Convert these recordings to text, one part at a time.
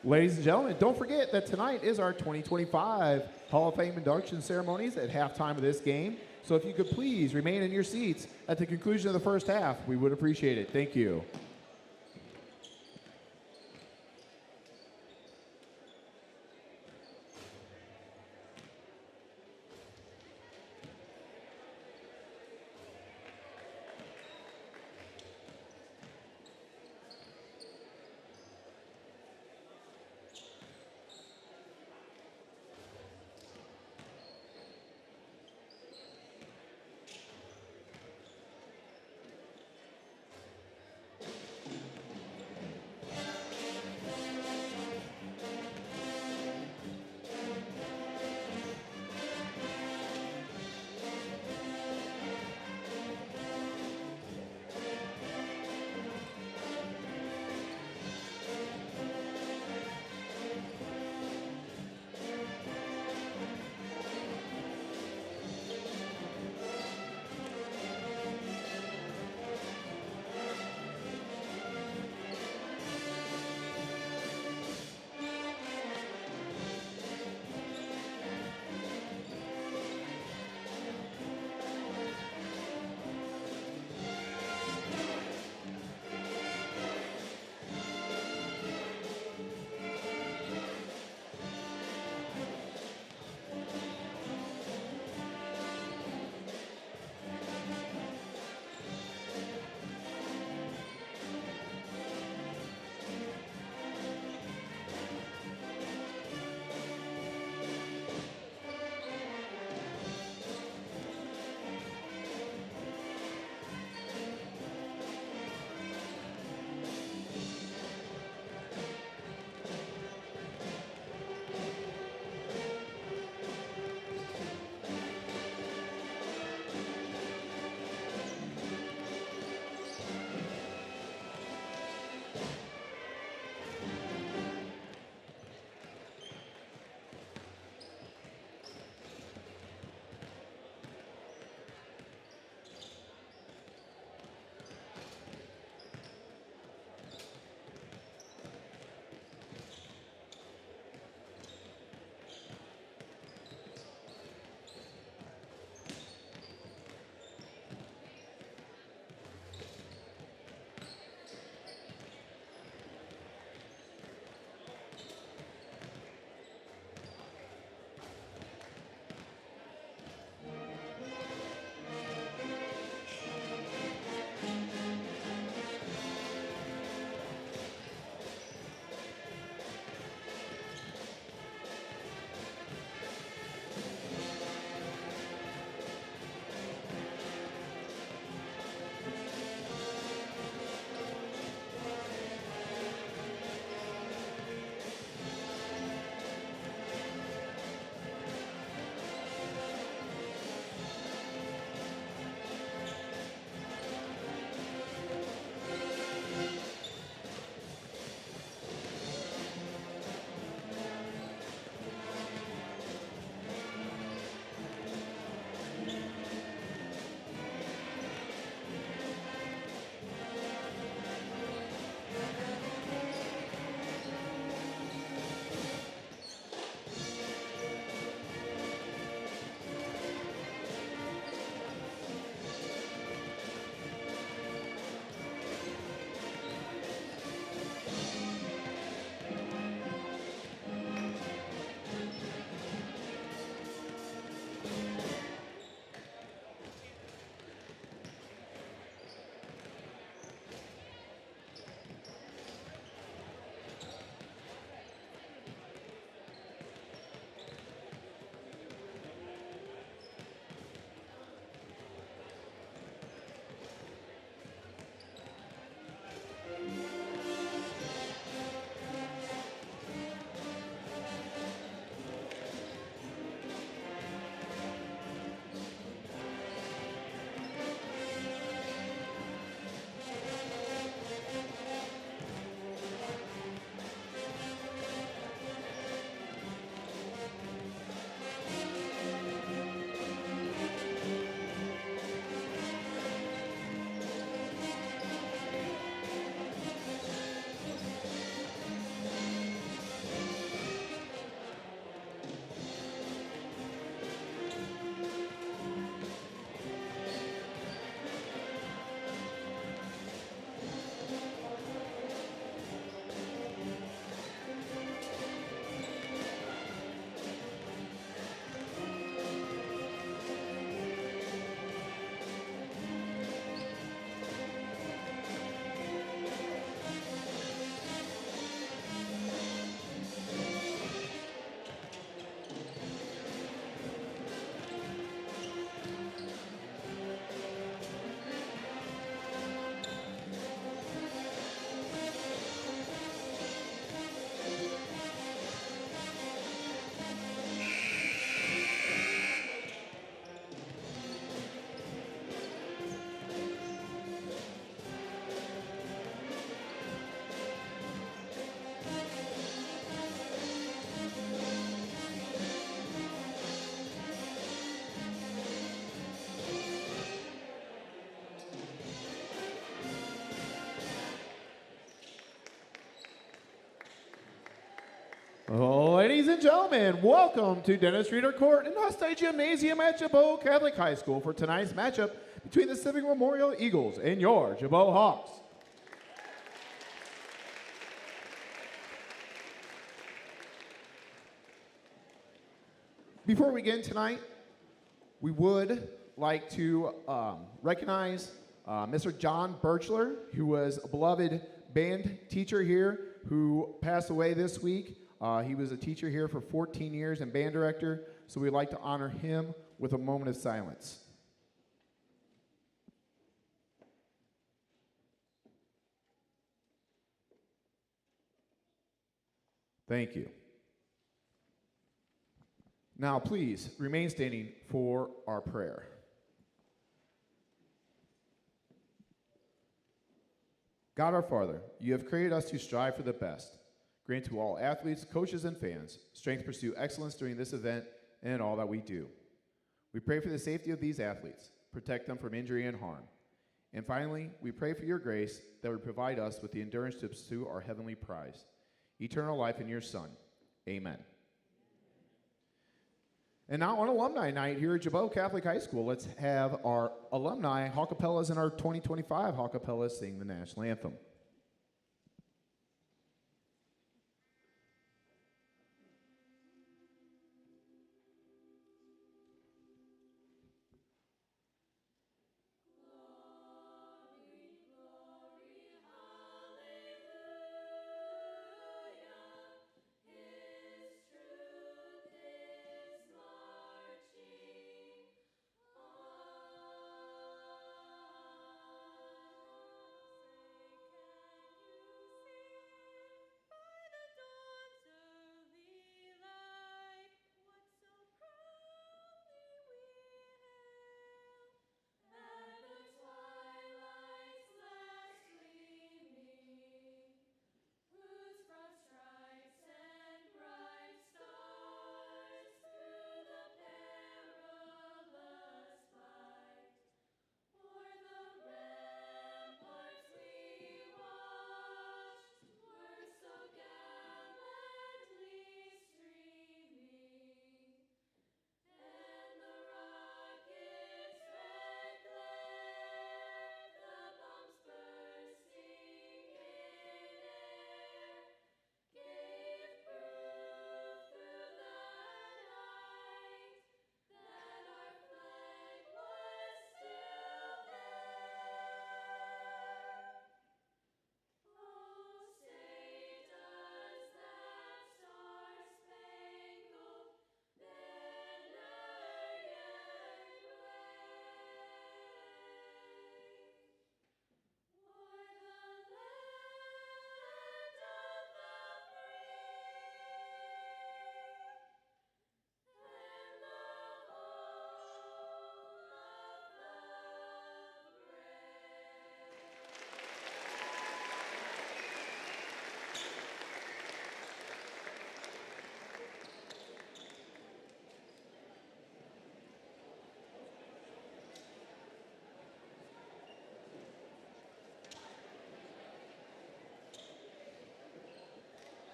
Ladies and gentlemen, don't forget that tonight is our 2025 Hall of Fame induction ceremonies at halftime of this game. So if you could please remain in your seats at the conclusion of the first half, we would appreciate it. Thank you. and gentlemen, welcome to Dennis Reeder Court and Hustedde Gymnasium at Gibault Catholic High School for tonight's matchup between the Civic Memorial Eagles and your Gibault Hawks. Before we begin tonight, we would like to recognize Mr. John Birchler, who was a beloved band teacher here who passed away this week. He was a teacher here for 14 years and band director, so we'd like to honor him with a moment of silence. Thank you. Now, please remain standing for our prayer. God our Father, you have created us to strive for the best. Grant to all athletes, coaches, and fans strength to pursue excellence during this event and in all that we do. We pray for the safety of these athletes, protect them from injury and harm. And finally, we pray for your grace that would provide us with the endurance to pursue our heavenly prize, eternal life in your Son. Amen. And now on Alumni Night here at Gibault Catholic High School, let's have our alumni Hawkapellas and our 2025 Hawkapellas sing the national anthem.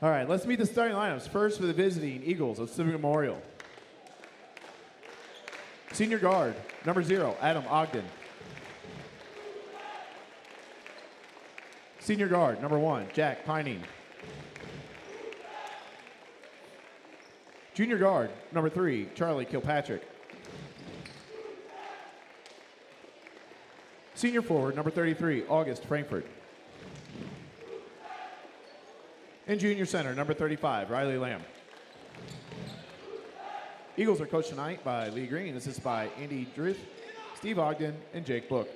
All right, let's meet the starting lineups. First for the visiting Eagles of Civic Memorial. Senior guard, number 0, Adam Ogden. Senior guard, number 1, Jack Pining. Junior guard, number 3, Charlie Kilpatrick. Senior forward, number 33, August Frankfurt. And junior center, number 35, Riley Lamb. Eagles are coached tonight by Lee Green, assisted by Andy Drith, Steve Ogden, and Jake Book.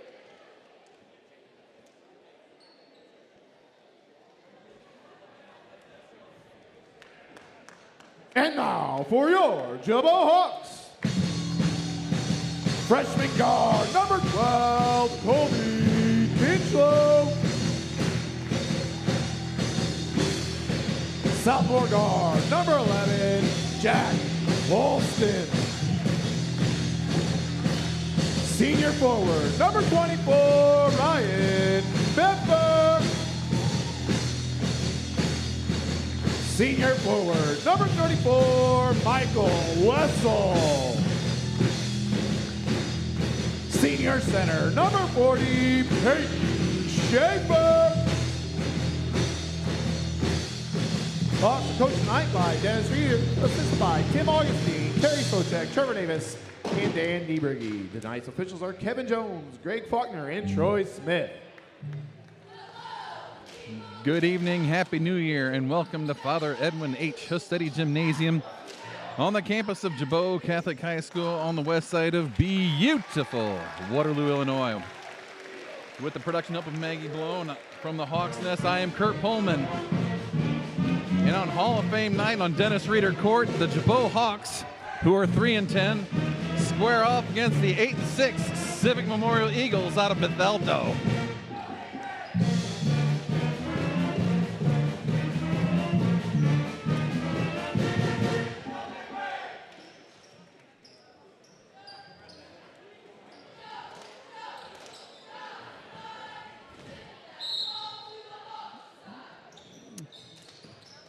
And now for your Gibault Hawks. Freshman guard, number 12, Colby Kinchlow. Sophomore guard, number 11, Jack Walston. Senior forward, number 24, Ryan Bedford. Senior forward, number 34, Michael Wessel. Senior center, number 40, Peyton Schaefer. Hawks are coached tonight by Dennis Reeder, assisted by Tim Augustine, Terry Socek, Trevor Davis, and Dan Nieberge. Tonight's officials are Kevin Jones, Greg Faulkner, and Troy Smith. Good evening, Happy New Year, and welcome to Father Edwin H. Hustedde Gymnasium on the campus of Gibault Catholic High School on the west side of beautiful Waterloo, Illinois. With the production help of Maggie Blown from the Hawks Nest, I am Kurt Pullman. And on Hall of Fame night on Dennis Reeder Court, the Gibault Hawks, who are 3-10, square off against the 8-6 Civic Memorial Eagles out of Bethalto.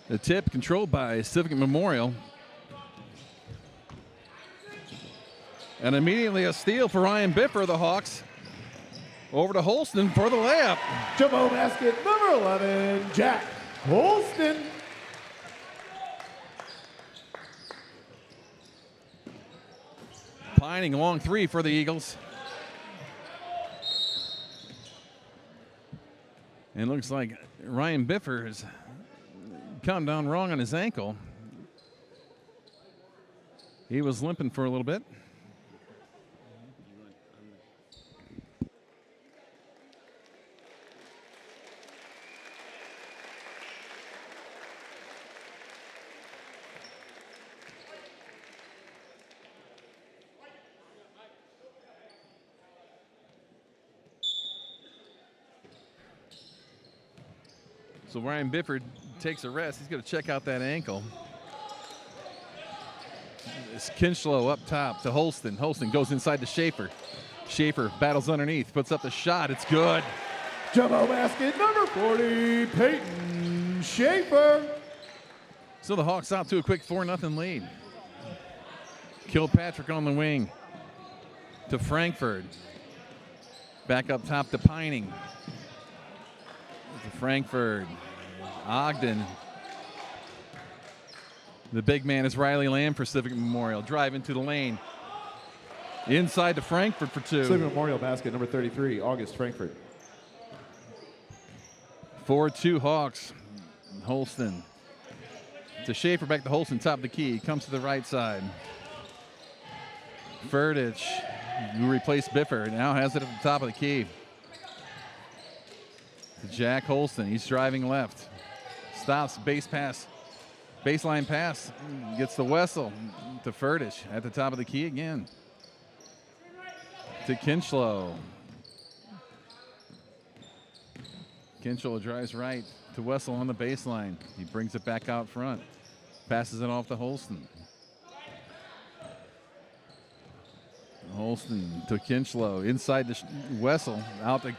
The tip controlled by Civic Memorial. And immediately a steal for Ryan Biffer of the Hawks. Over to Holston for the layup. Gibault basket, number 11, Jack Holston. Pining a long three for the Eagles. And it looks like Ryan Biffer has come down wrong on his ankle. He was limping for a little bit. So Ryan Bifford takes a rest. He's going to check out that ankle. It's Kinchlow up top to Holston. Holston goes inside to Schaefer. Schaefer battles underneath, puts up the shot. It's good. Gibault basket, number 40, Peyton Schaefer. So the Hawks out to a quick 4-0 lead. Kilpatrick on the wing to Frankfurt. Back up top to Pining. To Frankfurt. Ogden. The big man is Riley Lamb for Civic Memorial. Drive into the lane. Inside to Frankfurt for two. Civic Memorial basket, number 33, August Frankfurt. 4-2 Hawks. Holston. To Schaefer, back to Holston, top of the key. Comes to the right side. Ferdich, who replaced Biffer, now has it at the top of the key. To Jack Holston, he's driving left. Stops, base pass. Baseline pass, gets the Wessel to Ferdich at the top of the key again. To Kinchlow. Kinchlow drives right to Wessel on the baseline. He brings it back out front. Passes it off to Holston. Holston to Kinchlow. Inside to Wessel. Out to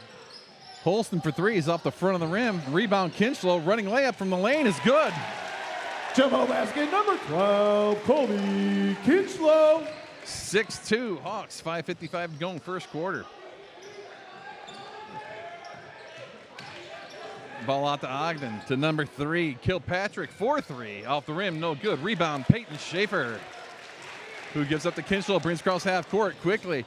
Holston for three. He's off the front of the rim. Rebound Kinchlow. Running layup from the lane is good. Gibault basket, number 12, Colby Kinchlow. 6-2 Hawks. 5:55 to go in first quarter. Ball out to Ogden to number 3, Kilpatrick, 4-3 off the rim, no good. Rebound, Peyton Schaefer, who gives up to Kinchlow, brings across half court quickly.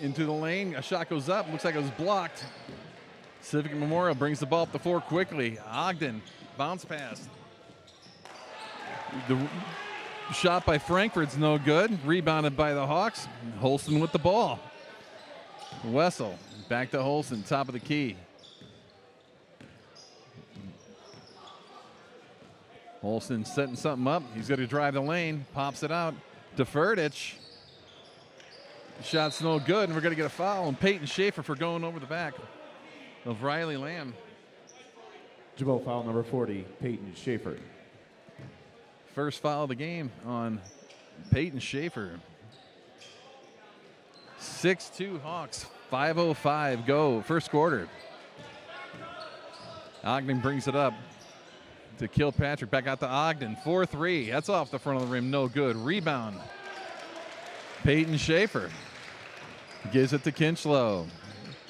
Into the lane, a shot goes up, looks like it was blocked. Civic Memorial brings the ball up the floor quickly. Ogden, bounce pass. The shot by Frankfurt's no good, rebounded by the Hawks. Holston with the ball. Wessel, back to Holston, top of the key. Holston setting something up. He's going to drive the lane. Pops it out to Ferdich. Shot's no good, and we're going to get a foul. And Peyton Schaefer for going over the back of Riley Lamb. Gibault foul number 40, Peyton Schaefer. First foul of the game on Peyton Schaefer. 6-2 Hawks. 5:05 go. First quarter. Ogden brings it up. to Kilpatrick. Back out to Ogden. 4-3. That's off the front of the rim. No good. Rebound. Peyton Schaefer gives it to Kinchlow.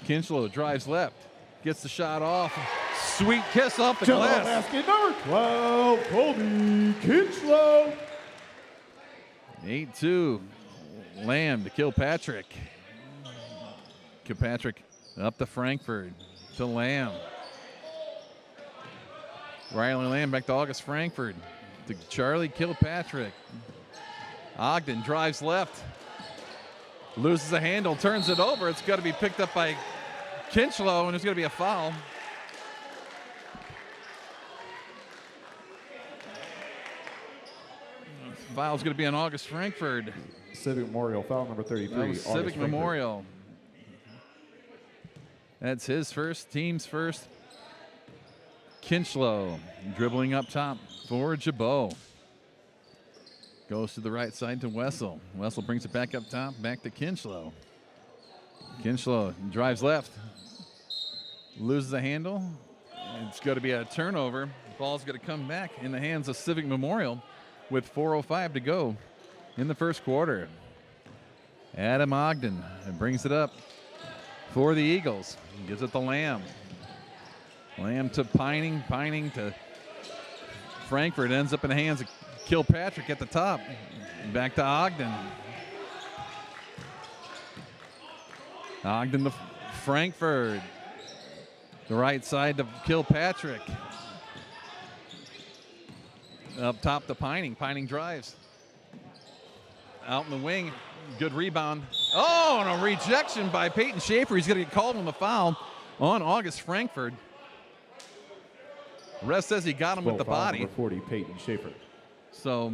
Kinchlow drives left. Gets the shot off. Sweet kiss off the glass. Basket number 12, Colby Kinchlow. 8-2. Lamb to Kilpatrick. Kilpatrick up to Frankfurt. To Lamb. Riley Lamb back to August Frankfurt. To Charlie Kilpatrick. Ogden drives left. Loses the handle, turns it over. It's got to be picked up by Kinchlow, and there's going to be a foul. Foul's going to be on August Frankfurt. Civic Memorial, foul number 33. Civic Memorial. That's his first, team's first. Kinchlow dribbling up top for Gibault. Goes to the right side to Wessel. Wessel brings it back up top, back to Kinchlow. Kinchlow drives left. Loses the handle. It's going to be a turnover. The ball's going to come back in the hands of Civic Memorial with 4:05 to go in the first quarter. Adam Ogden brings it up for the Eagles. Gives it to Lamb. Lamb to Pining. Pining to Frankfurt. Ends up in the hands of Kilpatrick at the top. Back to Ogden. Ogden to Frankfurt. The right side to Kilpatrick. Up top to Pining. Pining drives. Out in the wing. Good rebound. Oh, and a rejection by Peyton Schaefer. He's going to get called on the foul on August Frankfurt. Ref says he got him with the body. Number 40, Peyton Schaefer. So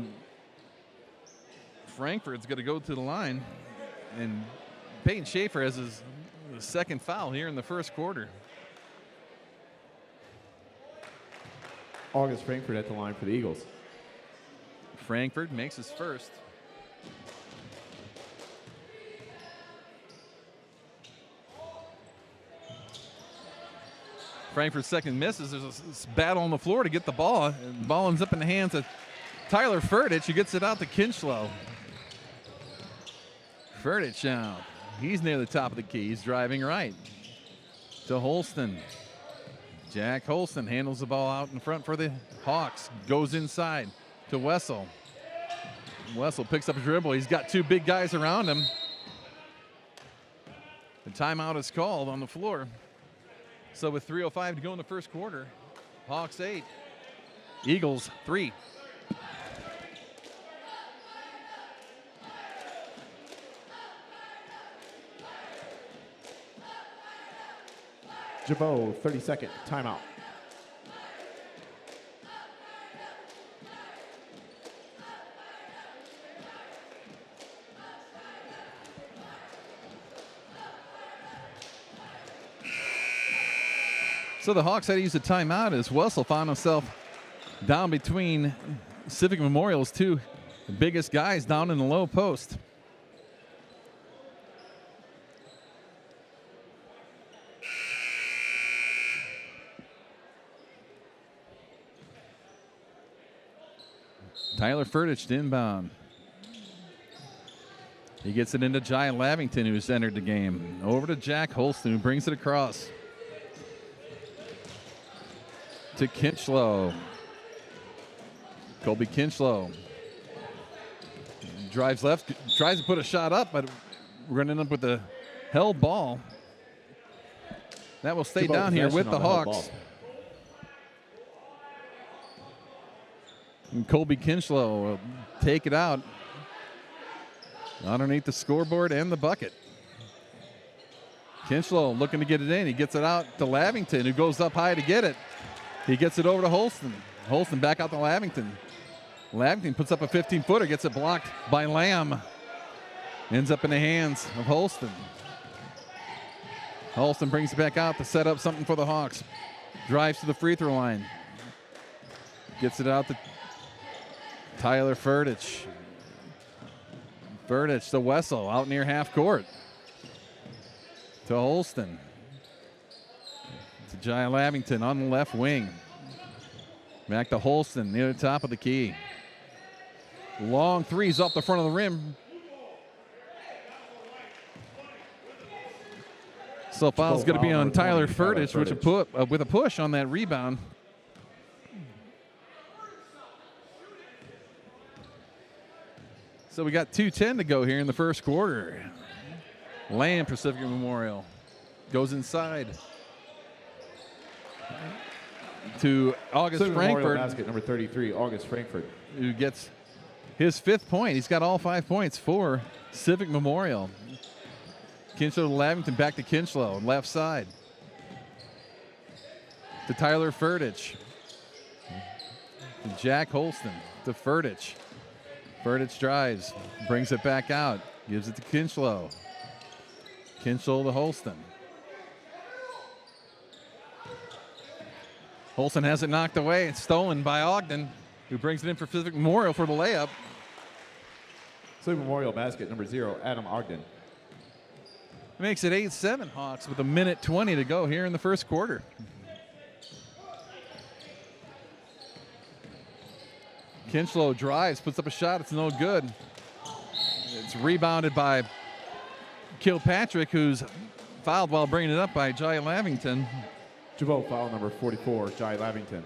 Frankfurt's going to go to the line, and Peyton Schaefer has his second foul here in the first quarter. August Frankfurt at the line for the Eagles. Frankfurt makes his first. Frankfurt's second misses. There's a battle on the floor to get the ball. And the ball ends up in the hands of Tyler Ferdich, who gets it out to Kinchlow. Ferdich now. He's near the top of the key. He's driving right to Holston. Jack Holston handles the ball out in front for the Hawks. Goes inside to Wessel. Wessel picks up a dribble. He's got two big guys around him. The timeout is called on the floor. So with 3:05 to go in the first quarter, Hawks 8, Eagles 3. Gibault, 30-second timeout. So the Hawks had to use a timeout as Wessel found himself down between Civic Memorial's two biggest guys down in the low post. Tyler Ferdich to inbound. He gets it into Jai Lavington, who's entered the game. Over to Jack Holston, who brings it across to Kinchlow. Colby Kinchlow drives left, tries to put a shot up, but we're going to end up with the held ball. That will stay down here with the Hawks. And Colby Kinchlow will take it out underneath the scoreboard and the bucket. Kinchlow looking to get it in. He gets it out to Lavington, who goes up high to get it. He gets it over to Holston. Holston back out to Lavington. Lavington puts up a 15-footer, gets it blocked by Lamb. Ends up in the hands of Holston. Holston brings it back out to set up something for the Hawks. Drives to the free throw line. Gets it out to Tyler Ferdich. Ferdich to Wessel out near half court. To Holston. To Jai Lavington on the left wing. Back to Holston near the top of the key. Long threes off the front of the rim. So foul's going to be on Tyler Furtish, which will put with a push on that rebound. So we got 2:10 to go here in the first quarter. Lamb for Civic Memorial goes inside to August Civic Frankfurt. Memorial basket number 33, August Frankfurt, who gets his 5th point. He's got all 5 points for Civic Memorial. Kinchlow to Lavington, back to Kinchlow, left side. To Tyler Furtich. To Jack Holston, to Furtich. Furtich drives, brings it back out, gives it to Kinchlow. Kinchlow to Holston. Holston has it knocked away. It's stolen by Ogden, who brings it in for Civic Memorial for the layup. Civic Memorial basket number 0, Adam Ogden. Makes it 8-7 Hawks with 1:20 to go here in the first quarter. Kinchlow drives, puts up a shot. It's no good. It's rebounded by Kilpatrick, who's fouled while bringing it up by Jai Lavington. Gibault foul number 44, Jai Lavington.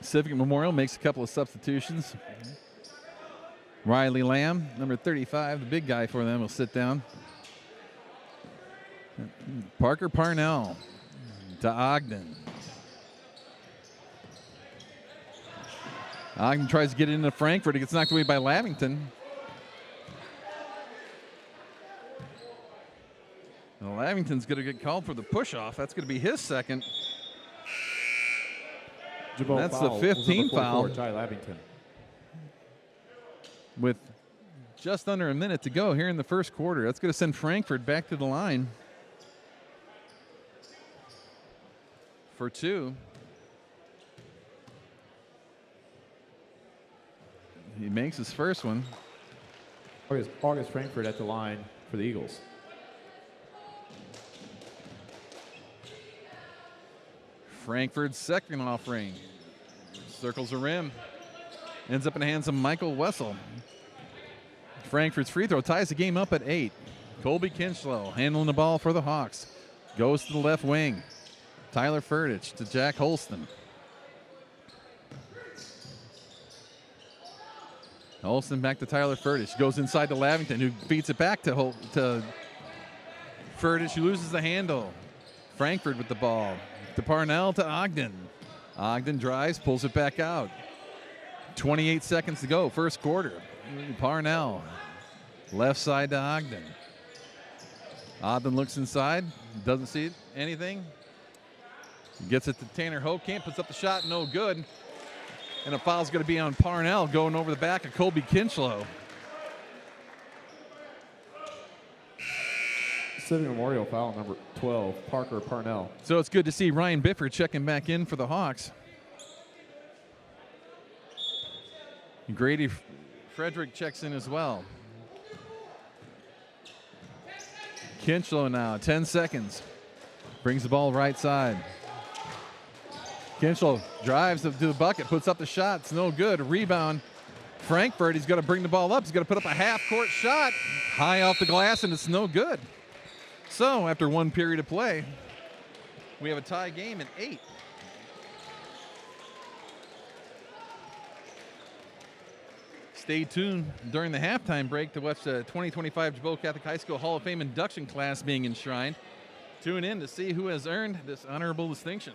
Civic Memorial makes a couple of substitutions. Riley Lamb, number 35, the big guy for them, will sit down. Parker Parnell to Ogden. Ogden tries to get it into Frankfurt. It gets knocked away by Lavington. And Lavington's going to get called for the push-off. That's going to be his second. Gibault That's foul, the 15th foul. Jai Lavington. With just under a minute to go here in the first quarter. That's going to send Frankfurt back to the line for 2. He makes his first one. August Frankfurt at the line for the Eagles. Frankfurt's second offering. Circles the rim. Ends up in the hands of Michael Wessel. Frankfurt's free throw ties the game up at 8. Colby Kinchlow handling the ball for the Hawks. Goes to the left wing. Tyler Furtich to Jack Holston. Holston back to Tyler Furtich. Goes inside to Lavington, who feeds it back to Furtich, who loses the handle. Frankfurt with the ball. To Parnell to Ogden. Ogden drives, pulls it back out. 28 seconds to go, first quarter. Parnell, left side to Ogden. Ogden looks inside, doesn't see anything. Gets it to Tanner Hokamp, puts up the shot, no good. And a foul's going to be on Parnell going over the back of Colby Kinchlow. Civic Memorial foul number 12, Parker Parnell. So it's good to see Ryan Bifford checking back in for the Hawks. Grady Frederick checks in as well. Kinchlow now, 10 seconds. Brings the ball right side. Kinchlow drives to the bucket, puts up the shot. It's no good. Rebound. Frankfurt, he's going to bring the ball up. He's going to put up a half-court shot. High off the glass, and it's no good. So after one period of play, we have a tie game at 8. Stay tuned during the halftime break to watch the 2025 Gibault Catholic High School Hall of Fame induction class being enshrined. Tune in to see who has earned this honorable distinction.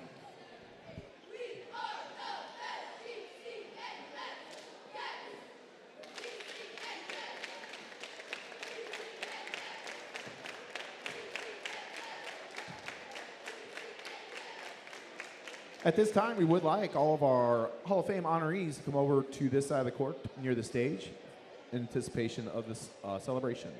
At this time, we would like all of our Hall of Fame honorees to come over to this side of the court near the stage in anticipation of this celebration.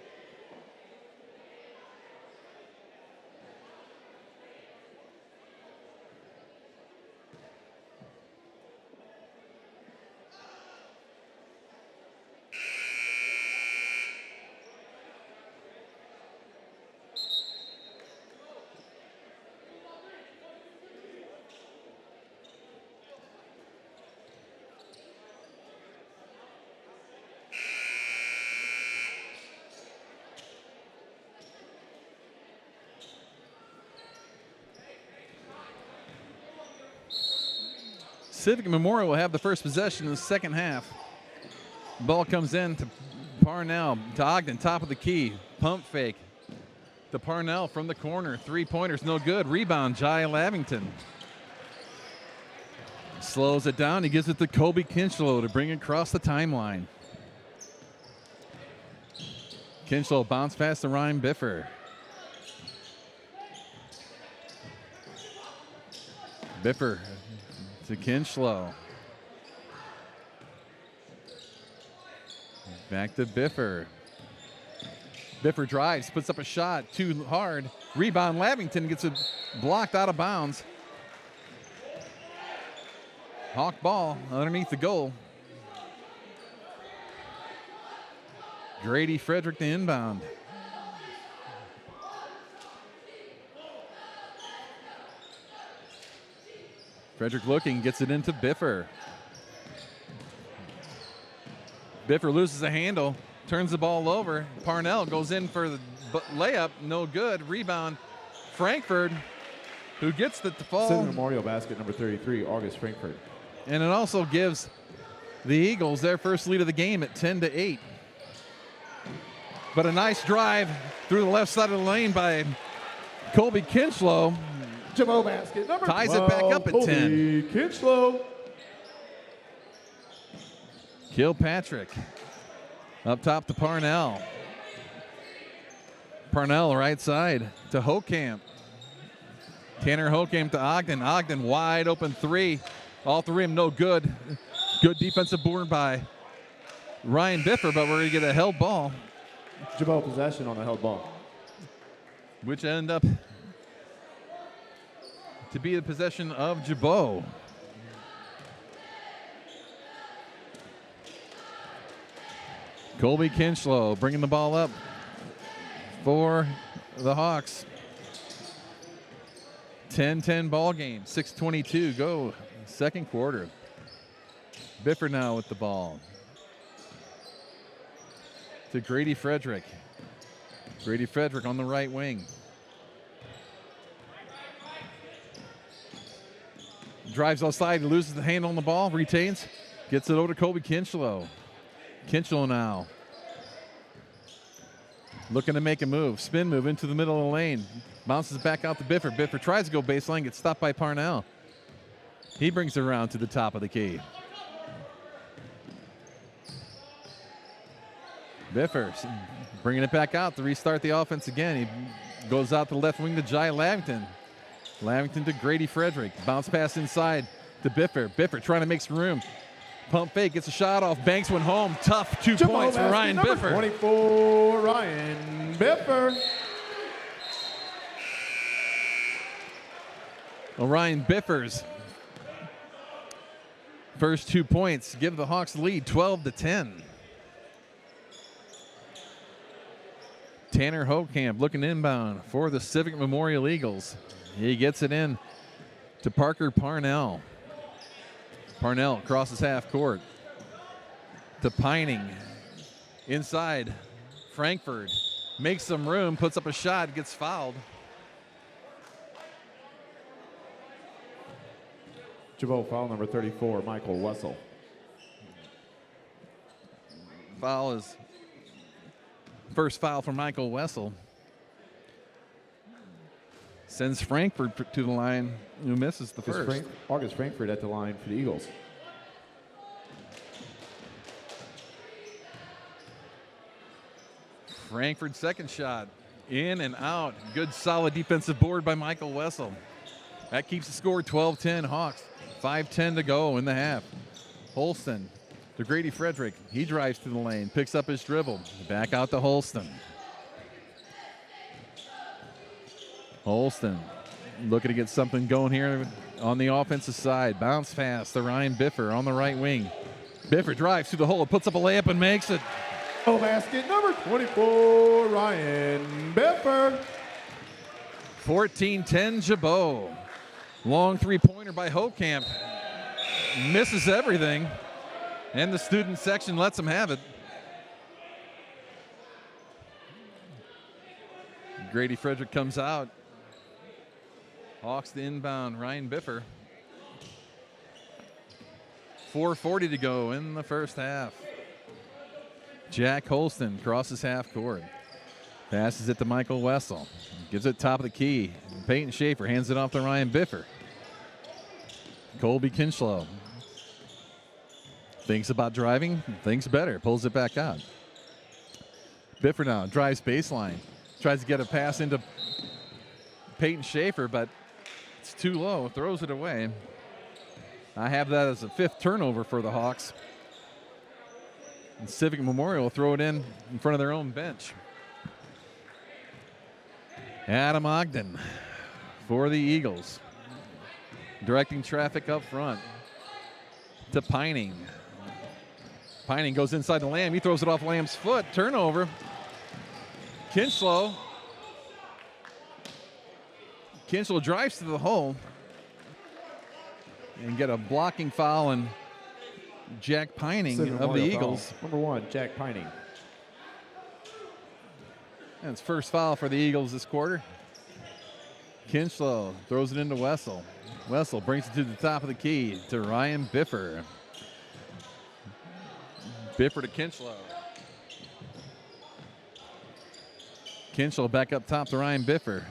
Civic Memorial will have the first possession in the second half. Ball comes in to Parnell, to Ogden, top of the key. Pump fake to Parnell from the corner. Three-pointers, no good. Rebound, Jai Lavington. Slows it down. He gives it to Kobe Kinchlow to bring it across the timeline. Kinchlow bounce past to Ryan Biffer. Biffer to Kinchlow. Back to Biffer. Biffer drives, puts up a shot, too hard. Rebound, Lavington gets it blocked out of bounds. Hawk ball underneath the goal. Grady Frederick to inbound. Frederick looking, gets it into Biffer. Biffer loses a handle, turns the ball over. Parnell goes in for the layup, no good. Rebound, Frankfurt, who gets the fall. Civic Memorial basket number 33, August Frankfurt. And it also gives the Eagles their first lead of the game at 10-8. But a nice drive through the left side of the lane by Colby Kinchlow. Gibault basket number ties 12, it back up at Colby 10. Kinchlow. Kilpatrick up top to Parnell. Parnell right side to Hokamp. Tanner Hokamp to Ogden. Ogden wide open three. All three of them no good. Good defensive board by Ryan Biffer, but we're going to get a held ball. Gibault possession on the held ball. Which end up to be the possession of Gibault. Colby Kinchlow bringing the ball up for the Hawks. 10-10 ball game, 6:22 go, second quarter. Biffer now with the ball. To Grady Frederick. Grady Frederick on the right wing. Drives outside, loses the handle on the ball, retains, gets it over to Colby Kinchlow. Kinchlow now. Looking to make a move, spin move into the middle of the lane. Bounces back out to Biffer. Biffer tries to go baseline, gets stopped by Parnell. He brings it around to the top of the key. Biffer bringing it back out to restart the offense again. He goes out to the left wing to Jai Lavington. Lavington to Grady Frederick. Bounce pass inside to Biffer. Biffer trying to make some room. Pump fake, gets a shot off, banks one home. Tough 2 points for Ryan Biffer. 24, Ryan Biffer. Well, Ryan Biffer's first 2 points give the Hawks the lead, 12-10. Tanner Hokamp looking inbound for the Civic Memorial Eagles. He gets it in to Parker Parnell. Parnell crosses half court to Pining. Inside, Frankfurt makes some room, puts up a shot, gets fouled. Gibault foul number 34, Michael Wessel. Foul is first foul for Michael Wessel. Sends Frankfurt to the line, who misses the first. August Frankfurt at the line for the Eagles. Frankfurt's second shot, in and out. Good solid defensive board by Michael Wessel. That keeps the score 12-10 Hawks. 5:10 to go in the half. Holston to Grady Frederick. He drives to the lane, picks up his dribble. Back out to Holston. Holston looking to get something going here on the offensive side. Bounce pass to Ryan Biffer on the right wing. Biffer drives through the hole, puts up a layup and makes it. Oh, basket number 24, Ryan Biffer. 14-10 Gibault. Long three-pointer by Hokamp. Misses everything. And the student section lets him have it. Grady Frederick comes out. Hawks the inbound, Ryan Biffer. 4:40 to go in the first half. Jack Holston crosses half court. Passes it to Michael Wessel. Gives it top of the key. Peyton Schaefer hands it off to Ryan Biffer. Colby Kinchlow thinks about driving, thinks better, pulls it back out. Biffer now drives baseline. Tries to get a pass into Peyton Schaefer, but it's too low. Throws it away. I have that as a 5th turnover for the Hawks. And Civic Memorial will throw it in front of their own bench. Adam Ogden for the Eagles. Directing traffic up front to Pining. Pining goes inside to Lamb. He throws it off Lamb's foot. Turnover. Kinchlow drives to the hole and get a blocking foul, and Jack Pining of the Eagles. Foul. Number 1, Jack Pining. That's first foul for the Eagles this quarter. Kinchlow throws it into Wessel. Wessel brings it to the top of the key to Ryan Biffer. Biffer to Kinchlow. Kinchlow back up top to Ryan Biffer.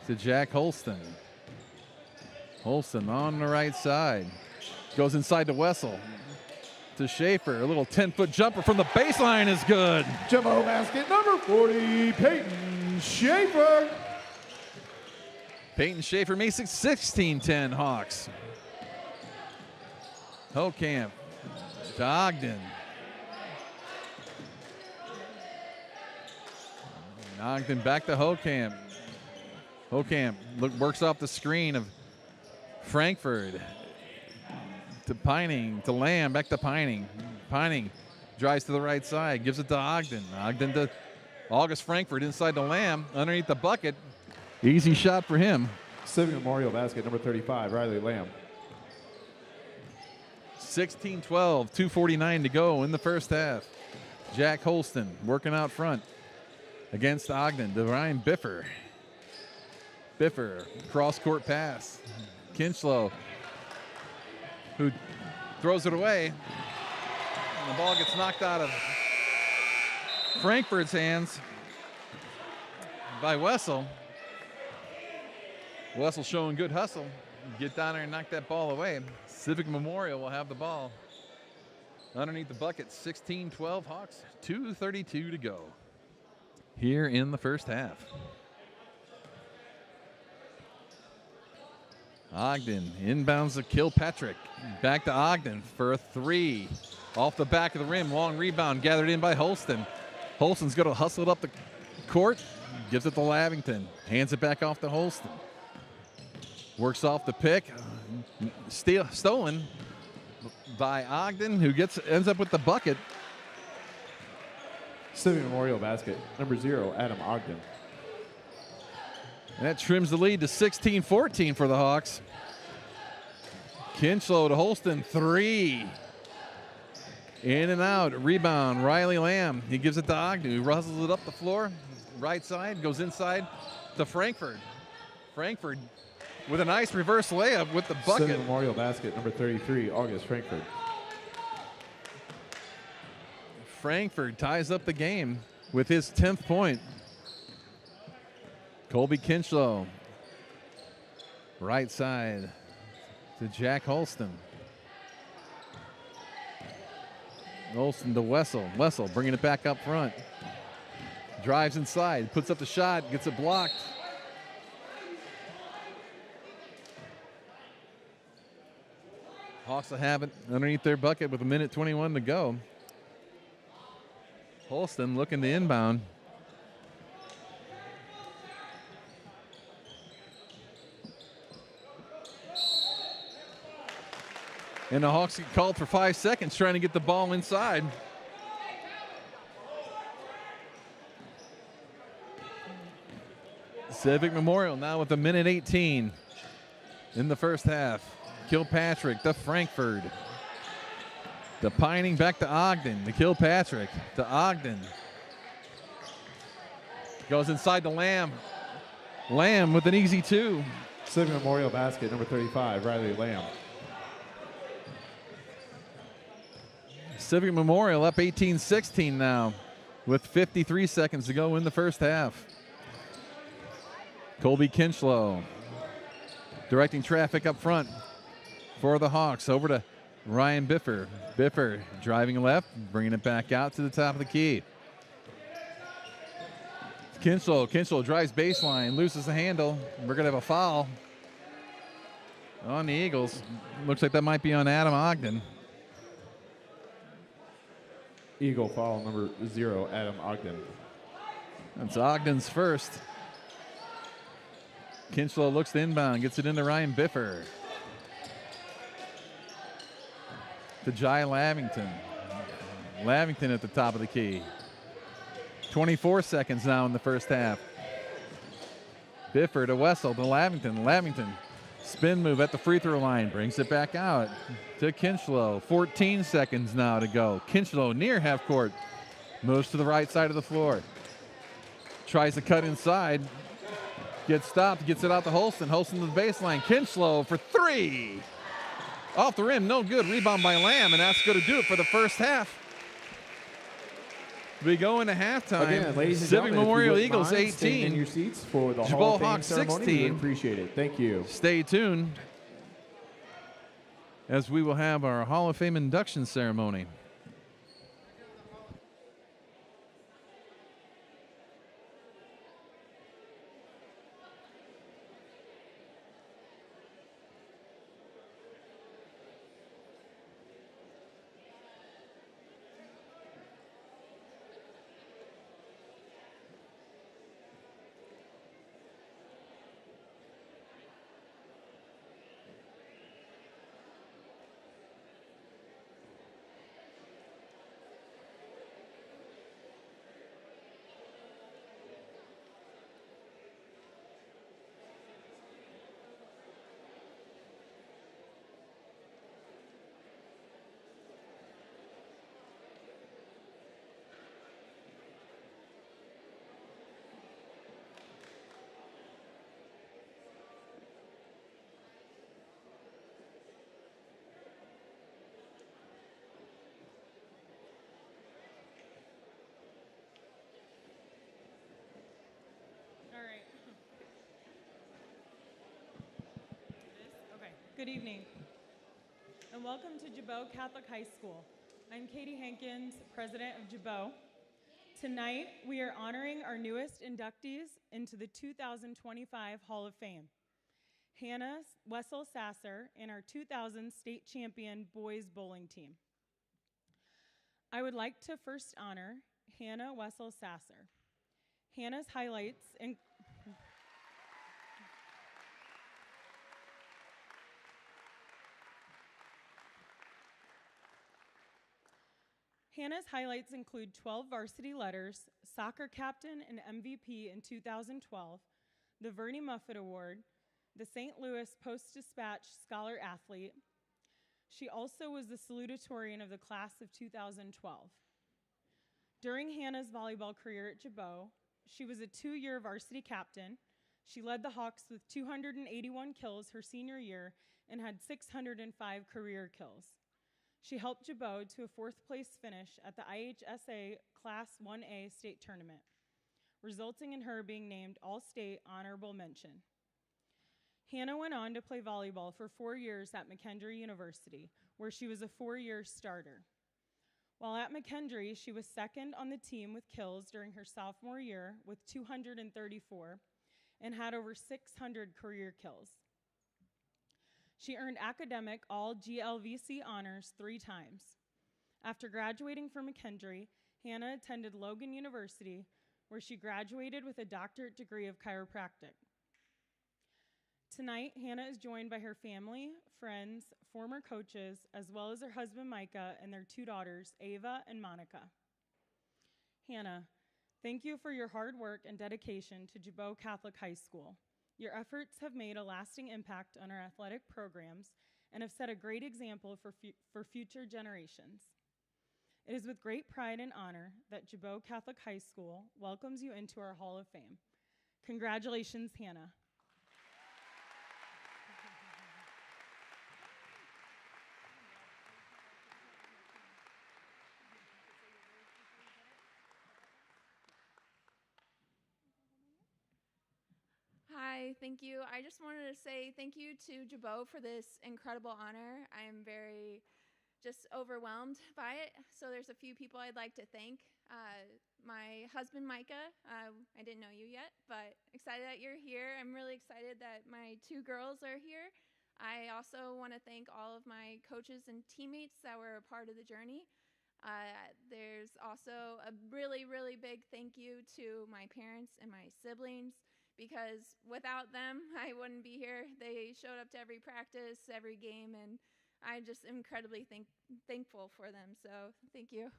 To Jack Holston. Holston on the right side. Goes inside to Wessel. To Schaefer. A little 10-foot jumper from the baseline is good. Jumbo basket number 40, Peyton Schaefer. Peyton Schaefer makes it 16-10 Hawks. Hokamp to Ogden. Ogden back to Hokamp. Hokamp works off the screen of Frankfurt. To Pining, to Lamb, back to Pining. Pining drives to the right side, gives it to Ogden. Ogden to August Frankfurt inside to Lamb, underneath the bucket. Easy shot for him. Civic Memorial basket number 35, Riley Lamb. 16-12, 2:49 to go in the first half. Jack Holston working out front against Ogden to Ryan Biffer. Biffer, cross-court pass. Kinchlow, who throws it away. And the ball gets knocked out of Frankfurt's hands by Wessel. Wessel showing good hustle. Get down there and knock that ball away. Civic Memorial will have the ball underneath the bucket. 16-12 Hawks, 2:32 to go here in the first half. Ogden inbounds to Kilpatrick. Back to Ogden for a 3. Off the back of the rim. Long rebound gathered in by Holston. Holston's going to hustle it up the court. Gives it to Lavington. Hands it back off to Holston. Works off the pick. Stolen by Ogden, who ends up with the bucket. Civic Memorial basket number 0, Adam Ogden. That trims the lead to 16-14 for the Hawks. Kinchlow to Holston, 3. In and out, rebound, Riley Lamb. He gives it to Ogden, who rustles it up the floor. Right side, goes inside to Frankfurt. Frankfurt with a nice reverse layup with the bucket. Civic Memorial basket number 33, August Frankfurt. Frankfurt ties up the game with his 10th point. Colby Kinchlow, right side to Jack Holston. Holston to Wessel. Wessel bringing it back up front. Drives inside, puts up the shot, gets it blocked. Hawks will have it underneath their bucket with 1:21 to go. Holston looking to inbound. And the Hawks get called for 5 seconds trying to get the ball inside. Civic Memorial now with 1:18 in the first half. Kilpatrick to Frankfurt. To Pining, back to Ogden. To Kilpatrick, to Ogden. Goes inside to Lamb. Lamb with an easy 2. Civic Memorial basket, number 35, Riley Lamb. Civic Memorial up 18-16 now with 53 seconds to go in the first half. Colby Kinchlow directing traffic up front for the Hawks. Over to Ryan Biffer. Biffer driving left, bringing it back out to the top of the key. Kinchlow drives baseline, loses the handle. We're going to have a foul on the Eagles. Looks like that might be on Adam Ogden. Eagle foul number 0, Adam Ogden. That's Ogden's first. Kinchlow looks to inbound, gets it into Ryan Biffer. To Jai Lavington. Lavington at the top of the key. 24 seconds now in the first half. Biffer to Wessel to Lavington. Lavington, spin move at the free throw line, brings it back out to Kinchlow. 14 seconds now to go. Kinchlow near half court, moves to the right side of the floor. Tries to cut inside, gets stopped, gets it out to Holston. Holston to the baseline. Kinchlow for 3. Off the rim, no good. Rebound by Lamb, and that's going to do it for the first half. We go into halftime. Again, ladies and Civic gentlemen, Memorial if you wouldn't Eagles mind staying 18. in your seats for the Gibault Hall of Fame Hawks ceremony, 16. we would appreciate it. Thank you. Stay tuned as we will have our Hall of Fame induction ceremony. Good evening, and welcome to Gibault Catholic High School. I'm Katie Hankins, president of Gibault. Tonight, we are honoring our newest inductees into the 2025 Hall of Fame, Hannah Wessel Sasser and our 2000 state champion boys bowling team. I would like to first honor Hannah Wessel Sasser. Hannah's highlights include 12 varsity letters, soccer captain and MVP in 2012, the Vernie Muffet Award, the St. Louis Post-Dispatch Scholar Athlete. She also was the salutatorian of the class of 2012. During Hannah's volleyball career at Gibault, she was a 2-year varsity captain. She led the Hawks with 281 kills her senior year and had 605 career kills. She helped Gibault to a 4th place finish at the IHSA Class 1A state tournament, resulting in her being named All-State Honorable Mention. Hannah went on to play volleyball for 4 years at McKendree University, where she was a 4-year starter. While at McKendree, she was second on the team with kills during her sophomore year with 234 and had over 600 career kills. She earned academic all-GLVC honors 3 times. After graduating from McKendree, Hannah attended Logan University, where she graduated with a doctorate degree of chiropractic. Tonight, Hannah is joined by her family, friends, former coaches, as well as her husband Micah and their 2 daughters, Ava and Monica. Hannah, thank you for your hard work and dedication to Gibault Catholic High School. Your efforts have made a lasting impact on our athletic programs and have set a great example for future generations. It is with great pride and honor that Gibault Catholic High School welcomes you into our Hall of Fame. Congratulations, Hannah. Hi, thank you. I just wanted to say thank you to Gibault for this incredible honor. I am very just overwhelmed by it. So there's a few people I'd like to thank. My husband, Micah, I didn't know you yet, but excited that you're here. I'm really excited that my 2 girls are here. I also want to thank all of my coaches and teammates that were a part of the journey. There's also a really, really big thank you to my parents and my siblings, because without them, I wouldn't be here. They showed up to every practice, every game, and I'm just incredibly thankful for them. So thank you.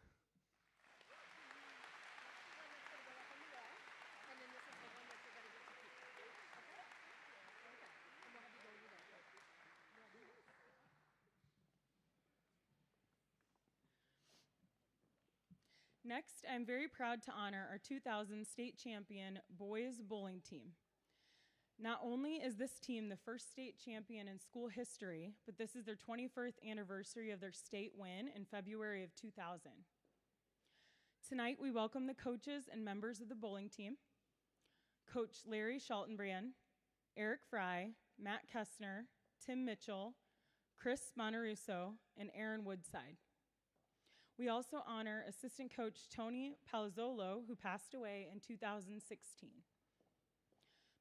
Next, I'm very proud to honor our 2000 state champion boys bowling team. Not only is this team the first state champion in school history, but this is their 21st anniversary of their state win in February of 2000. Tonight, we welcome the coaches and members of the bowling team: Coach Larry Schaltenbrand, Eric Fry, Matt Kessner, Tim Mitchell, Chris Monarusso, and Aaron Woodside. We also honor assistant coach Tony Palazzolo, who passed away in 2016.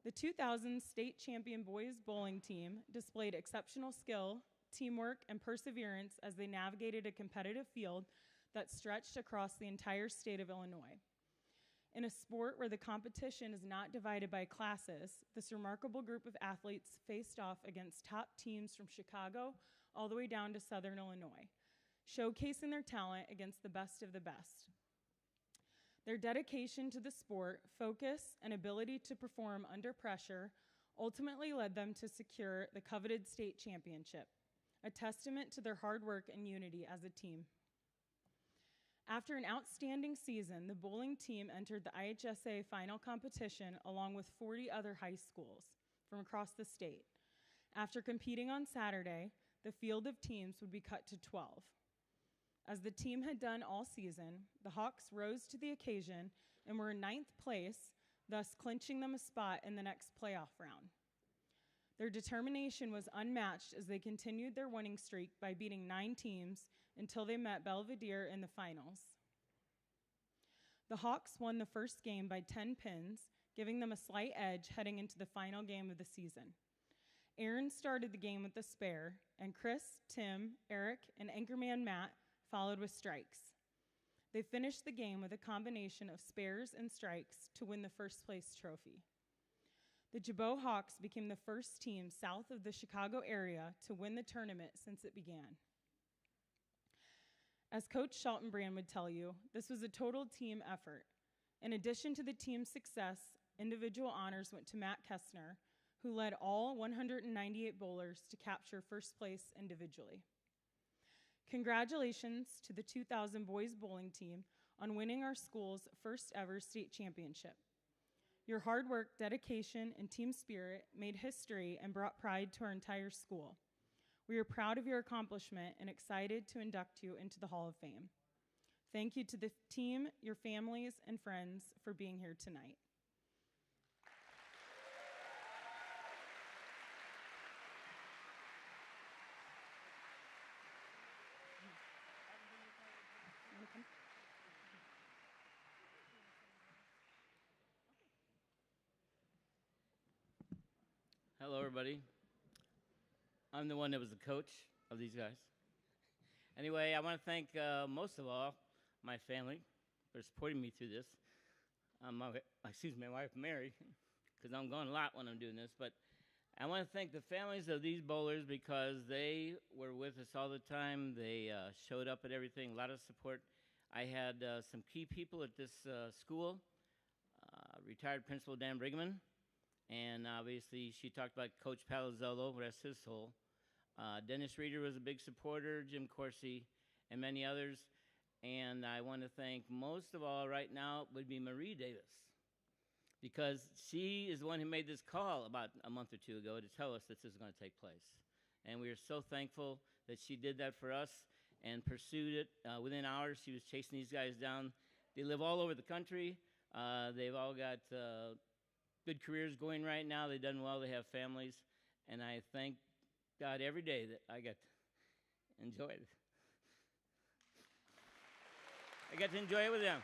The 2000 state champion boys bowling team displayed exceptional skill, teamwork, and perseverance as they navigated a competitive field that stretched across the entire state of Illinois. In a sport where the competition is not divided by classes, this remarkable group of athletes faced off against top teams from Chicago all the way down to Southern Illinois, showcasing their talent against the best of the best. Their dedication to the sport, focus, and ability to perform under pressure ultimately led them to secure the coveted state championship, a testament to their hard work and unity as a team. After an outstanding season, the bowling team entered the IHSA final competition along with 40 other high schools from across the state. After competing on Saturday, the field of teams would be cut to 12. As the team had done all season, the Hawks rose to the occasion and were in 9th place, thus clinching them a spot in the next playoff round. Their determination was unmatched as they continued their winning streak by beating 9 teams until they met Belvedere in the finals. The Hawks won the first game by 10 pins, giving them a slight edge heading into the final game of the season. Aaron started the game with the spare, and Chris, Tim, Eric, and anchorman Matt followed with strikes. They finished the game with a combination of spares and strikes to win the first place trophy. The Gibault Hawks became the first team south of the Chicago area to win the tournament since it began. As Coach Schaltenbrand would tell you, this was a total team effort. In addition to the team's success, individual honors went to Matt Kessner, who led all 198 bowlers to capture first place individually. Congratulations to the 2000 boys bowling team on winning our school's first ever state championship. Your hard work, dedication, and team spirit made history and brought pride to our entire school. We are proud of your accomplishment and excited to induct you into the Hall of Fame. Thank you to the team, your families, and friends for being here tonight. Hello, everybody. I'm the one that was the coach of these guys. Anyway, I want to thank, most of all, my family for supporting me through this. My wife, Mary, because I'm gone a lot when I'm doing this. But I want to thank the families of these bowlers because they were with us all the time. They showed up at everything, a lot of support. I had some key people at this school, retired Principal Dan Brigman. And obviously, she talked about Coach Palazzolo, rest his soul. Dennis Reeder was a big supporter, Jim Corsi, and many others. And I want to thank, most of all, right now, would be Marie Davis, because she is the one who made this call about a month or two ago to tell us that this is going to take place. And we are so thankful that she did that for us and pursued it. Within hours, she was chasing these guys down. They live all over the country. They've all got good careers going right now. They've done well. They have families. And I thank God every day that I get to enjoy it. I get to enjoy it with them.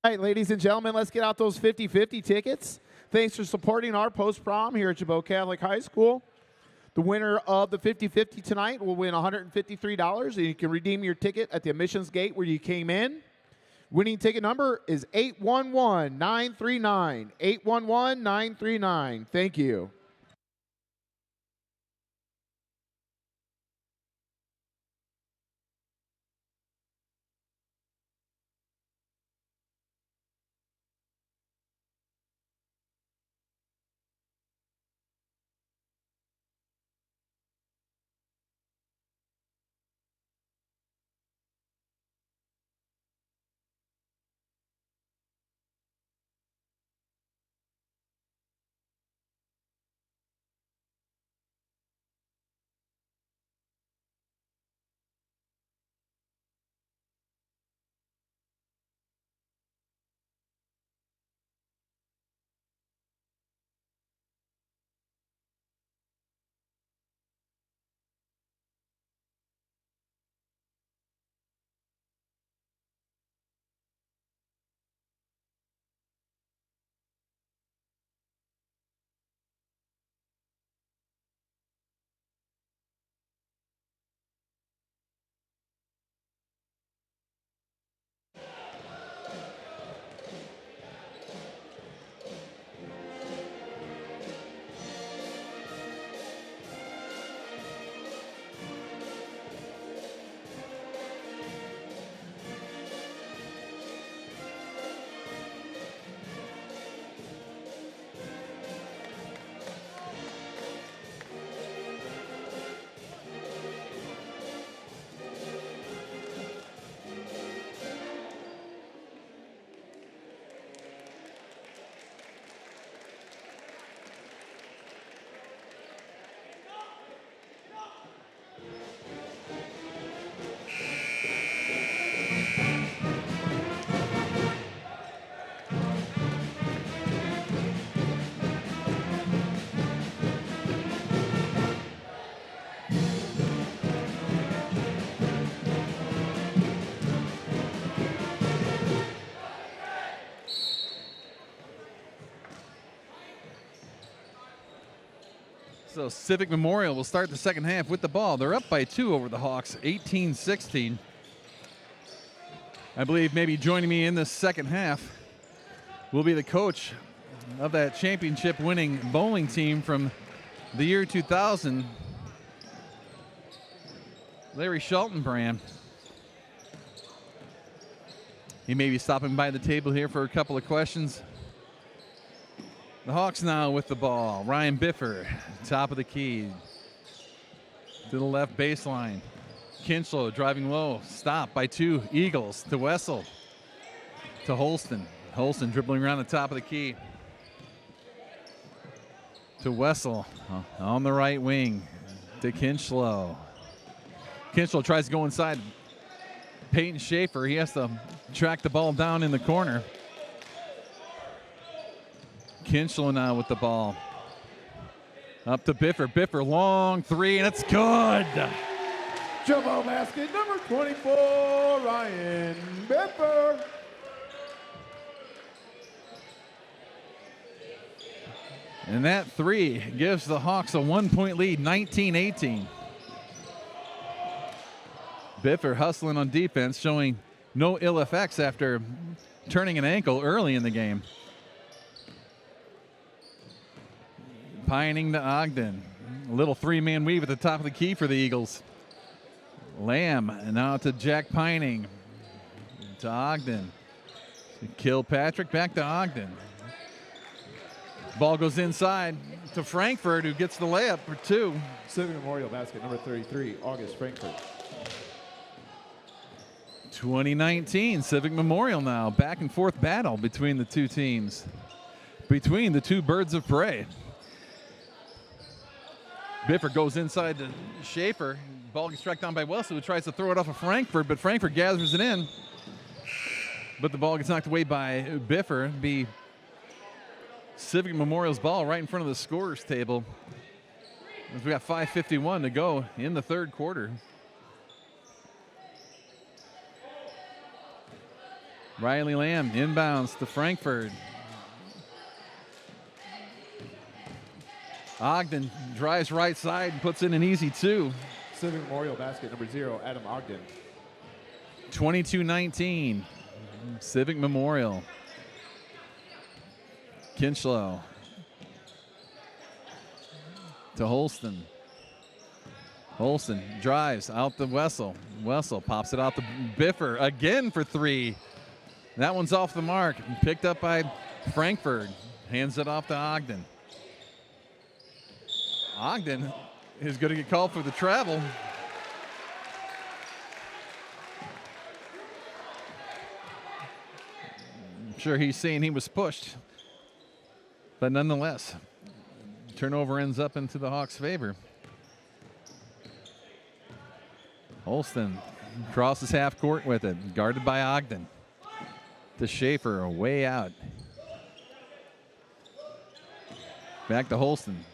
All right, ladies and gentlemen, let's get out those 50-50 tickets. Thanks for supporting our post-prom here at Gibault Catholic High School. The winner of the 50-50 tonight will win $153, and you can redeem your ticket at the admissions gate where you came in. Winning ticket number is 811-939. 811-939. Thank you. So Civic Memorial will start the second half with the ball. They're up by 2 over the Hawks, 18-16. I believe maybe joining me in the second half will be the coach of that championship-winning bowling team from the year 2000, Larry Schultenbrand. He may be stopping by the table here for a couple of questions. The Hawks now with the ball. Ryan Biffer, top of the key, to the left baseline. Kinchlow driving low, stop by 2 Eagles to Wessel, to Holston. Holston dribbling around the top of the key to Wessel on the right wing to Kinchlow. Kinchlow tries to go inside. Peyton Schaefer, he has to track the ball down in the corner. Kinchlow now with the ball. Up to Biffer. Biffer, long 3, and it's good. Gibault basket number 24, Ryan Biffer. And that 3 gives the Hawks a 1-point lead, 19-18. Biffer hustling on defense, showing no ill effects after turning an ankle early in the game. Pining to Ogden. A little 3-man weave at the top of the key for the Eagles. Lamb now to Jack Pining. To Ogden. To Kilpatrick, back to Ogden. Ball goes inside to Frankfurt, who gets the layup for 2. Civic Memorial basket number 33, August Frankfurt. 2019 Civic Memorial now. Back and forth battle between the two teams. Between the two birds of prey. Biffer goes inside to Schaefer. Ball gets tracked down by Wessel, who tries to throw it off of Frankfurt, but Frankfurt gathers it in. But the ball gets knocked away by Biffer. Be Civic Memorial's ball right in front of the scorer's table. As we got 5:51 to go in the third quarter. Riley Lamb inbounds to Frankfurt. Ogden drives right side and puts in an easy 2. Civic Memorial basket number 0, Adam Ogden. 22-19, Civic Memorial. Kinchlow to Holston. Holston drives out to Wessel. Wessel pops it out to Biffer again for 3. That one's off the mark. Picked up by Frankfurt. Hands it off to Ogden. Ogden is going to get called for the travel. I'm sure he's saying he was pushed. But nonetheless, turnover ends up into the Hawks' favor. Holston crosses half court with it, guarded by Ogden. To Schaefer, way out. Back to Holston.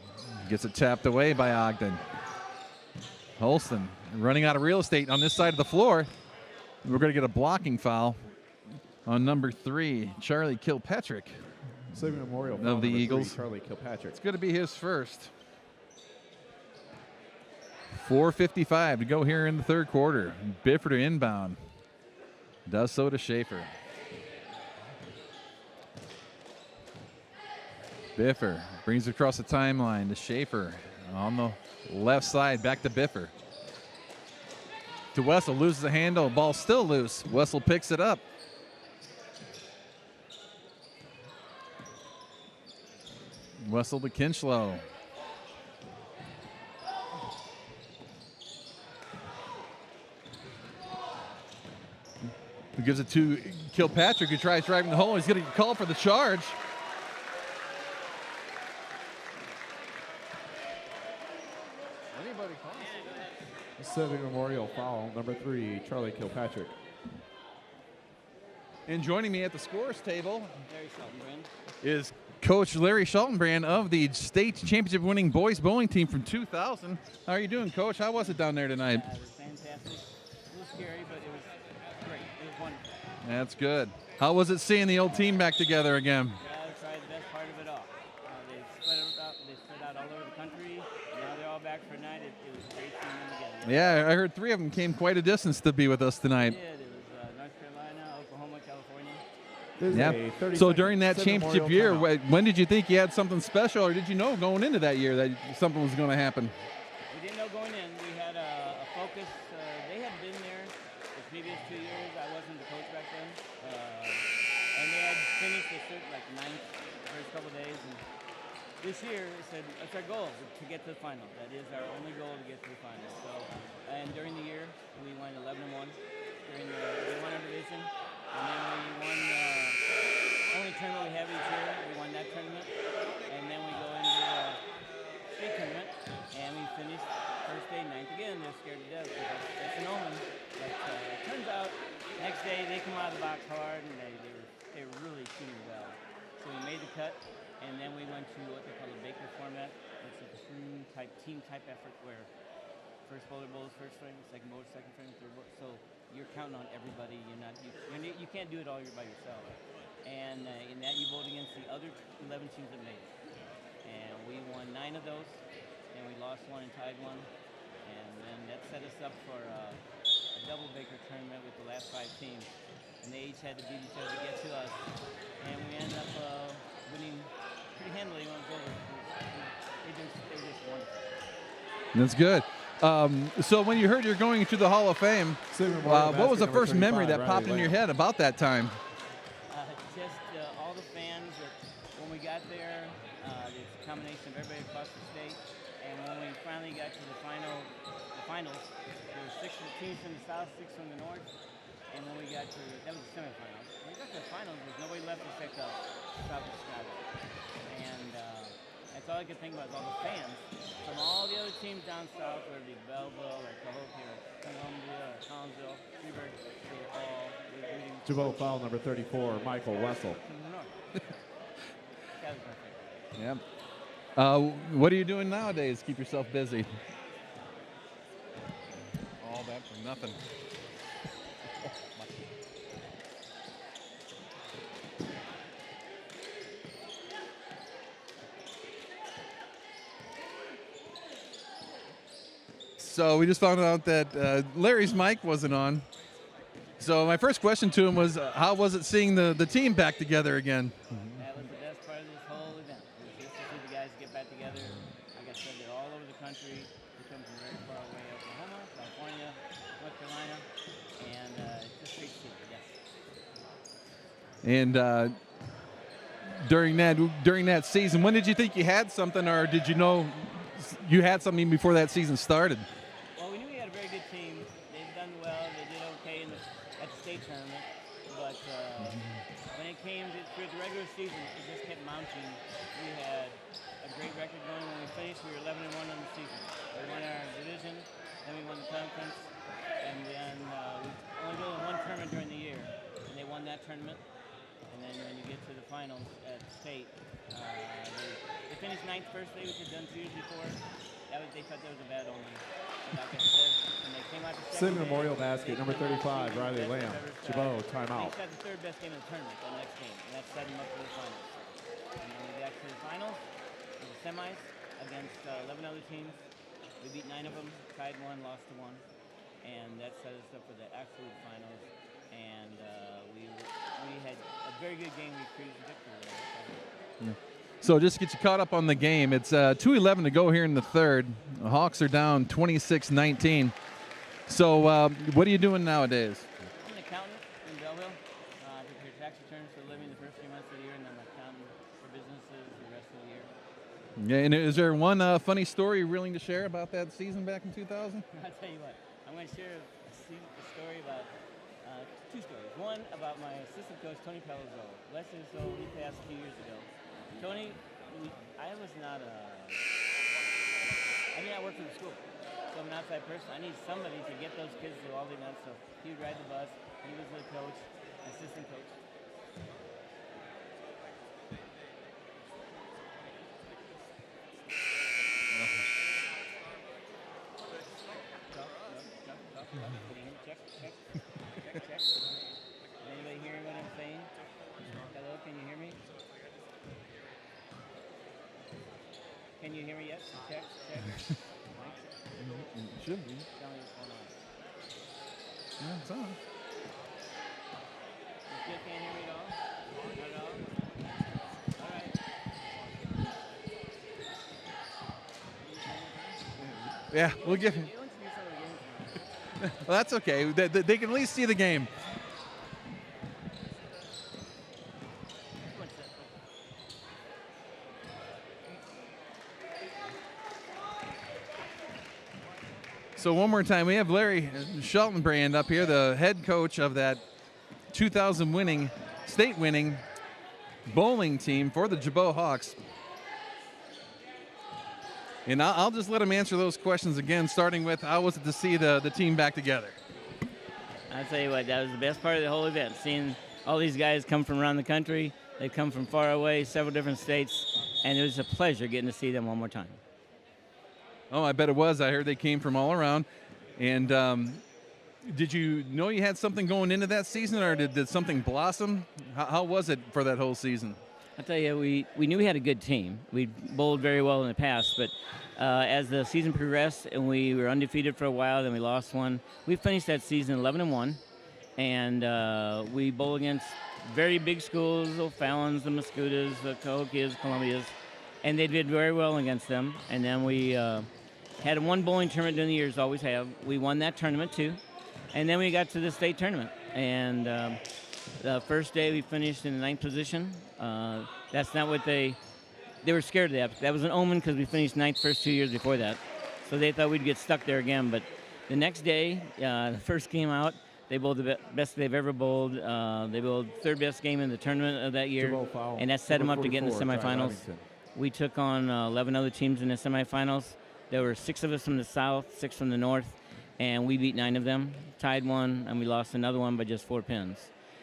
Gets it tapped away by Ogden. Holston running out of real estate on this side of the floor. We're going to get a blocking foul on number 3, Charlie Kilpatrick. Civic Memorial of the Eagles. 3, Charlie Kilpatrick. It's going to be his first. 4:55 to go here in the third quarter. Biffer to inbound. Does so to Schaefer. Biffer brings it across the timeline to Schaefer on the left side. Back to Biffer. To Wessel, loses the handle. Ball still loose. Wessel picks it up. Wessel to Kinchlow. Who gives it to Kilpatrick, who tries driving the hole. He's going to call for the charge. Anybody call? Civic Memorial foul number 3, Charlie Kilpatrick. And joining me at the scores table is Coach Larry Schultenbrand of the state championship winning boys bowling team from 2000. How are you doing, Coach? How was it down there tonight? It was fantastic. It was scary, but it was great. It was wonderful. That's good. How was it seeing the old team back together again? Yeah, that's probably the best part of it all. They spread out all over the country. Yeah, I heard 3 of them came quite a distance to be with us tonight. Yeah, it was North Carolina, Oklahoma, California. There's Yeah. a 30 So second during that Civic championship Memorial year, timeout. when did you think you had something special, or did you know going into that year that something was going to happen? We didn't know going in. We had a focus. They had been there the previous 2 years. I wasn't the coach back then. And they had finished the cert like 9th the first couple of days. And this year, we said, it's our goal to get to the final. That is our only goal, to get to the final. So, and during the year, we went 11-1. We won our division. And then we won only tournament we have each year. We won that tournament. And then we go into the state tournament. And we finished first day 9th again. They're scared to death. So that's an omen. But it turns out, next day they come out of the box hard and they were really shooting well. So we made the cut. And then we went to what they call the Baker format. It's a team type effort where first bowler bowls first frame, second bowler second frame, third bowler. So you're counting on everybody. You can't do it all by yourself. And in that you vote against the other 11 teams that made it. And we won 9 of those, and we lost 1 and tied 1. And then that set us up for a double Baker tournament with the last 5 teams. And they each had to beat each other to get to us. And we ended up winning pretty handily when it was over. They just won. That's good. So when you heard you're going to the Hall of Fame, Civic Memorial what was the basket number first memory 35, that Riley popped in your Lamb. head about that time? Just all the fans. When we got there, it's a combination of everybody across the state. And when we finally got to the finals, there were 6 teams from the south, 6 from the north. And when we got to, that was the semifinals. When we got to the finals, there was nobody left except South Chicago. And that's all I could think about is all the fans from all the other teams down south, whether it be Belleville or Cahokia or Columbia or Collinsville, Freeburg, they were all rooting. Gibault foul number 34, Michael Wessel. From the north. That was perfect. Yeah. What are you doing nowadays? Keep yourself busy. All that for nothing. So we just found out that Larry's mic wasn't on. So my first question to him was, how was it seeing the team back together again? That was the best part of this whole event. It was just to see the guys get back together. Like I said, they're all over the country. They come from very far away, Oklahoma, California, North Carolina, and it's just great to see. Yes. And during that season, when did you think you had something, or did you know you had something before that season started? Well, we knew we had a very good team. They've done well. They did okay at the state tournament. But when it came to the regular season, it just kept mounting. We had a great record going. When we finished, we were 11-1 on the season. We won our division, then we won the conference, and then we only go in 1 tournament during the year. And they won that tournament. And then when you get to the finals at state, they finished 9th first day, which had done 2 years before. They thought that was a bad omen. And like I said, when they came out the second Civic day, Memorial basket number they came out 35, Riley shooting the Lamb. best they've ever Gibault, shot. timeout. They shot the 3rd best game of the tournament that next game, and that set them up for the finals. And when we got to the finals, it was the semis against 11 other teams. We beat 9 of them, tied 1, lost to 1. And that set us up for the absolute finals. And we had a very good game. We cruised the victory. So just to get you caught up on the game, it's 2:11 to go here in the 3rd. The Hawks are down 26-19. So what are you doing nowadays? I'm an accountant in Belleville. I prepare tax returns for a living the first 3 months of the year, and I'm an accountant for businesses the rest of the year. Yeah, and is there one funny story you're willing to share about that season back in 2000? I'll tell you what. I'm going to share a story about 2 stories. One about my assistant coach, Tony Pelizzo. Leslie, so he passed a few years ago. Tony, I did not work for the school. So I'm an outside person. I need somebody to get those kids through all the events. So he would ride the bus. He was the coach, assistant coach. Check. Is anybody hearing what I'm saying? Hello, can you hear me? Can you hear me? Yes. Check. Shouldn't be. Tell me what's going on. Yeah, it's on. You still can't hear me at all? Not at all? All right. Yeah, we'll give him. They want to do some of the games. Well, that's okay. They can at least see the game. So one more time, we have Larry Schaltenbrand up here, the head coach of that 2000 state winning bowling team for the Gibault Hawks. And I'll just let him answer those questions again, starting with how was it to see the team back together? I'll tell you what, that was the best part of the whole event, seeing all these guys come from around the country. They come from far away, several different states, and it was a pleasure getting to see them one more time. Oh, I bet it was. I heard they came from all around. And did you know you had something going into that season, or did something blossom? How was it for that whole season? I'll tell you, we knew we had a good team. We bowled very well in the past, but as the season progressed and we were undefeated for a while, then we lost one. We finished that season 11-1, and we bowled against very big schools, the O'Fallons, the Mascudas, the Cahokias, Columbias, and they did very well against them. And then we had one bowling tournament during the years, always have. We won that tournament too, and then we got to the state tournament. And the first day we finished in the 9th position. That's not what they were scared of that. That was an omen because we finished 9th first 2 years before that. So they thought we'd get stuck there again. But the next day, the first game out, they bowled the best they've ever bowled. They bowled third best game in the tournament of that year, and that set them up to get in the semifinals. We took on 11 other teams in the semifinals. There were 6 of us from the south, 6 from the north, and we beat 9 of them, tied one, and we lost another one by just 4 pins.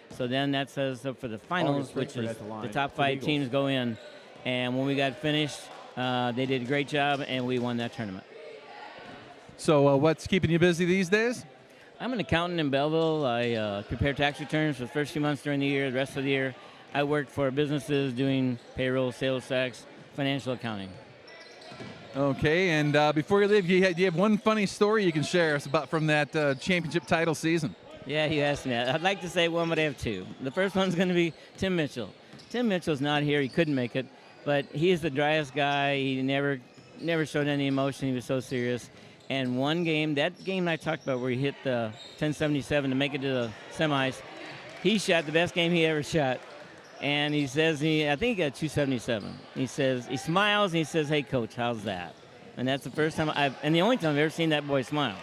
So then that says up for the finals, which is the top 5 teams go in. And when we got finished, they did a great job, and we won that tournament. So what's keeping you busy these days? I'm an accountant in Belleville. I prepare tax returns for the first few months during the year. The rest of the year, I work for businesses doing payroll, sales tax, financial accounting. Okay, and before you leave, do you have one funny story you can share us about from that championship title season? Yeah, you asked me that. I'd like to say one, but I have 2. The first one's going to be Tim Mitchell. Tim Mitchell's not here. He couldn't make it, but he is the driest guy. He never showed any emotion. He was so serious. And one game, that game I talked about where he hit the 1077 to make it to the semis, he shot the best game he ever shot. And he says, I think he got 277. He says, he smiles and he says, "Hey, coach, how's that?" And that's the first time and the only time I've ever seen that boy smile.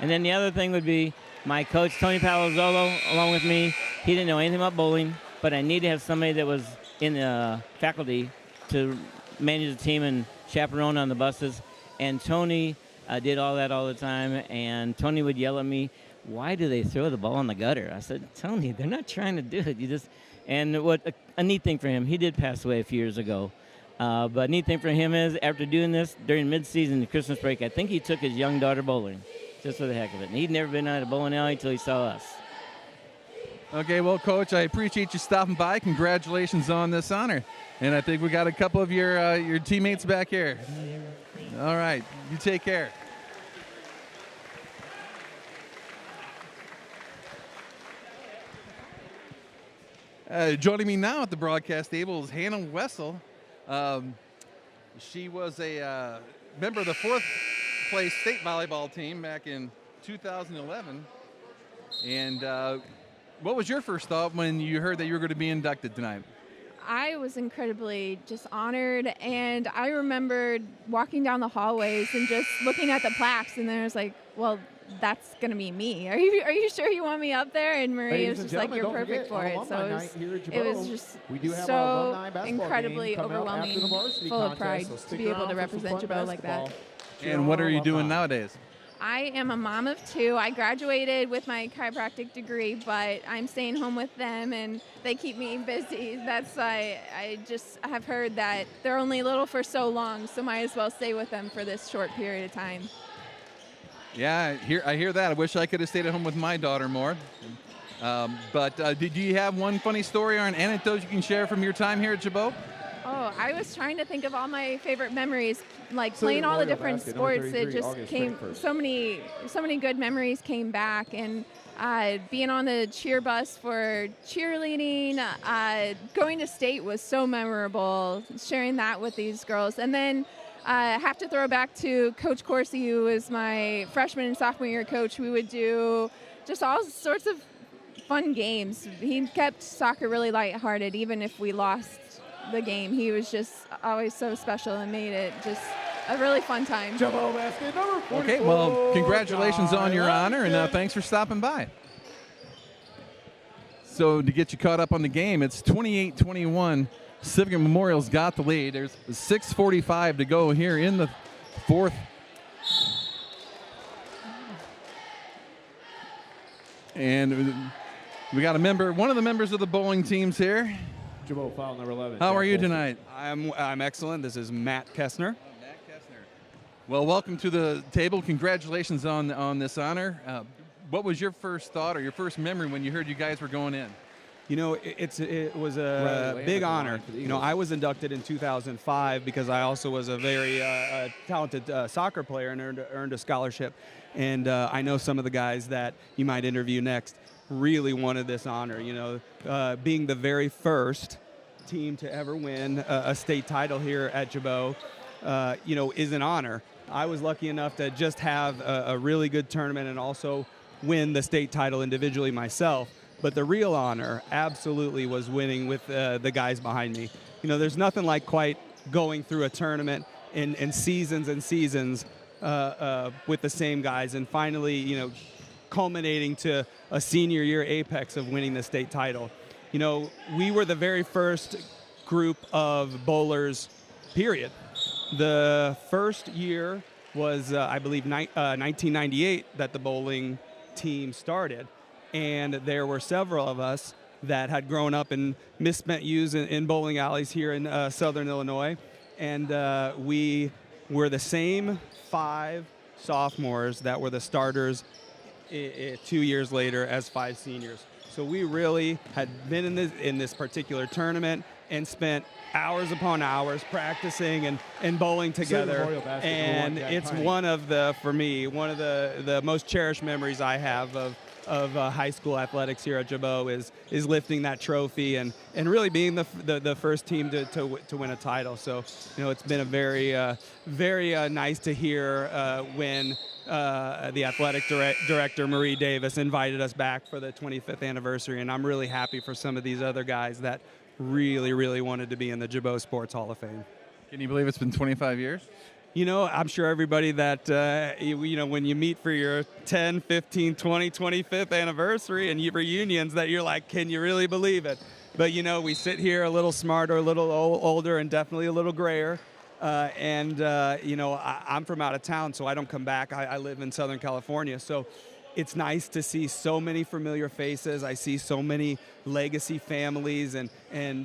And then the other thing would be my coach, Tony Palazzolo, along with me. He didn't know anything about bowling, but I needed to have somebody that was in the faculty to manage the team and chaperone on the buses. And Tony did all that all the time. And Tony would yell at me, "Why do they throw the ball in the gutter?" I said, "Tony, they're not trying to do it. And what a neat thing for him, he did pass away a few years ago. But a neat thing for him is after doing this during mid-season, the Christmas break, I think he took his young daughter bowling, just for the heck of it. And he'd never been out of bowling alley until he saw us. Okay, well, Coach, I appreciate you stopping by. Congratulations on this honor. And I think we got a couple of your teammates back here. All right, you take care. Joining me now at the broadcast table is Hannah Wessel. She was a member of the 4th place state volleyball team back in 2011. And what was your first thought when you heard that you were going to be inducted tonight? I was incredibly just honored, and I remembered walking down the hallways and just looking at the plaques, and then I was like, well, that's going to be me. Are you sure you want me up there? And Marie was just like, you're perfect for it. So it was just so incredibly overwhelming, full of pride to be able to represent Gibault like that. And what are you doing nowadays? I am a mom of 2. I graduated with my chiropractic degree, but I'm staying home with them, and they keep me busy. That's why I just have heard that they're only little for so long, so might as well stay with them for this short period of time. Yeah, I hear that. I wish I could have stayed at home with my daughter more. But did you have one funny story or an anecdote you can share from your time here at Gibault? Oh, I was trying to think of all my favorite memories, like Civic playing all the Memorial different basket, number sports. It 33, just August came 21st. so many good memories came back, and being on the cheer bus for cheerleading, going to state was so memorable. Sharing that with these girls, and then I have to throw back to Coach Corsi, who was my freshman and sophomore year coach. We would do just all sorts of fun games. He kept soccer really lighthearted, even if we lost the game. He was just always so special and made it just a really fun time. Gibault basket number 44. Okay, well, congratulations on your honor, and thanks for stopping by. So to get you caught up on the game, it's 28-21. Civic Memorial's got the lead. There's 6:45 to go here in the fourth. And we got one of the members of the bowling teams here. Gibault foul number 11. How are you Jack tonight? I'm excellent. This is Matt Kessner. Matt Kessner. Well, welcome to the table. Congratulations on this honor. What was your first thought or your first memory when you heard you guys were going in? You know, it was a big honor. You know, I was inducted in 2005 because I also was a very talented soccer player and earned a scholarship. And I know some of the guys that you might interview next really wanted this honor. You know, being the very first team to ever win a state title here at Gibault, you know, is an honor. I was lucky enough to just have a really good tournament and also win the state title individually myself. But the real honor absolutely was winning with the guys behind me. You know, there's nothing like quite going through a tournament and seasons and seasons with the same guys and finally, you know, culminating to a senior year apex of winning the state title. You know, we were the very first group of bowlers, period. The first year was, I believe, 1998 that the bowling team started. And there were several of us that had grown up in misspent youths in bowling alleys here in southern Illinois. And we were the same 5 sophomores that were the starters 2 years later as 5 seniors. So we really had been in this particular tournament and spent hours upon hours practicing and bowling together. And it's one of the most cherished memories I have of high school athletics here at Gibault is lifting that trophy and really being the first team to win a title. So, you know, it's been a very nice to hear when the athletic director, Marie Davis, invited us back for the 25th anniversary. And I'm really happy for some of these other guys that really wanted to be in the Gibault Sports Hall of Fame. Can you believe it's been 25 years? You know, I'm sure everybody that, you know, when you meet for your 10, 15, 20, 25th anniversary and reunions that you're like, can you really believe it? But, you know, we sit here a little smarter, a little older, and definitely a little grayer. You know, I'm from out of town, so I don't come back. I live in Southern California. So it's nice to see so many familiar faces. I see so many legacy families and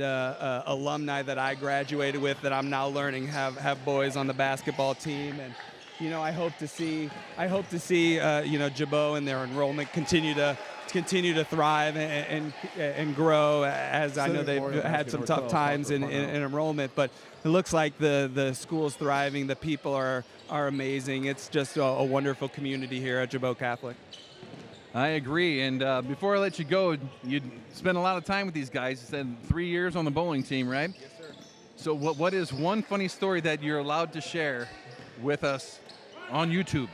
alumni that I graduated with that I'm now learning have boys on the basketball team. And, you know, I hope to see you know, Gibault and their enrollment continue to thrive and grow, as I know they've had some tough times in enrollment. But it looks like the school's thriving. The people are amazing. It's just a wonderful community here at Gibault Catholic. I agree. And before I let you go, you spent a lot of time with these guys. You said 3 years on the bowling team, right? Yes, sir. So what is one funny story that you're allowed to share with us on YouTube?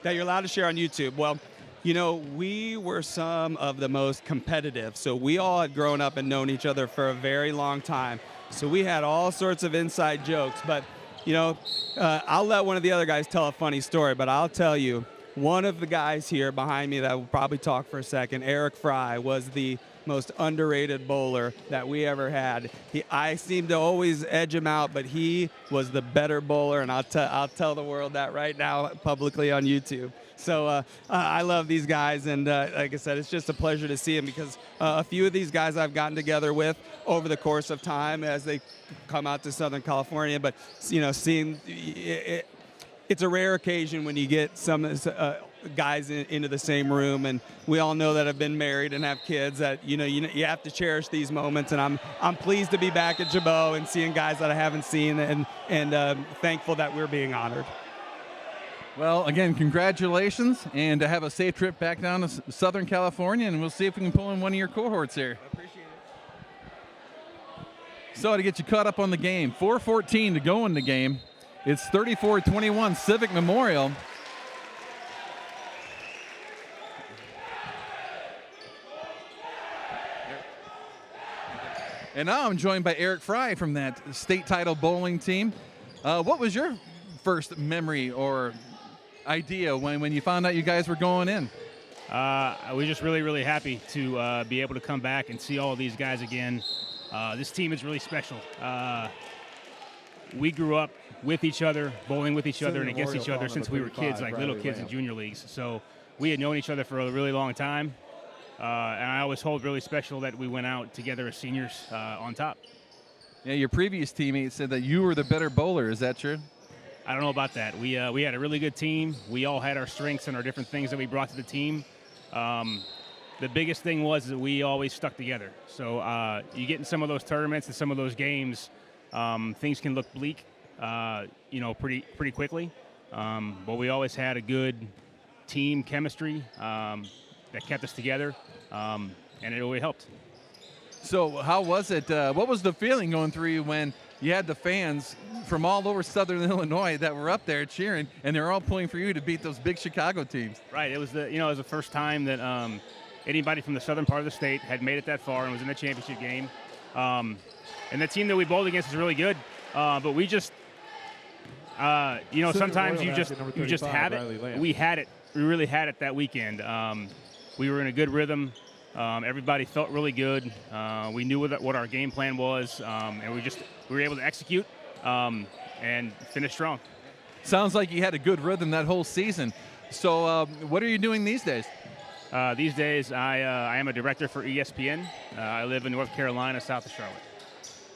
That you're allowed to share on YouTube? Well, you know, we were some of the most competitive. So we all had grown up and known each other for a very long time. So we had all sorts of inside jokes. But, you know, I'll let one of the other guys tell a funny story, but I'll tell you, one of the guys here behind me that will probably talk for a second, Eric Fry, was the most underrated bowler that we ever had. I seemed to always edge him out, but he was the better bowler, and I'll tell the world that right now publicly on YouTube. So I love these guys, and like I said, it's just a pleasure to see them because a few of these guys I've gotten together with over the course of time as they come out to Southern California. But, you know, seeing it, it's a rare occasion when you get guys into the same room, and we all know that have been married and have kids that you have to cherish these moments. And I'm pleased to be back at Gibault and seeing guys that I haven't seen, and thankful that we're being honored. Well, again, congratulations, and to have a safe trip back down to Southern California, and we'll see if we can pull in one of your cohorts here. I appreciate it. So to get you caught up on the game, 4:14 to go in the game. It's 34-21 Civic Memorial. And now I'm joined by Eric Fry from that state title bowling team. What was your first memory or idea when you found out you guys were going in? I was just really, really happy to be able to come back and see all of these guys again. This team is really special. We grew up with each other, bowling with each other and against each other since we were kids, like little kids in junior leagues. So we had known each other for a really long time. And I always hold really special that we went out together as seniors on top. Yeah, your previous teammate said that you were the better bowler. Is that true? I don't know about that. We had a really good team. We all had our strengths and our different things that we brought to the team. The biggest thing was that we always stuck together. So you get in some of those tournaments and some of those games, things can look bleak, pretty quickly. But we always had a good team chemistry that kept us together, and it really helped. So how was it? What was the feeling going through you when you had the fans from all over Southern Illinois that were up there cheering, and they're all pulling for you to beat those big Chicago teams? Right. It was the first time that anybody from the southern part of the state had made it that far and was in the championship game. And the team that we bowled against is really good, but we just, sometimes you just have it. We had it. We really had it that weekend. We were in a good rhythm. Everybody felt really good. We knew what our game plan was, and we were able to execute and finish strong. Sounds like you had a good rhythm that whole season. So what are you doing these days? These days, I am a director for ESPN. I live in North Carolina, south of Charlotte.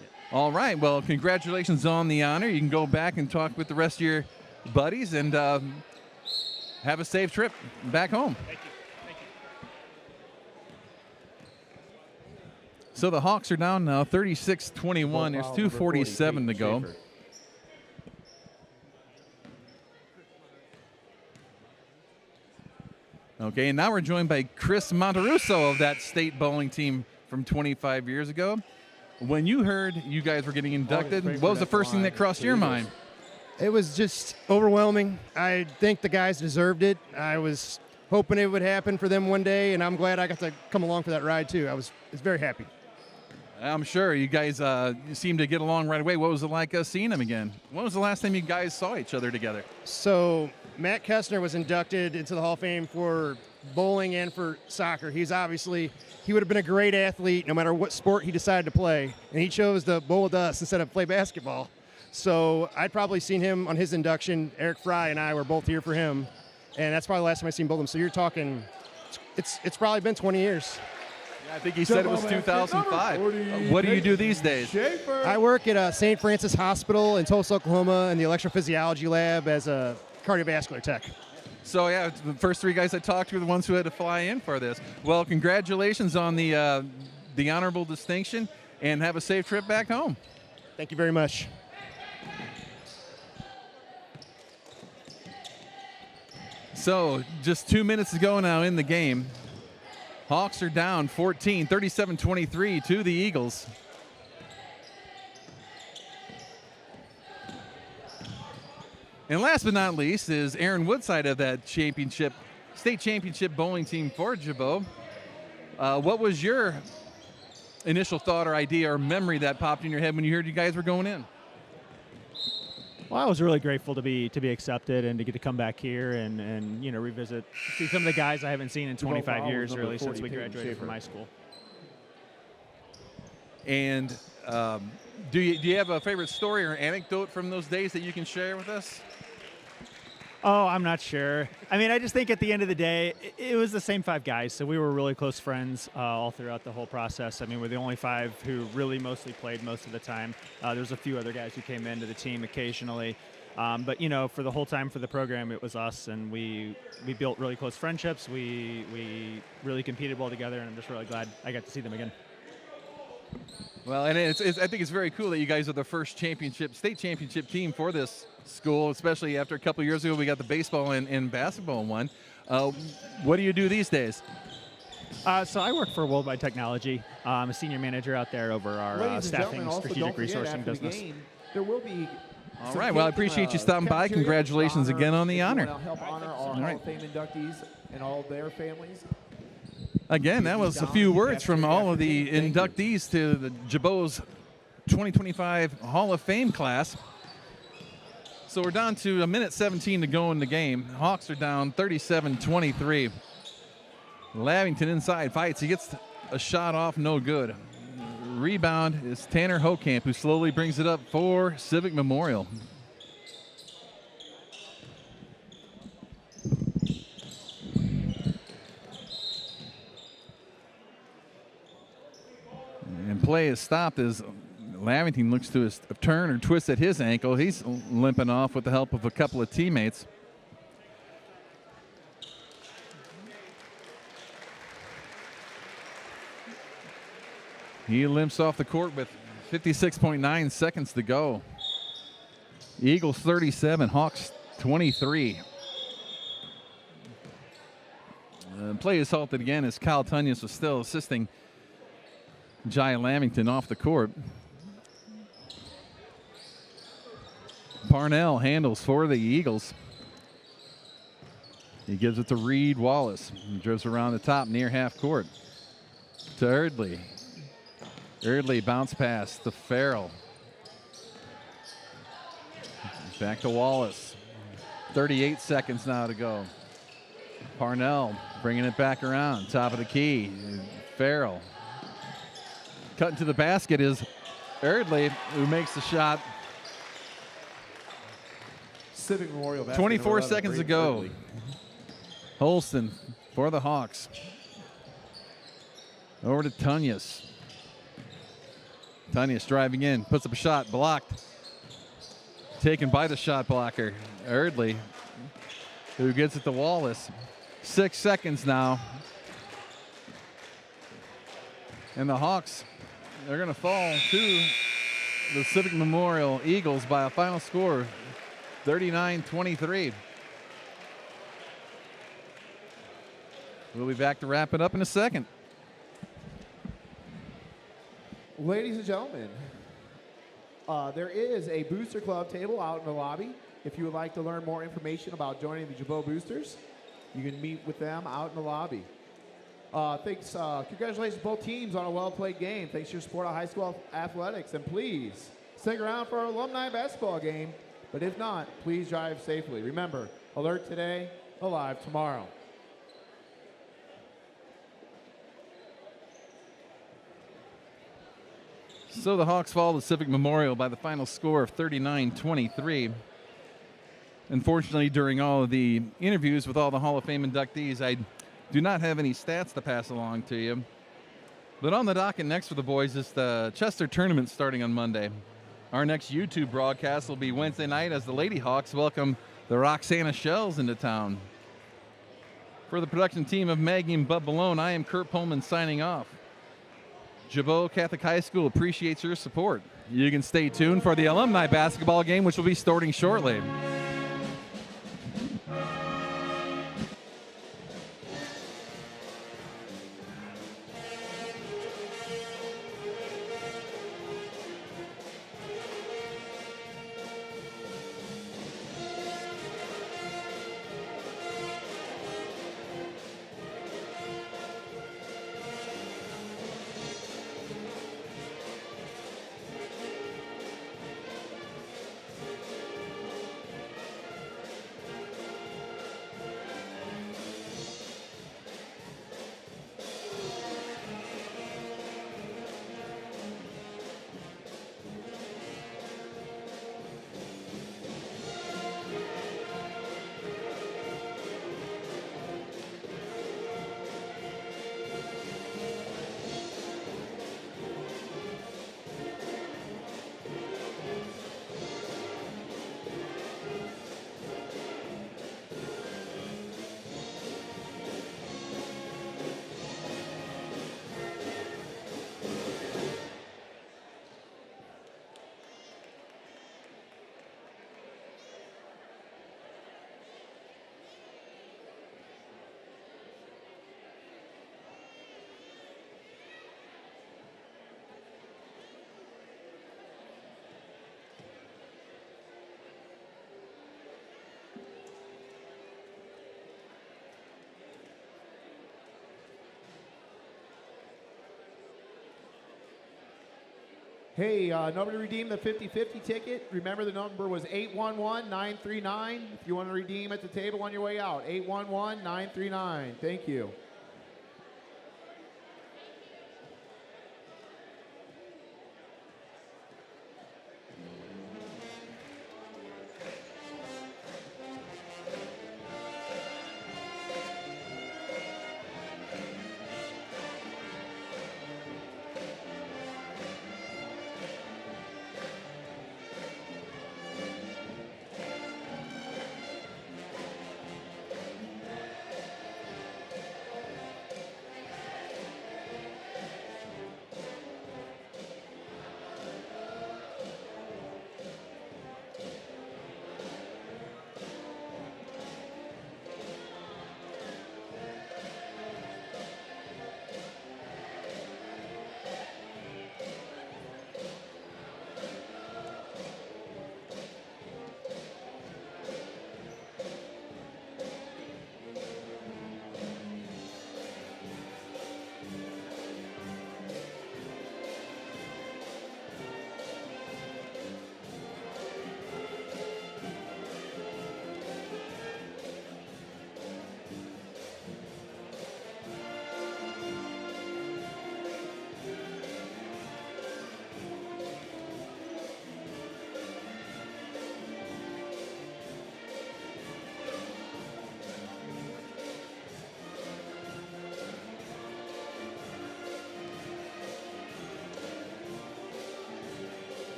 Yeah. All right. Well, congratulations on the honor. You can go back and talk with the rest of your buddies and have a safe trip back home. Thank you. So the Hawks are down now, 36-21. There's 2:47 to go. Okay, and now we're joined by Chris Monterusso of that state bowling team from 25 years ago. When you heard you guys were getting inducted, what was the first thing that crossed your mind? It was just overwhelming. I think the guys deserved it. I was hoping it would happen for them one day, and I'm glad I got to come along for that ride too. I was very happy. I'm sure you guys seemed to get along right away. What was it like seeing them again? When was the last time you guys saw each other together? So Matt Kessner was inducted into the Hall of Fame for bowling and for soccer. He would have been a great athlete no matter what sport he decided to play, and he chose to bowl with us instead of play basketball. So I'd probably seen him on his induction. Eric Fry and I were both here for him, and that's probably the last time I seen both of them. So you're talking, it's probably been 20 years. I think he said it was 2005. What do you do these days? I work at St. Francis Hospital in Tulsa, Oklahoma in the electrophysiology lab as a cardiovascular tech. So, yeah, the first three guys I talked to were the ones who had to fly in for this. Well, congratulations on the honorable distinction, and have a safe trip back home. Thank you very much. So, just 2 minutes to go now in the game. Hawks are down 14, 37-23 to the Eagles. And last but not least is Aaron Woodside of that state championship bowling team for Gibault. What was your initial thought or idea or memory that popped in your head when you heard you guys were going in? Well, I was really grateful to be accepted and to get to come back here and revisit, see some of the guys I haven't seen in 25 years, really, since we graduated from high school. And do you have a favorite story or anecdote from those days that you can share with us? Oh, I'm not sure. I mean, I just think at the end of the day, it was the same five guys, so we were really close friends all throughout the whole process. I mean, we're the only five who really mostly played most of the time. There's a few other guys who came into the team occasionally. But for the whole time for the program, it was us, and we built really close friendships. We really competed well together, and I'm just really glad I got to see them again. Well, and I think it's very cool that you guys are the first state championship team for this school, especially after a couple of years ago we got the baseball and basketball one. What do you do these days? So I work for Worldwide Technology. I'm a senior manager out there over our staffing, strategic resourcing business. There will be. All right. Well, I appreciate you stopping by. Congratulations again on the honor. Help honor our Hall of Fame inductees and all their families. Again, that was a few words from all of the inductees to the Gibault's 2025 Hall of Fame class. So we're down to 1:17 to go in the game. Hawks are down 37-23. Lavington inside fights. He gets a shot off, no good. Rebound is Tanner Hokamp, who slowly brings it up for Civic Memorial. And play is stopped as Lavington looks to turn or twist at his ankle. He's limping off with the help of a couple of teammates. He limps off the court with 56.9 seconds to go. Eagles 37, Hawks 23. Play is halted again as Kyle Tunyas was still assisting Jai Lamington off the court. Parnell handles for the Eagles. He gives it to Reed Wallace. He dribbles around the top near half court to Erdley. Erdley bounce pass to Farrell. Back to Wallace. 38 seconds now to go. Parnell bringing it back around. Top of the key. Farrell. Cutting to the basket is Erdley, who makes the shot. Civic Memorial. 24 seconds to go. Holston for the Hawks. Over to Tunyas. Tunyas driving in, puts up a shot, blocked. Taken by the shot blocker, Erdley, who gets it to Wallace. 6 seconds now. And the Hawks, they're going to fall to the Civic Memorial Eagles by a final score of 39-23. We'll be back to wrap it up in a second. Ladies and gentlemen, there is a Booster Club table out in the lobby. If you would like to learn more information about joining the Gibault Boosters, you can meet with them out in the lobby. Thanks. Congratulations to both teams on a well-played game. Thanks for your support of high school athletics. And please, stick around for our alumni basketball game. But if not, please drive safely. Remember, alert today, alive tomorrow. So the Hawks fall to Civic Memorial by the final score of 39-23. Unfortunately, during all of the interviews with all the Hall of Fame inductees, I do not have any stats to pass along to you. But on the docket next for the boys is the Chester tournament starting on Monday. Our next YouTube broadcast will be Wednesday night as the Lady Hawks welcome the Roxana Shells into town. For the production team of Maggie and Bub Malone, I am Kurt Pullman signing off. Gibault Catholic High School appreciates your support. You can stay tuned for the alumni basketball game, which will be starting shortly. Hey, number to redeem the 50-50 ticket. Remember the number was 811-939. If you want to redeem at the table on your way out, 811-939. Thank you.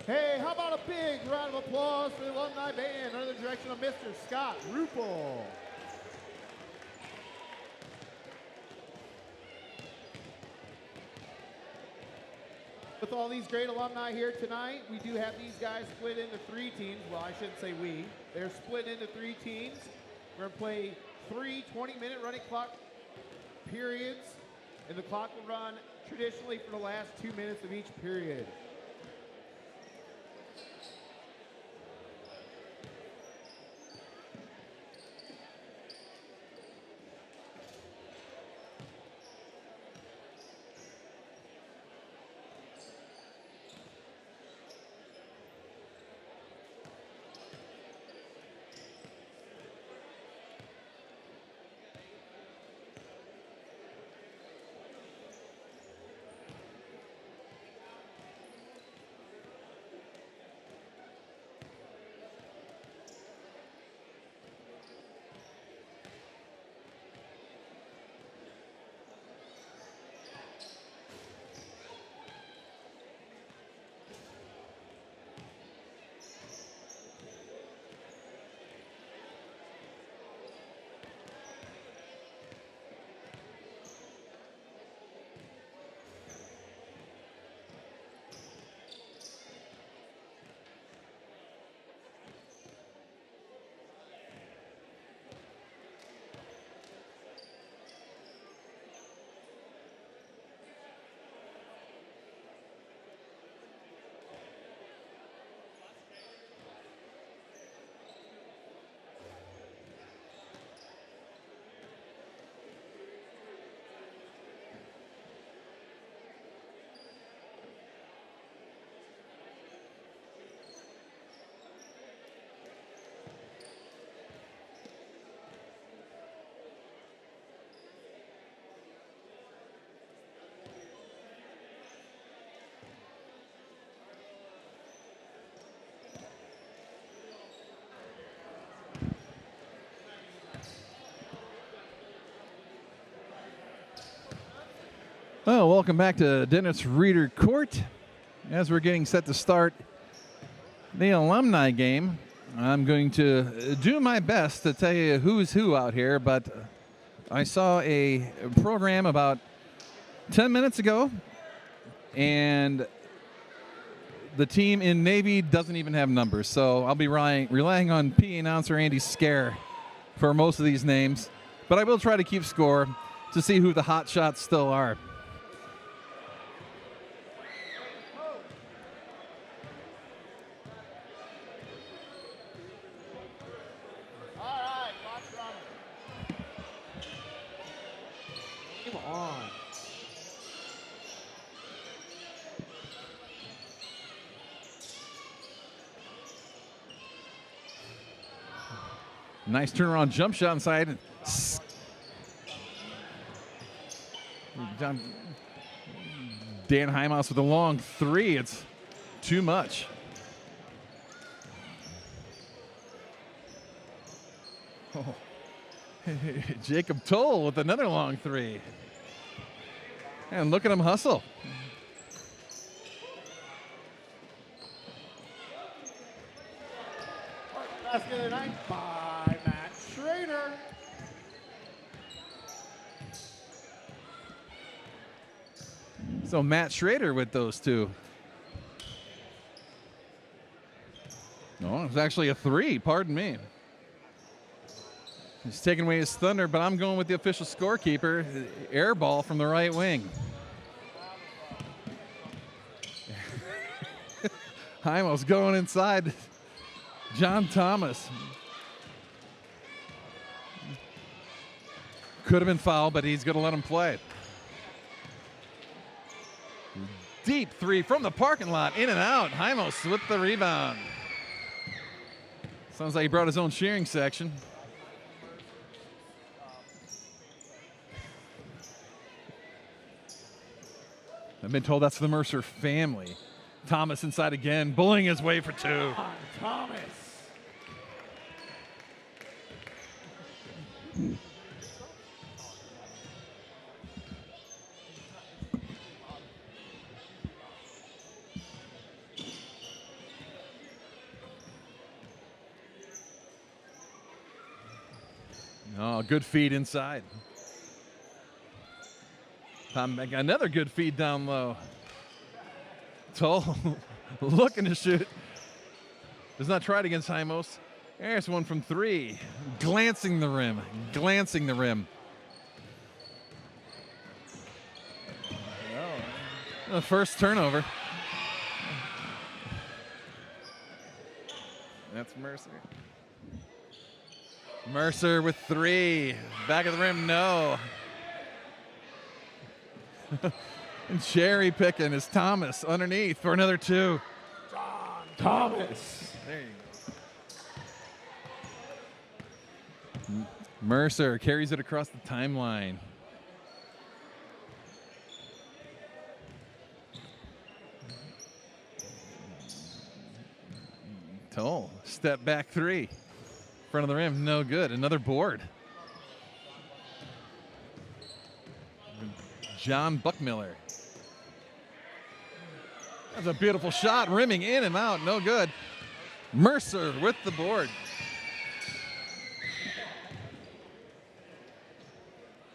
Hey, how about a big round of applause for the Alumni Band under the direction of Mr. Scott Ruppel. With all these great alumni here tonight, we do have these guys split into 3 teams. Well, I shouldn't say we. They're split into 3 teams. We're going to play 3 20-minute running clock periods, and the clock will run traditionally for the last 2 minutes of each period. Well, welcome back to Dennis Reeder Court. As we're getting set to start the alumni game, I'm going to do my best to tell you who's who out here, but I saw a program about 10 minutes ago, and the team in Navy doesn't even have numbers, so I'll be relying on PA announcer Andy Scare for most of these names, but I will try to keep score to see who the hot shots still are. Nice turnaround jump shot inside. Dan Heimhaus with a long 3. It's too much. Oh. Jacob Toll with another long 3. And look at him hustle. Basket of the night by Matt Schrader. So Matt Schrader with those 2. No, it's actually a 3, pardon me. He's taking away his thunder, but I'm going with the official scorekeeper. Air ball from the right wing. Heimos going inside. John Thomas. Could have been fouled, but he's going to let him play. Deep 3 from the parking lot, in and out. Heimos with the rebound. Sounds like he brought his own cheering section. I've been told that's the Mercer family. Thomas inside again, bullying his way for 2. Thomas. Oh, good feed inside. Another good feed down low. Toll looking to shoot. Does not try it against Hymos. There's one from 3. Glancing the rim. Glancing the rim. Oh. The first turnover. That's Mercer. Mercer with 3. Back of the rim, no. And cherry picking is Thomas underneath for another 2. Thomas. There you go. Mercer carries it across the timeline. Toll, step back 3. Front of the rim, no good. Another board. John Buckmiller. That's a beautiful shot, rimming in and out, no good. Mercer with the board.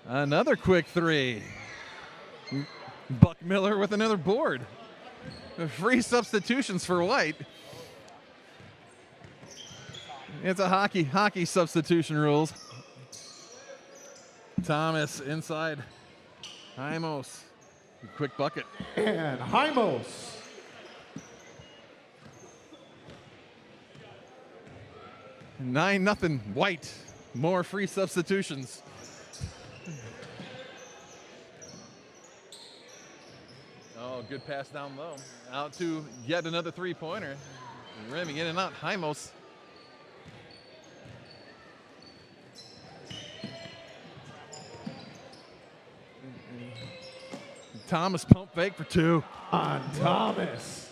Another quick 3. Buckmiller with another board. Free substitutions for White. It's a hockey substitution rules. Thomas inside. Hymos. Quick bucket. And Hymos. 9-0 White. More free substitutions. Oh, good pass down low. Out to yet another 3-pointer. Rimming in and out. Hymos. Thomas pump fake for 2. On Thomas.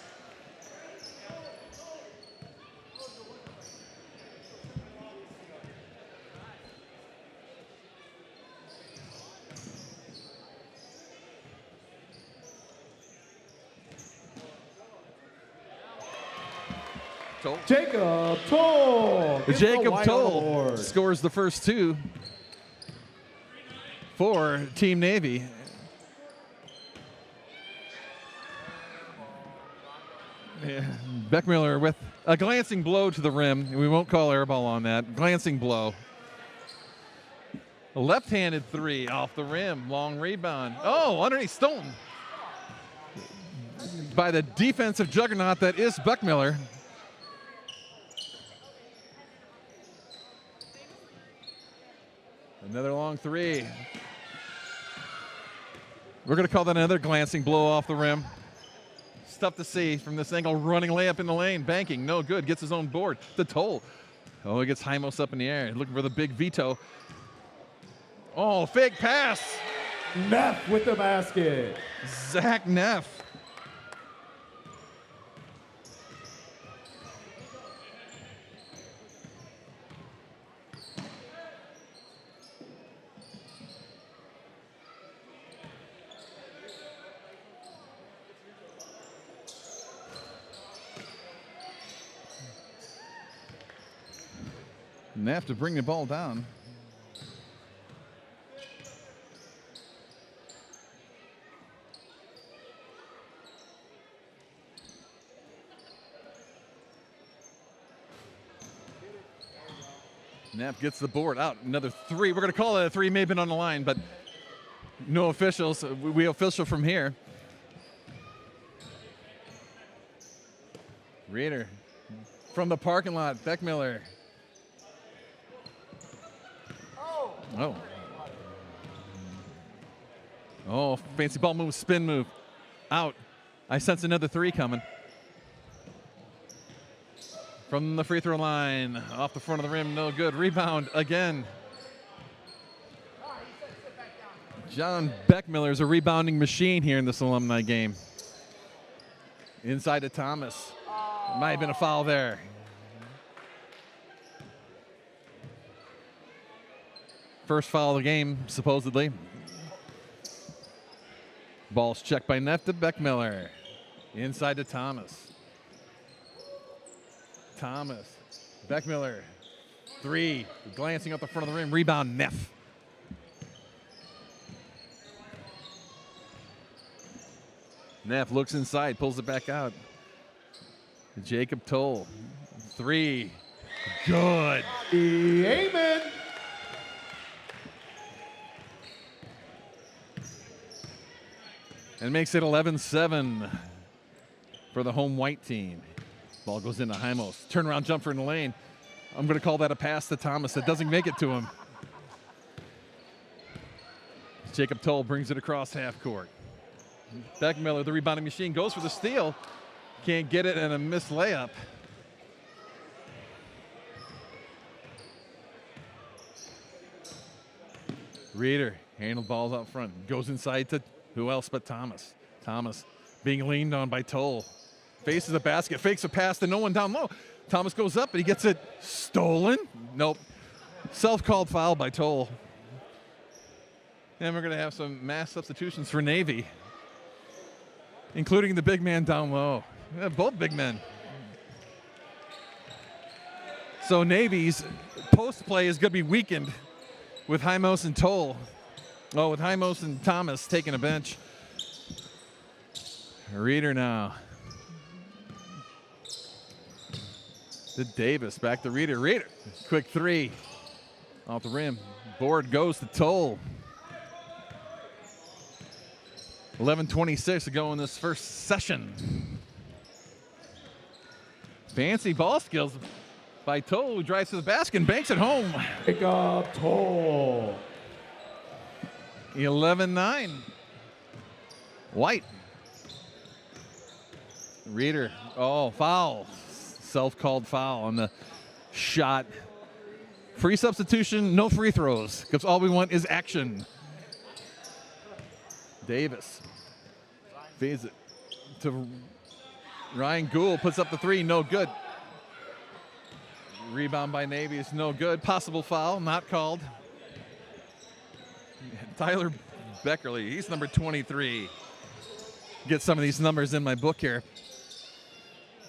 Toll. Jacob Toll. Jacob Toll scores the first 2 for Team Navy. Yeah. Beckmiller with a glancing blow to the rim. We won't call air ball on that. Glancing blow. A left-handed 3 off the rim. Long rebound. Oh, underneath Stone. By the defensive juggernaut that is Beckmiller. Another long 3. We're going to call that another glancing blow off the rim. It's tough to see from this angle. Running layup in the lane. Banking. No good. Gets his own board. The Toll. Oh, he gets Hymos up in the air. Looking for the big veto. Oh, fake pass. Neff with the basket. Zach Neff. Neff to bring the ball down. Neff gets the board out. Another 3. We're going to call it a 3. May have been on the line, but no officials. We official from here. Reader from the parking lot. Beckmiller. Oh. Oh, fancy ball move, spin move. Out. I sense another 3 coming. From the free throw line, off the front of the rim, no good. Rebound again. John Beckmiller is a rebounding machine here in this Alumni game. Inside to Thomas. Might have been a foul there. First foul of the game, supposedly. Ball's checked by Neff to Beckmiller. Inside to Thomas. Thomas. Beckmiller 3, glancing up the front of the rim. Rebound, Neff. Neff looks inside, pulls it back out. Jacob Toll, 3, good. Amen. And makes it 11-7 for the home white team. Ball goes into Hymos. Turnaround jumper in the lane. I'm going to call that a pass to Thomas. That doesn't make it to him. Jacob Toll brings it across half court. Beckmiller, the rebounding machine, goes for the steal. Can't get it, and a missed layup. Reeder, handled balls out front. Goes inside to who else but Thomas. Thomas being leaned on by Toll. Faces a basket, fakes a pass to no one down low. Thomas goes up, and he gets it stolen. Nope. Self-called foul by Toll. And we're going to have some mass substitutions for Navy, including the big man down low. Both big men. So Navy's post play is going to be weakened with Hymos and Toll. Oh, with Hymos and Thomas taking a bench. Reeder now. To Davis, back to Reeder. Reeder, quick 3 off the rim. Board goes to Toll. 11:26 to go in this first session. Fancy ball skills by Toll, who drives to the basket and banks it home. Pick up Toll. 11-9. White. Reeder. Oh, foul. Self-called foul on the shot. Free substitution, no free throws, because all we want is action. Davis feeds it to Ryan Gould, puts up the 3, no good. Rebound by Navy is no good. Possible foul, not called. Tyler Beckerly, he's number 23. Get some of these numbers in my book here.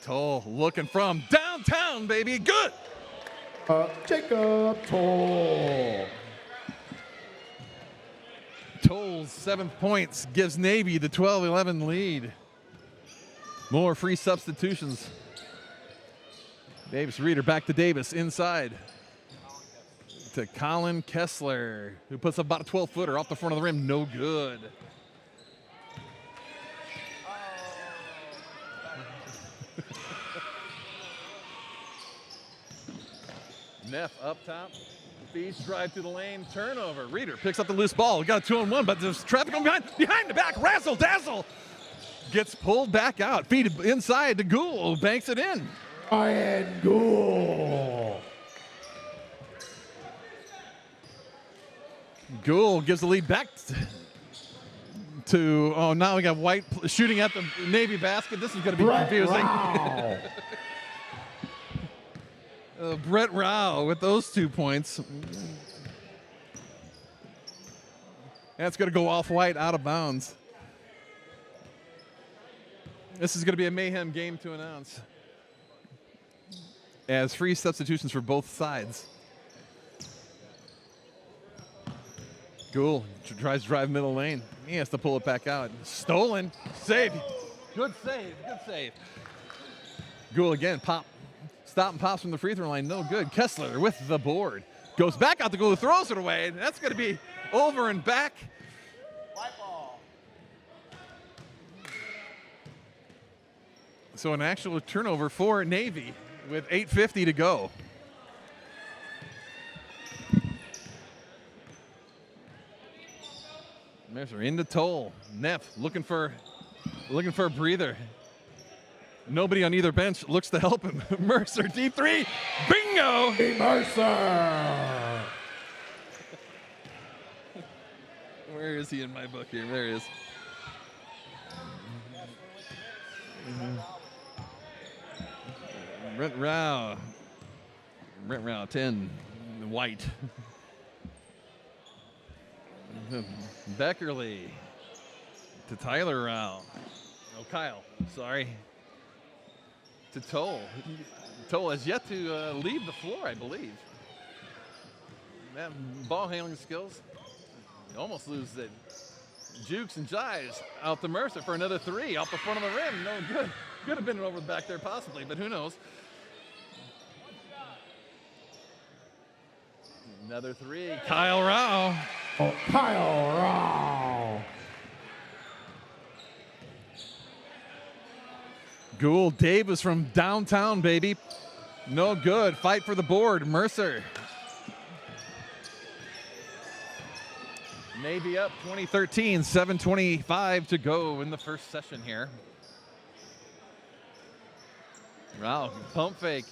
Toll looking from downtown, baby, good. Jacob Toll. Toll's 7 points gives Navy the 12-11 lead. More free substitutions. Davis Reeder back to Davis inside. To Colin Kessler, who puts up about a 12-footer off the front of the rim. No good. Neff up top. Feeds, drive through the lane, turnover. Reeder picks up the loose ball. We got a 2-on-1, but there's traffic on behind the back. Razzle dazzle. Gets pulled back out. Feed inside to Gould, banks it in. Ryan Gould. Gould gives the lead back to, oh, now we got White shooting at the Navy basket. This is going to be confusing. Brett Rao with those 2 points. That's going to go off White, out of bounds. This is going to be a mayhem game to announce, as free substitutions for both sides. Gould tries to drive middle lane. He has to pull it back out. Stolen. Save. Good save. Good save. Gould again. Pop. Stop and pops from the free throw line. No good. Kessler with the board. Goes back out to Gould. Throws it away. That's going to be over and back. White ball. So an actual turnover for Navy with 8:50 to go. Mercer into Toll. Neff looking for a breather. Nobody on either bench looks to help him. Mercer, deep 3. Bingo! Mercer! Where is he in my book here? There he is. Brent Rao, 10. White. Beckerly to Tyler Rao. Oh, Kyle, sorry. To Toll. Toll has yet to leave the floor, I believe. That ball handling skills. Almost lose it. Jukes and jives out to Mercer for another three off the front of the rim. No good. Could have been over the back there possibly, but who knows. Another three. Kyle Rao. Oh, Kyle Rao. Gould Davis from downtown, baby. No good. Fight for the board. Mercer. Navy up 2013, 7:25 to go in the first session here. Wow, pump fake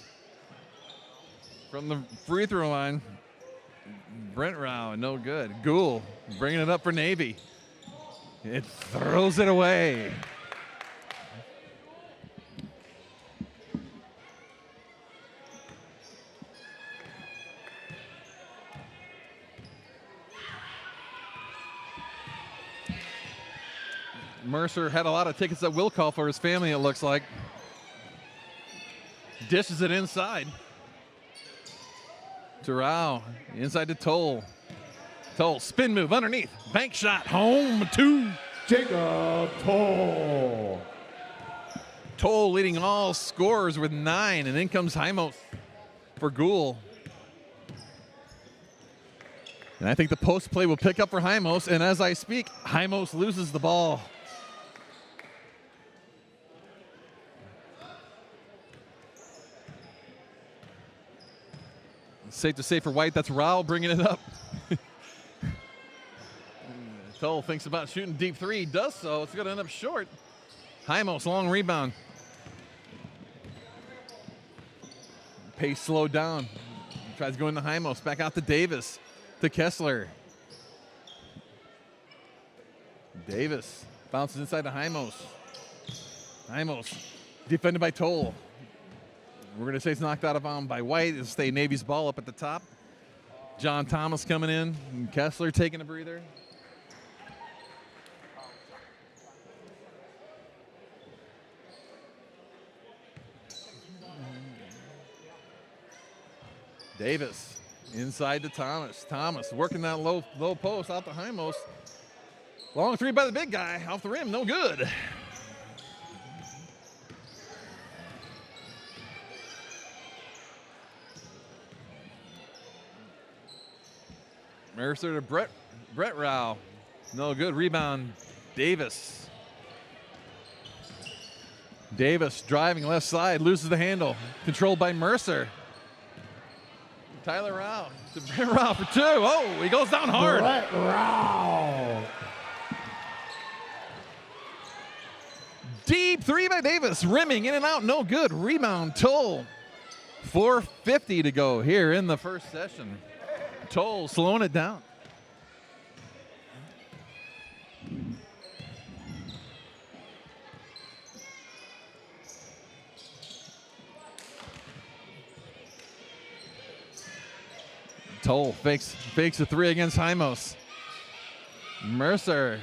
from the free throw line. Brent Rao, no good. Gould bringing it up for Navy. It throws it away. Mercer had a lot of tickets that will call for his family, it looks like. Dishes it inside. To Rao, inside to Toll. Toll, spin move underneath. Bank shot, home two. Jacob Toll. Toll leading all scorers with 9, and in comes Hymos for Gould. And I think the post play will pick up for Hymos, and as I speak, Hymos loses the ball. Safe to say for White, that's Rao bringing it up. Toll thinks about shooting deep three, does so. It's going to end up short. Hymos, long rebound. Pace slowed down. Tries going to Hymos, back out to Davis, to Kessler. Davis bounces inside to Hymos. Hymos defended by Toll. We're going to say it's knocked out of bounds by White. It'll stay Navy's ball up at the top. John Thomas coming in, and Kessler taking a breather. Davis inside to Thomas. Thomas working that low post out to Hymos. Long three by the big guy off the rim, no good. Mercer to Brett Rao. No good. Rebound, Davis. Davis driving left side, loses the handle. Controlled by Mercer. Tyler Rao to Brett Rao for two. Oh, he goes down hard. Brett Rao. Deep three by Davis. Rimming in and out, no good. Rebound, Toll. 4:50 to go here in the first session. Toll slowing it down. Toll fakes a three against Hymos. Mercer.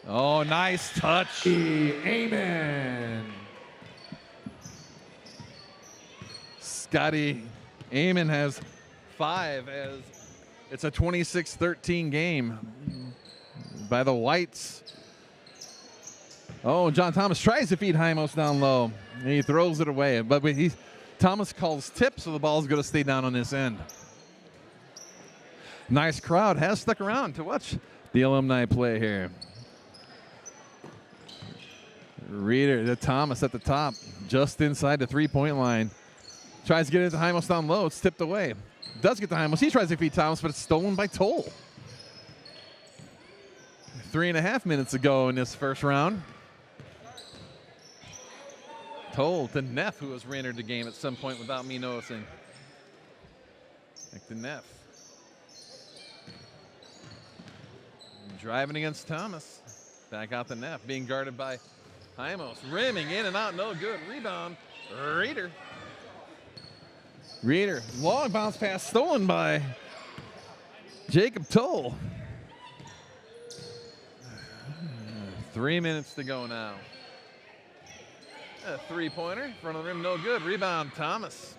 Oh, nice touch. Amen. Scotty Amon has 5 as it's a 26-13 game by the Whites. Oh, John Thomas tries to feed Hymos down low. And he throws it away, but Thomas calls tip, so the ball's going to stay down on this end. Nice crowd has stuck around to watch the Alumni play here. Reeder to Thomas at the top, just inside the three-point line. Tries to get it to Hymos down low. It's tipped away. Does get to Hymos. He tries to feed Thomas, but it's stolen by Toll. 3.5 minutes ago in this first round. Toll to Neff, who has re-entered the game at some point without me noticing. Back to Neff. Driving against Thomas. Back out to Neff, being guarded by Hymos. Rimming in and out, no good. Rebound, Reeder. Reeder, long bounce pass stolen by Jacob Toll. 3 minutes to go now. A three-pointer, front of the rim, no good. Rebound, Thomas.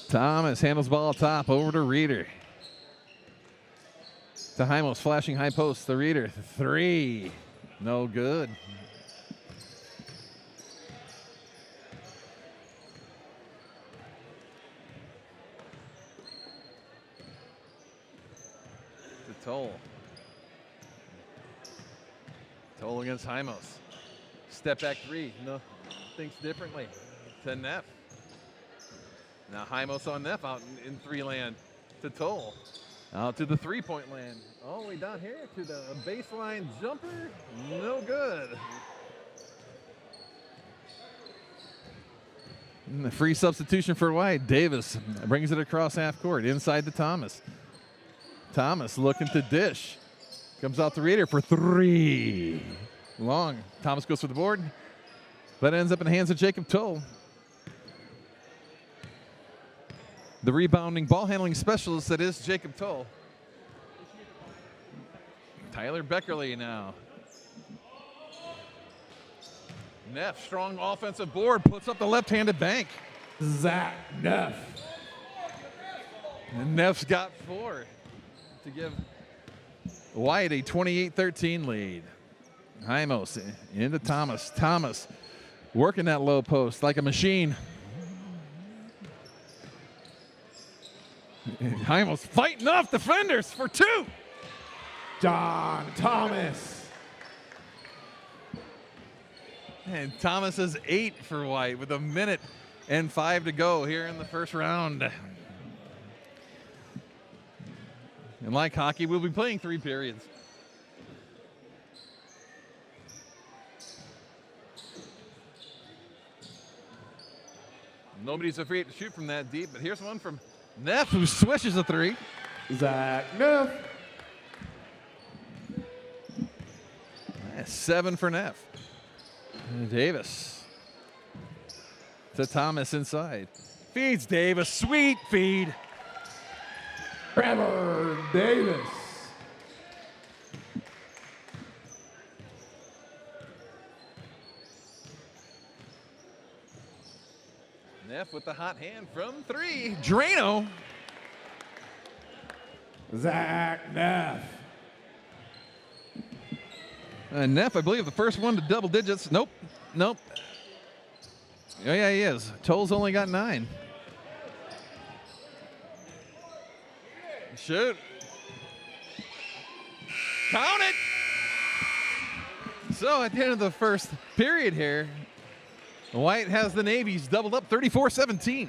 Thomas handles ball top, over to Reeder. To Hymos, flashing high post, the Reeder, three, no good. To Toll. Toll against Hymos. Step back three, no, thinks differently. To Neff. Now Hymos on Neff out in three land. To Toll. Out to the three-point land. All the way down here to the baseline jumper. No good. And the free substitution for White. Davis brings it across half court. Inside to Thomas. Thomas looking to dish. Comes out the Reeder for three. Long. Thomas goes for the board. That ends up in the hands of Jacob Toll. The rebounding ball handling specialist that is Jacob Toll. Tyler Beckerly now. Neff, strong offensive board, puts up the left-handed bank. Zach Neff. And Neff's got four to give White a 28-13 lead. Hymos into Thomas. Thomas working that low post like a machine. Hymos fighting off defenders for two. John Thomas. And Thomas is 8 for White with 1:05 to go here in the first round. And like hockey, we'll be playing 3 periods. Nobody's afraid to shoot from that deep, but here's one from Neff, who swishes a three. Zach Neff. That's 7 for Neff. Davis to Thomas inside. Feeds Davis. Sweet feed. Trevor Davis. Neff with the hot hand from 3. Drano. Zach Neff. Neff, I believe, the first one to double digits. Nope. Oh, yeah, he is. Toll's only got 9. Shoot. Count it. So at the end of the first period here, White has the Navies doubled up 34-17.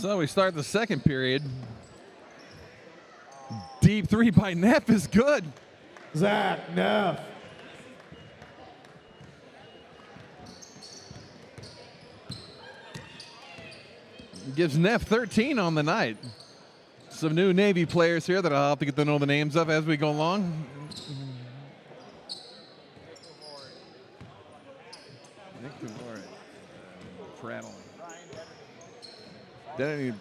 So we start the second period. Deep three by Neff is good. Zach Neff. Gives Neff 13 on the night. Some new Navy players here that I'll have to get to know the names of as we go along. Prattling. Dettering.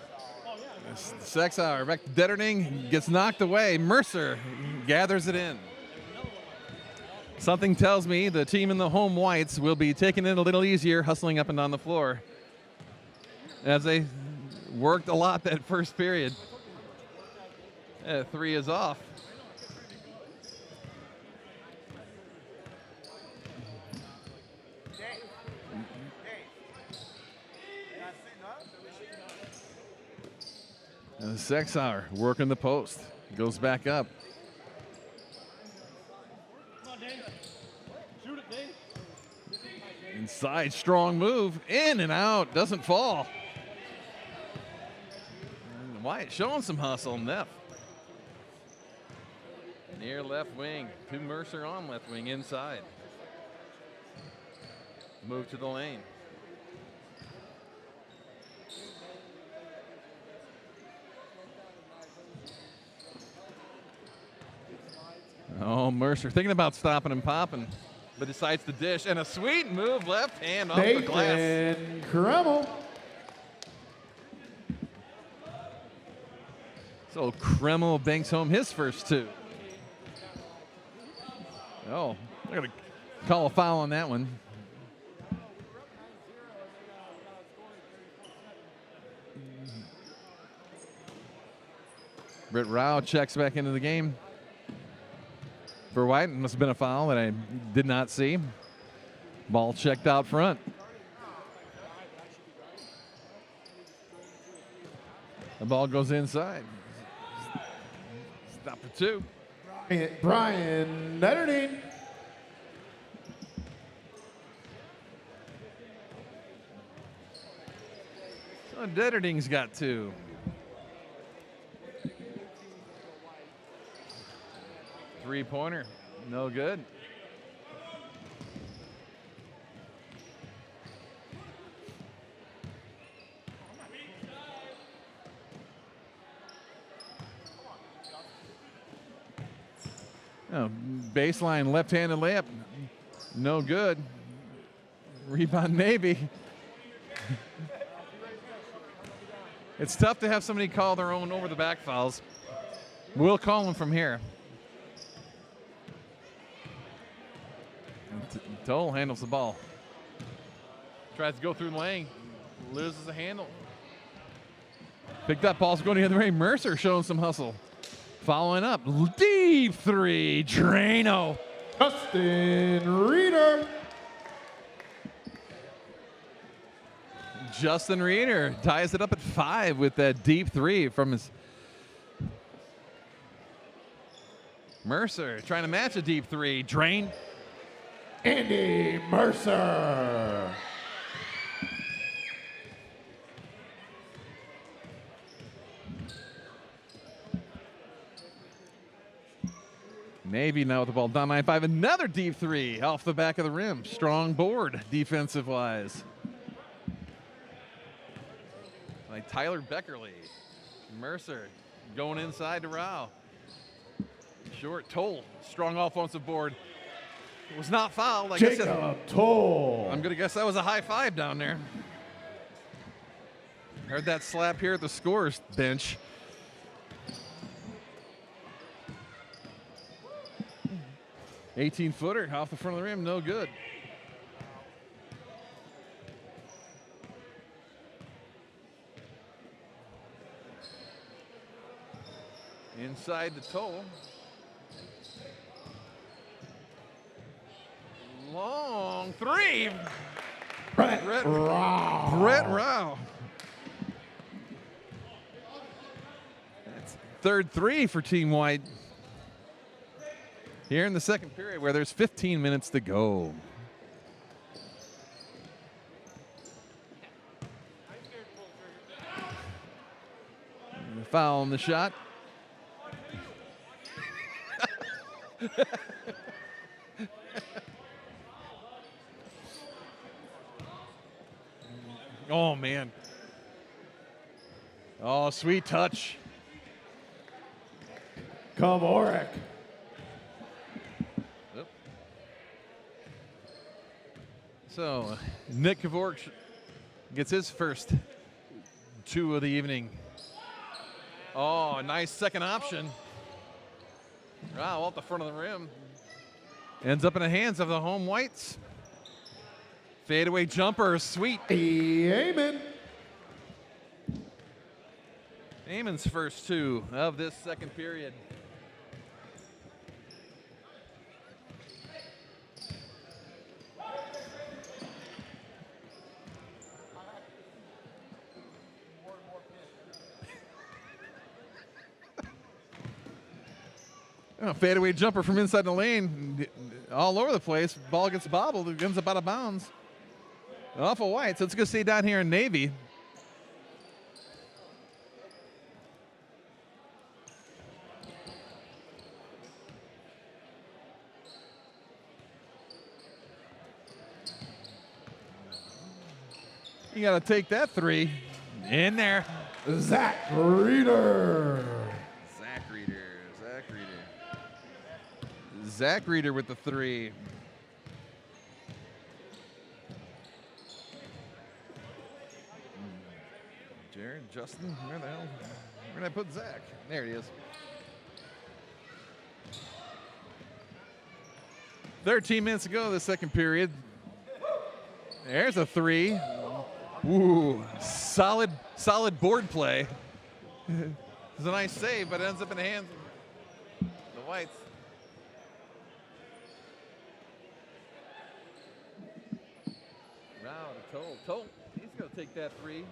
Sexauer back to Dettering, gets knocked away. Mercer gathers it in. Something tells me the team in the home whites will be taking it a little easier, hustling up and down the floor, as they worked a lot that first period. Three is off. And Sexauer working the post. Goes back up. Inside, strong move. In and out. Doesn't fall. And Wyatt showing some hustle. Neff. Near left wing. To Mercer on left wing. Inside. Move to the lane. Oh, Mercer thinking about stopping and popping, but decides to dish. And a sweet move, left hand off the glass. Nathan Kremel. So Kremel banks home his first two. Oh, they're going to call a foul on that one. Britt Rao checks back into the game. For White, it must have been a foul that I did not see. Ball checked out front. The ball goes inside. Stop for two. Brian Dettering. So Dettering's got two. Three-pointer, no good. Oh, baseline left-handed layup, no good. Rebound Navy. It's tough to have somebody call their own over the back fouls. We'll call them from here. Toll handles the ball. Tries to go through the lane. Loses the handle. Picked up. Ball's going the other way. Mercer showing some hustle. Following up. Deep three. Drano. Justin Reeder. Justin Reeder ties it up at 5 with that deep three from his. Mercer trying to match a deep three. Drain. Andy Mercer. Navy now with the ball down 9-5. Another deep three off the back of the rim. Strong board defensive wise. Like Tyler Beckerly. Mercer going inside to Rao. Short Toll. Strong offensive board. It was not fouled. Jacob Toll. I'm going to guess that was a high five down there. Heard that slap here at the scores bench. $18-footer off the front of the rim, no good. Inside the Toll. Long three. Brett Rao. Brett Rao. That's third three for Team White. Here in the second period where there's 15 minutes to go. foul on the shot. Oh, man. Oh, sweet touch. Kavorek. So, Nick Kavorek gets his first 2 of the evening. Oh, a nice second option. Wow, off the front of the rim. Ends up in the hands of the home whites. Fadeaway jumper, sweet. Amen. Eamon's first 2 of this second period. Oh, fadeaway jumper from inside the lane, all over the place. Ball gets bobbled, it ends up out of bounds. Off of white, so it's going to stay down here in Navy. You got to take that 3 in there. Zach Reeder. Zach Reeder with the 3. Jared, Justin, where the hell? Where did I put Zach? There he is. 13 minutes ago, the second period. There's a 3. Ooh, solid board play. It's a nice save, but it ends up in the hands of the whites. Toll. He's going to take that 3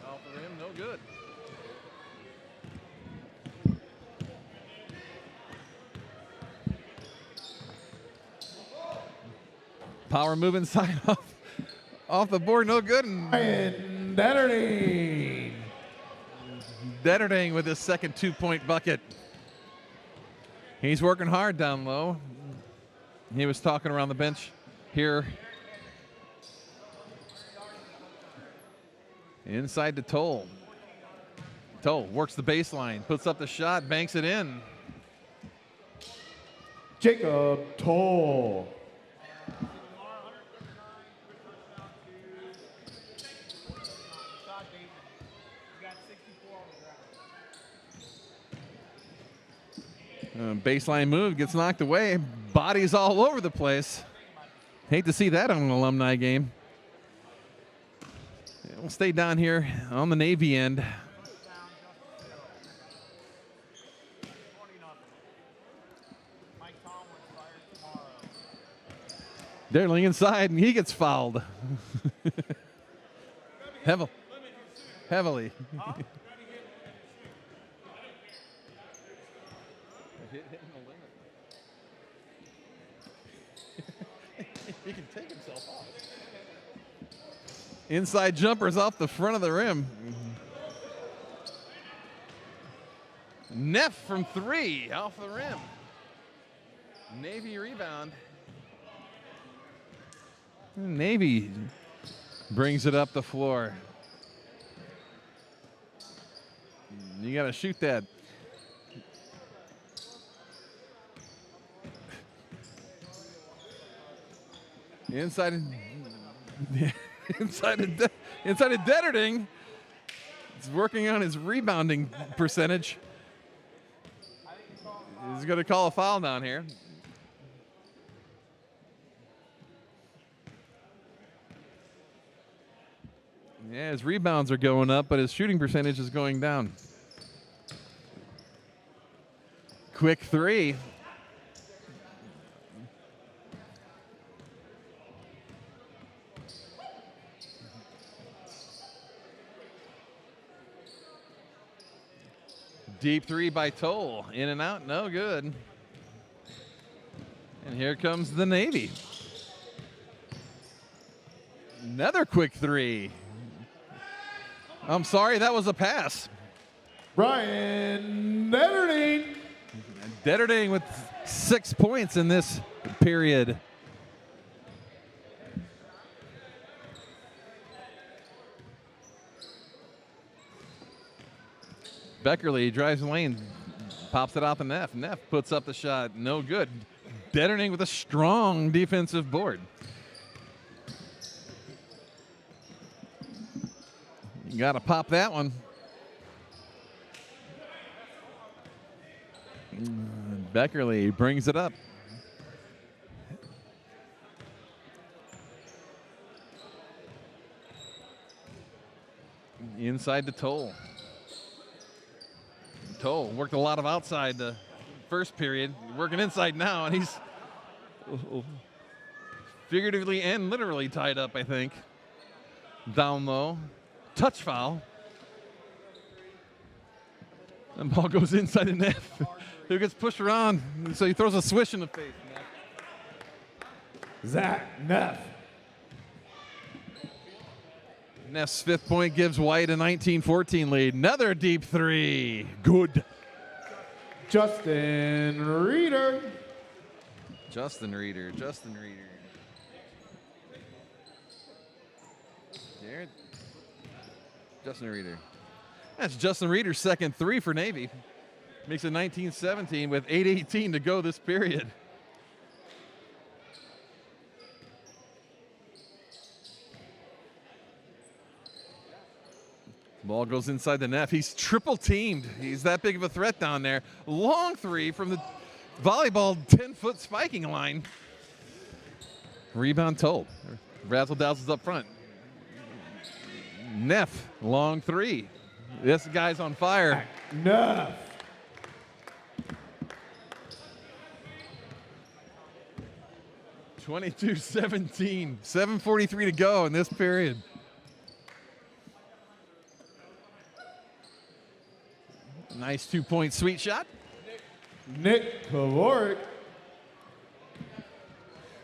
off the rim. No good. Power move inside off the board. No good. And Detterding. Detterding with his second 2-point bucket. He's working hard down low. He was talking around the bench here. Inside to Toll. Toll works the baseline, puts up the shot, banks it in. Jacob Toll. Baseline move gets knocked away. Bodies all over the place. Hate to see that on an Alumni game. We'll stay down here on the Navy end. Derling inside, and he gets fouled. Heavily. He can take himself off. Inside jumpers off the front of the rim. Neff from 3 off the rim. Navy rebound. Navy brings it up the floor. You got to shoot that. Inside of Detterding. He's working on his rebounding percentage. He's going to call a foul down here. Yeah, his rebounds are going up, but his shooting percentage is going down. Quick 3. Deep 3 by Toll. In and out, no good. And here comes the Navy. Another quick 3. I'm sorry, that was a pass. Brian Detterding. Detterding with 6 points in this period. Beckerly drives the lane, pops it out the Neff. Neff puts up the shot, no good. Detterding with a strong defensive board. You got to pop that one. Beckerly brings it up. Inside to Toll. Toll worked a lot of outside the first period, working inside now, and he's figuratively and literally tied up, I think. Down low. Touch foul. And ball goes inside the net. Who gets pushed around, so he throws a swish in the face. Zach Neff. Neff's 5th point gives White a 19-14 lead. Another deep three. Good. Justin Reeder. Justin Reeder. Garrett. Justin Reeder. That's Justin Reeder's 2nd three for Navy. Makes it 19-17 with 8:18 to go this period. Ball goes inside the net. He's triple teamed. He's that big of a threat down there. Long three from the volleyball 10-foot spiking line. Rebound Toll. Razzle dazzles up front. Neff, long three. This guy's on fire. Neff. (22-17). 7:43 to go in this period. Nice 2-point sweet shot. Nick Kovarik.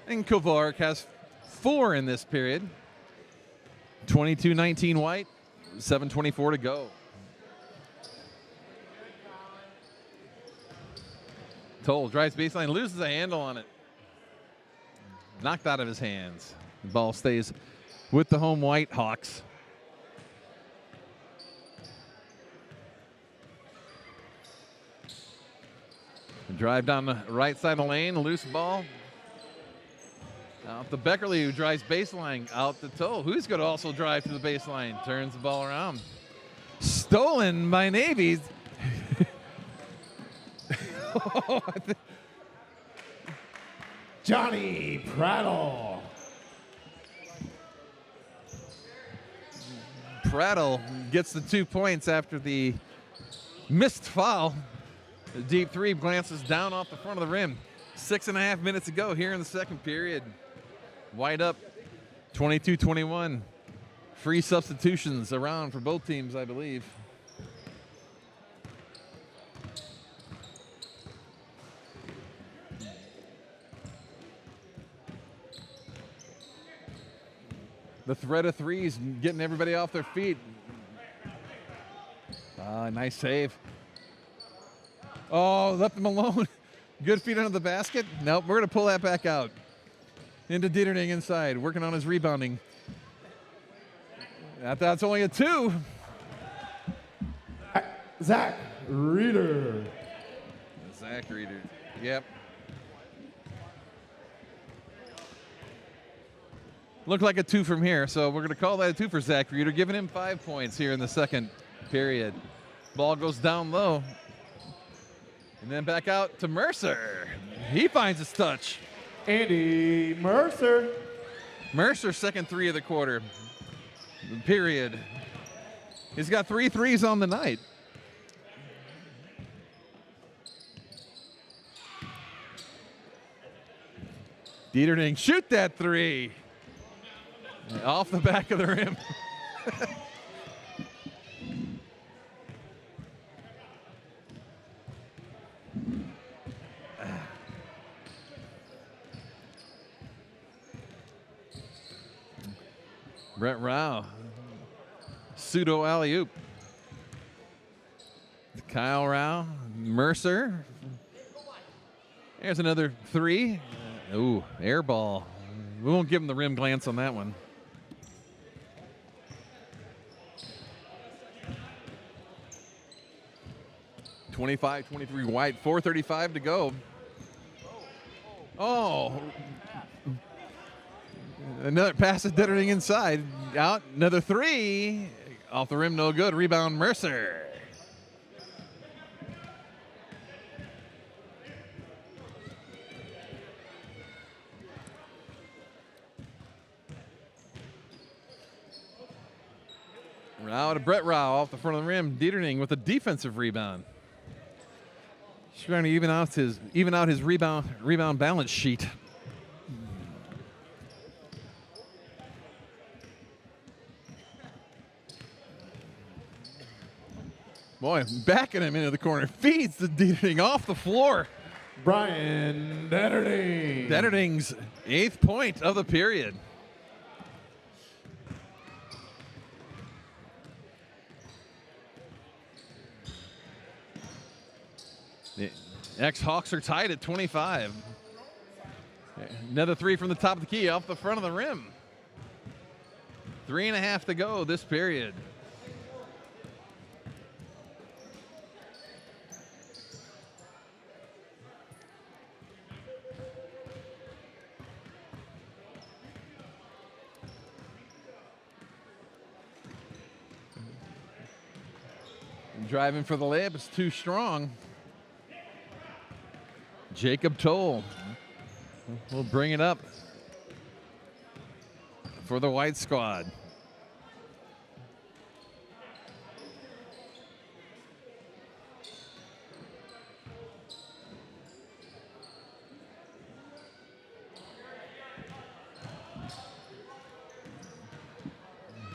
And Kovarik has 4 in this period. 22-19 White, 7:24 to go. Toll drives baseline, loses a handle on it. Knocked out of his hands. The ball stays with the home White Hawks. Drive down the right side of the lane, loose ball. Out to Beckerly, who drives baseline out to Toll. Who's going to also drive to the baseline? Turns the ball around. Stolen by Navy. Johnny Prattle. Prattle gets the 2 points after the missed foul. The deep three glances down off the front of the rim. 6.5 minutes to go here in the second period. White up 22-21. Free substitutions around for both teams, I believe. The threat of threes, getting everybody off their feet. Nice save. Oh, left them alone. Good feet under the basket. Nope, we're going to pull that back out. Into Dieterding inside, working on his rebounding. That's only a 2. Zach Reeder. Zach Reeder, yep. Looked like a 2 from here, so we're going to call that a 2 for Zach Reeder, giving him 5 points here in the second period. Ball goes down low. And then back out to Mercer. He finds his touch. Andy Mercer. Mercer's 2nd three of the quarter. Period. He's got 3 threes on the night. Dieterding, shoot that 3. Off the back of the rim. Brett Rao, pseudo alley-oop. Kyle Rao, Mercer. There's another three. Ooh, air ball. We won't give him the rim glance on that one. (25-23) White, 4:35 to go. Oh. Another pass to Dettering inside. Out. Another three. Off the rim, no good. Rebound, Mercer. Rao to Brett Rao off the front of the rim. Dieterning with a defensive rebound. He's trying to even out his rebound balance sheet. Boy, backing him into the corner. Feeds the Dieterning off the floor. Brian Dettering. Dettering's 8th point of the period. The ex-Hawks are tied at 25. Another three from the top of the key off the front of the rim. 3.5 to go this period. Driving for the layup, it's too strong. Jacob Toll will bring it up for the White squad.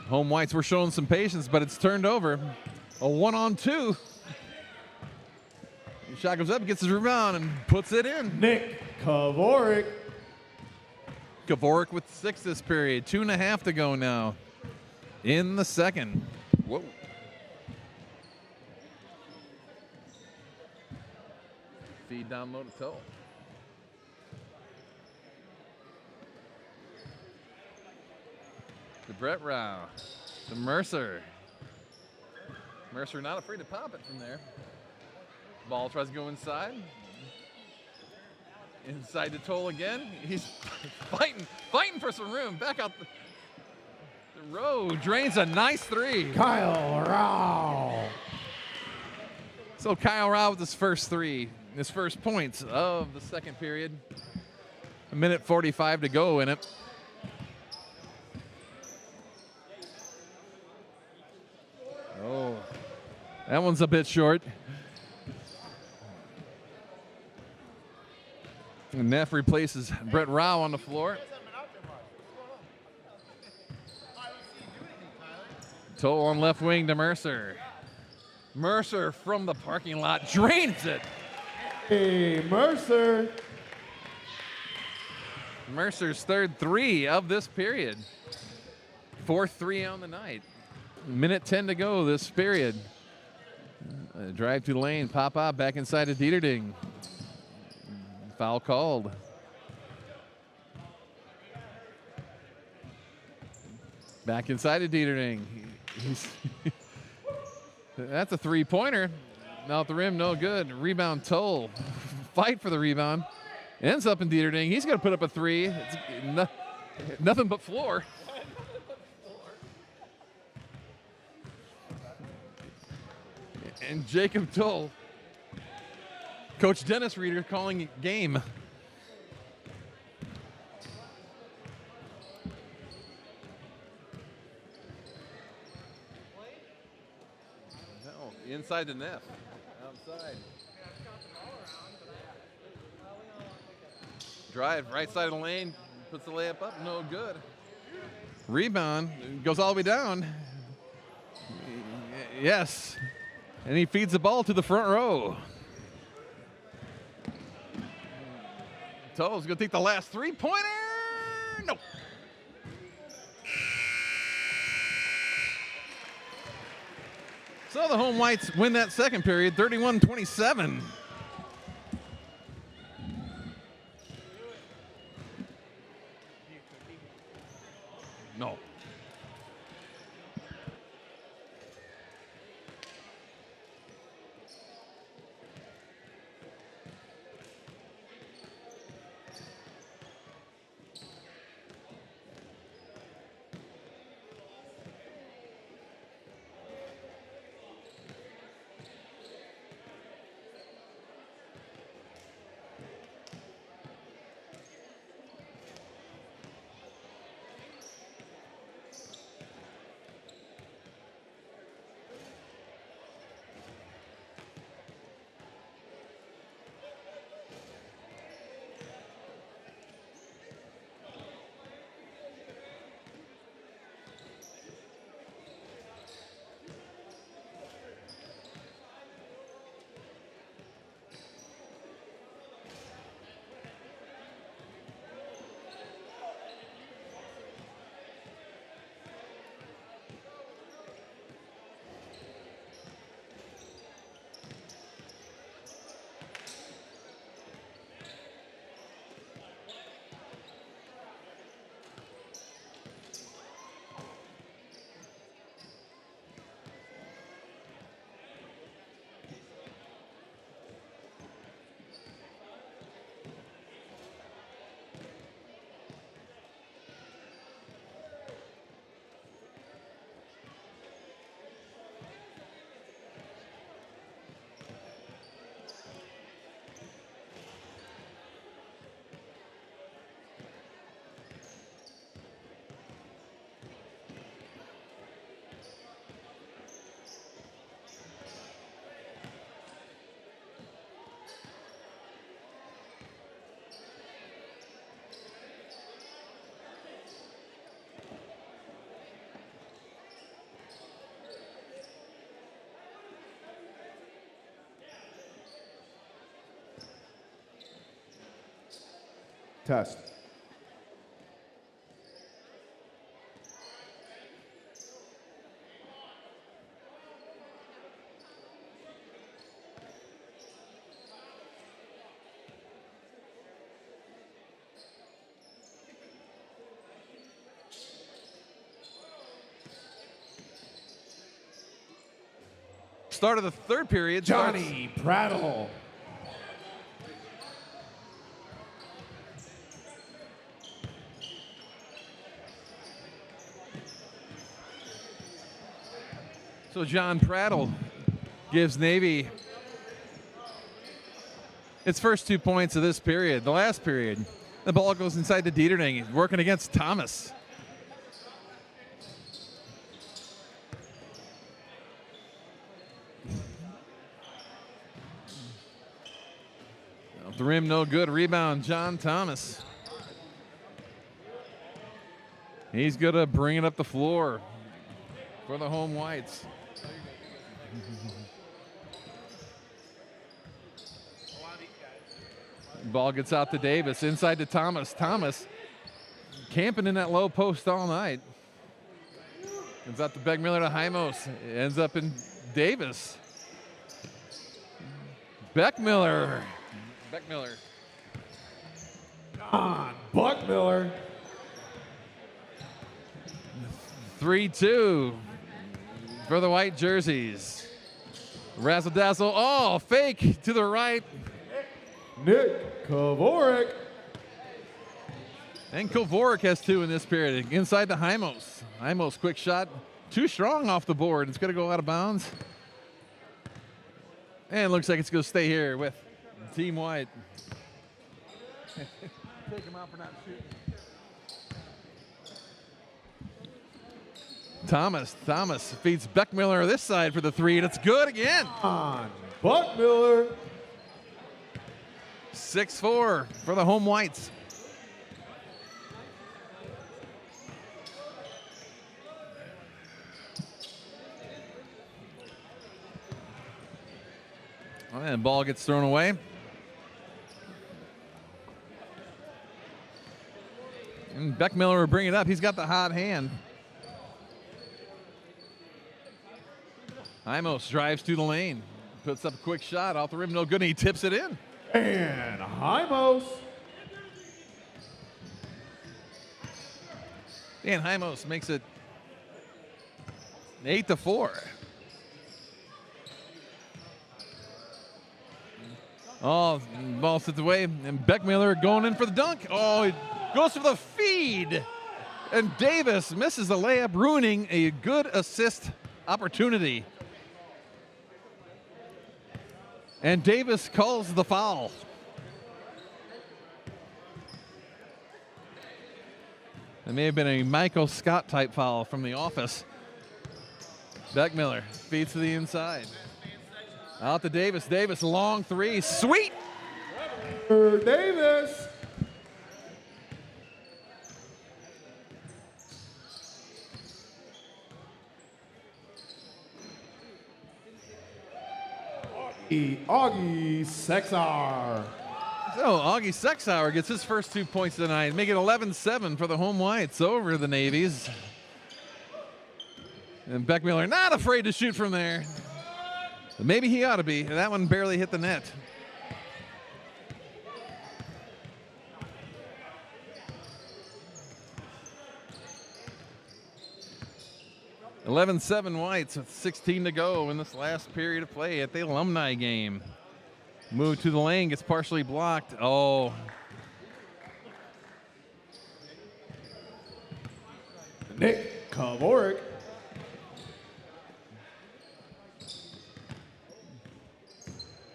Home Whites were showing some patience, but it's turned over. A 1-on-2. Shot goes up, gets his rebound, and puts it in. Nick Kavorik. Kavorik with 6 this period. 2.5 to go now in the second. Whoa. Feed down low to Toe. To Brett Rao. To Mercer. Mercer not afraid to pop it from there. Ball tries to go inside. Inside to Toll again. He's fighting for some room. Back out the row. Drains a nice three. Kyle Rao. So Kyle Rao with his first three. His first points of the second period. 1:45 to go in it. Oh, that one's a bit short. And Neff replaces Brett Rao on the floor. Toll on left wing to Mercer. Mercer from the parking lot drains it. Hey, Mercer. Mercer's third three of this period. 4th three on the night. 1:10 to go this period. Drive to the lane, pop out, back inside to Dieterling. Foul called. Back inside to Dieterling. That's a three-pointer. Out the rim, no good. Rebound Toll. Fight for the rebound. Ends up in Dieterling. He's going to put up a three. It's nothing but floor. And Jacob Toll. Coach Dennis Reeder calling it game. No, inside the net. Outside. Drive, right side of the lane. Puts the layup up, no good. Rebound, goes all the way down. Yes. And he feeds the ball to the front row. Toll's going to take the last three-pointer. No. So the home whites win that second period, 31-27. No. Test. Start of the third period. Johnny Prattle. So John Prattle gives Navy its first 2 points of this period. The last period, the ball goes inside to Dieterding. He's working against Thomas. Off the rim, no good. Rebound, John Thomas. He's going to bring it up the floor for the home whites. Ball gets out to Davis, inside to Thomas. Thomas camping in that low post all night. Comes out to Beckmiller to Hymos. Ends up in Davis. Beckmiller. John Buckmiller. 3-2 for the white jerseys. Razzle dazzle. Oh, fake to the right. Nick Kovarik. And Kovarik has 2 in this period. Inside to Hymos. Hymos, quick shot. Too strong off the board. It's going to go out of bounds. And it looks like it's going to stay here with Team White. Take him out for not shooting. Thomas feeds Beckmiller this side for the 3, and it's good again. On Buckmiller. 6-4 for the home whites. And ball gets thrown away. And Beckmiller will bring it up. He's got the hot hand. Imos drives to the lane, puts up a quick shot off the rim, no good, and he tips it in. And Hymos. Dan Hymos makes it 8-4. Oh, ball sits away, and Beckmiller going in for the dunk. Oh, he goes for the feed, and Davis misses the layup, ruining a good assist opportunity. And Davis calls the foul. It may have been a Michael Scott type foul from the office. Beckmiller feeds to the inside. Out to Davis. Davis, long three. Sweet! Davis. Augie Sexar. So Augie Sexauer gets his first 2 points tonight, make it 11-7 for the home whites over the Navies. And Beckmiller not afraid to shoot from there. But maybe he ought to be. That one barely hit the net. (11-7) Whites with 16 to go in this last period of play at the Alumni game. Move to the lane, gets partially blocked. Oh. Nick Kavorik.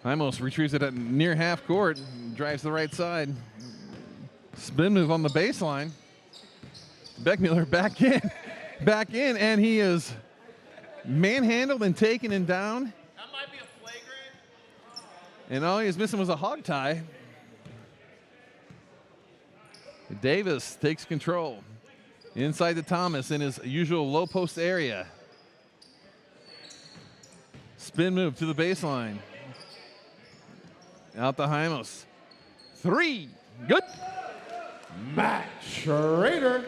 Imos retrieves it at near half court, drives to the right side. Spin move on the baseline. Beckmiller back in, and he is manhandled and taken and down. That might be a flagrant. And all he was missing was a hog tie. Davis takes control. Inside to Thomas in his usual low post area. Spin move to the baseline. Out to Hymos. Three. Good. Matt Schrader.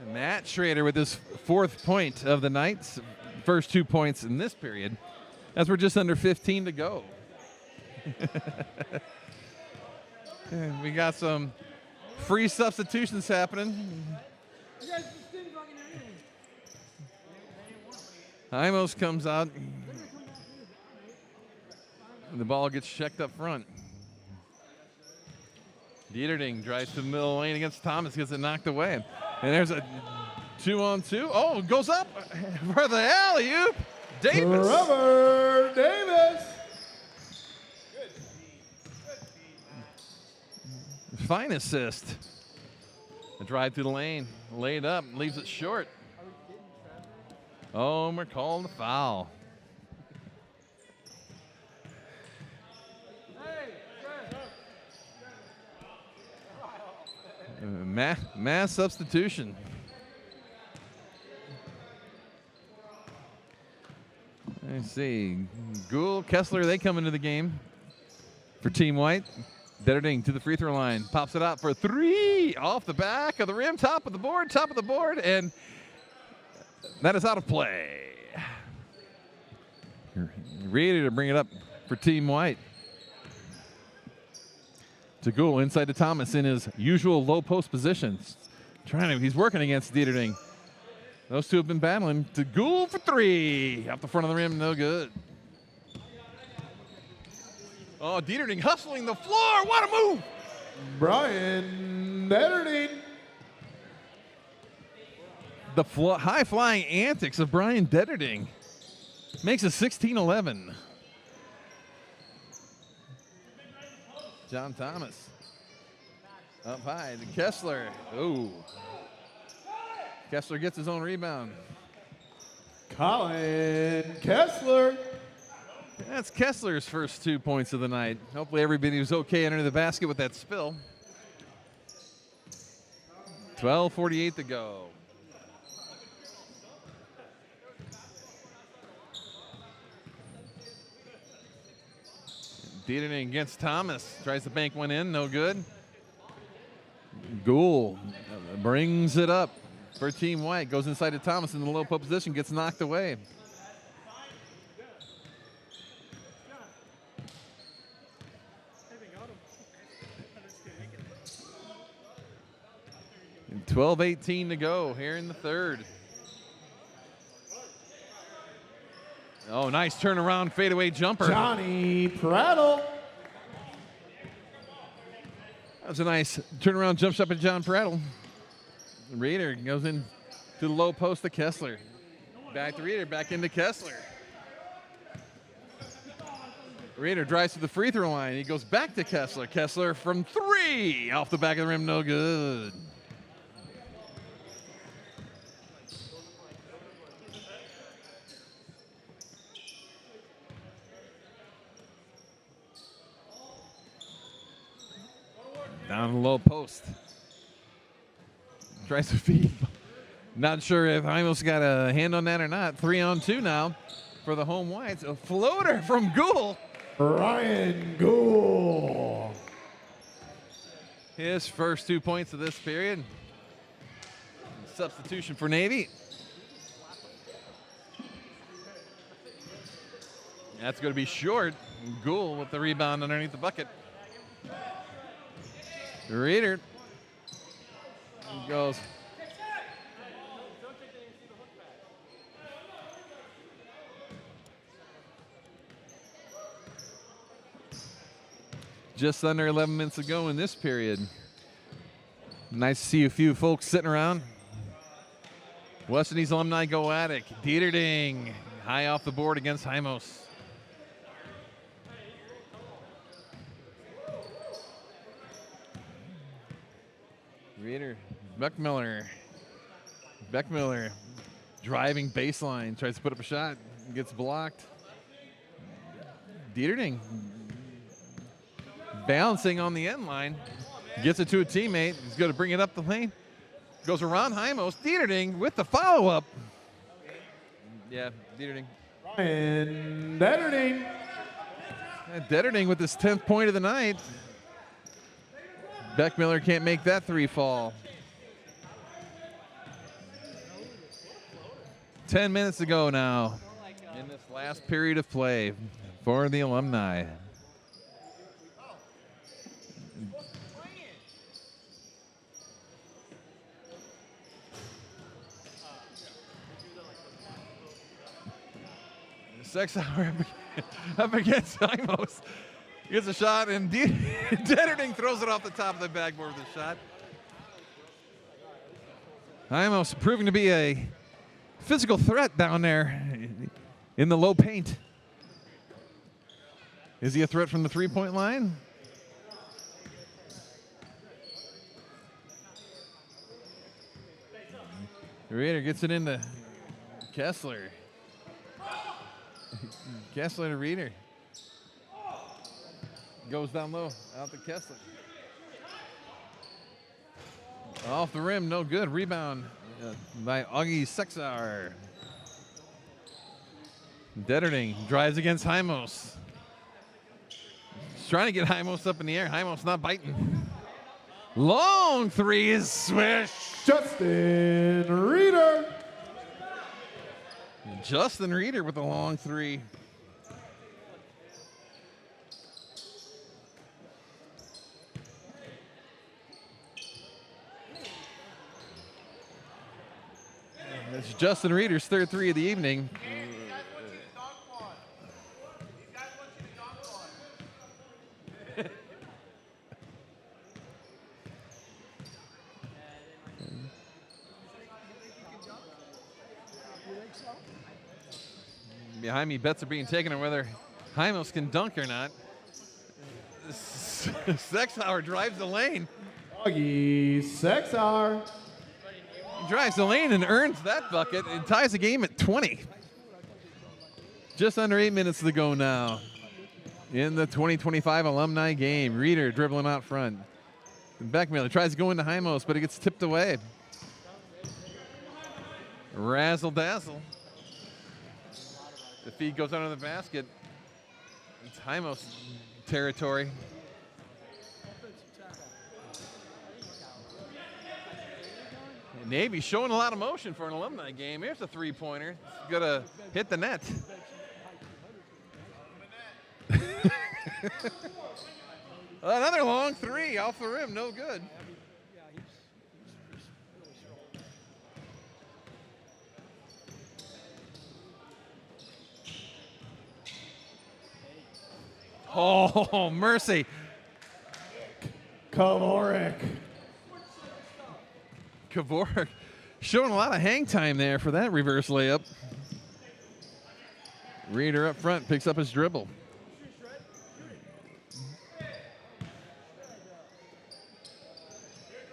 And Matt Schrader with his 4th point of the night. First 2 points in this period. As we're just under 15 to go. And we got some free substitutions happening. Imos comes out. And the ball gets checked up front. Dieterding drives to the middle lane against Thomas, gets it knocked away. And there's a 2-on-2. Oh, goes up for the alley-oop. Davis. Trevor Davis. Fine assist. A drive through the lane, laid up, leaves it short. Oh, and we're calling the foul. Mass substitution. Let's see. Gould, Kessler, they come into the game for Team White. Dieterding to the free throw line. Pops it out for 3. Off the back of the rim. Top of the board. And that is out of play. Ready to bring it up for Team White. To Gould inside to Thomas in his usual low post positions. He's working against Dieterding. Those two have been battling. To Gould for 3. Off the front of the rim, no good. Oh, Dieterding hustling the floor. What a move! Brian Dieterding. The high-flying antics of Brian Dieterding makes it 16-11. John Thomas up high to Kessler. Ooh. Kessler gets his own rebound. Colin Kessler. That's Kessler's first 2 points of the night. Hopefully everybody was okay under the basket with that spill. 12:48 to go. Dieterding against Thomas. Tries to bank one in, no good. Gould brings it up. for Team White. Goes inside to Thomas in the low post position, gets knocked away. And 12:18 to go here in the third. Oh, nice turnaround fadeaway jumper. Johnny Prattle. That was a nice turnaround jump shot by John Prattle. Reeder goes in to the low post to Kessler. Back to Reeder, back into Kessler. Reeder drives to the free throw line. He goes back to Kessler. Kessler from 3. Off the back of the rim, no good. Down the low post. Tries to feed. Not sure if I almost got a hand on that or not. 3-on-2 now for the home Whites. A floater from Gould. Ryan Gould. His first 2 points of this period. Substitution for Navy. That's going to be short. Gould with the rebound underneath the bucket. Reeder goes. Just under 11 minutes ago in this period. Nice to see a few folks sitting around. West Indies alumni go at it. Dieterding high off the board against Hymos. Reeder, Beckmiller driving baseline, tries to put up a shot, gets blocked. Dieterding bouncing on the end line, gets it to a teammate. He's going to bring it up the lane. Goes around Hymos. Dieterding with the follow-up. Yeah, Dieterding. Ryan Detterding. Detterding with his 10th point of the night. Beckmiller can't make that 3 fall. 10 minutes to go now in this last period of play for the Alumni. Sexauer up against Hymos. Gets a shot, and Detterding throws it off the top of the backboard with a shot. Hymos proving to be a physical threat down there in the low paint. Is he a threat from the three-point line? Reeder gets it into Kessler. Kessler to Reeder. Goes down low, out to Kessler. Off the rim, no good. Rebound by Augie Sexauer. Detterding drives against Hymos. He's trying to get Hymos up in the air. Hymos not biting. Long 3 is swish. Justin Reeder. Justin Reeder with a long 3. It's Justin Reeder's third 3 of the evening. Behind me, bets are being taken on whether Hymos can dunk or not. Sexauer drives the lane. Augie Sexauer. He drives the lane and earns that bucket and ties the game at 20. Just under 8 minutes to go now in the 2025 Alumni game. Reeder dribbling out front. Beckmiller tries to go into Hymos, but it gets tipped away. Razzle dazzle. The feed goes under the basket. It's Hymos territory. Navy showing a lot of motion for an alumni game. Here's a three-pointer. It's going to hit the net. Another long three off the rim. No good. Oh, mercy. Kavorik showing a lot of hang time there for that reverse layup. Reeder up front picks up his dribble.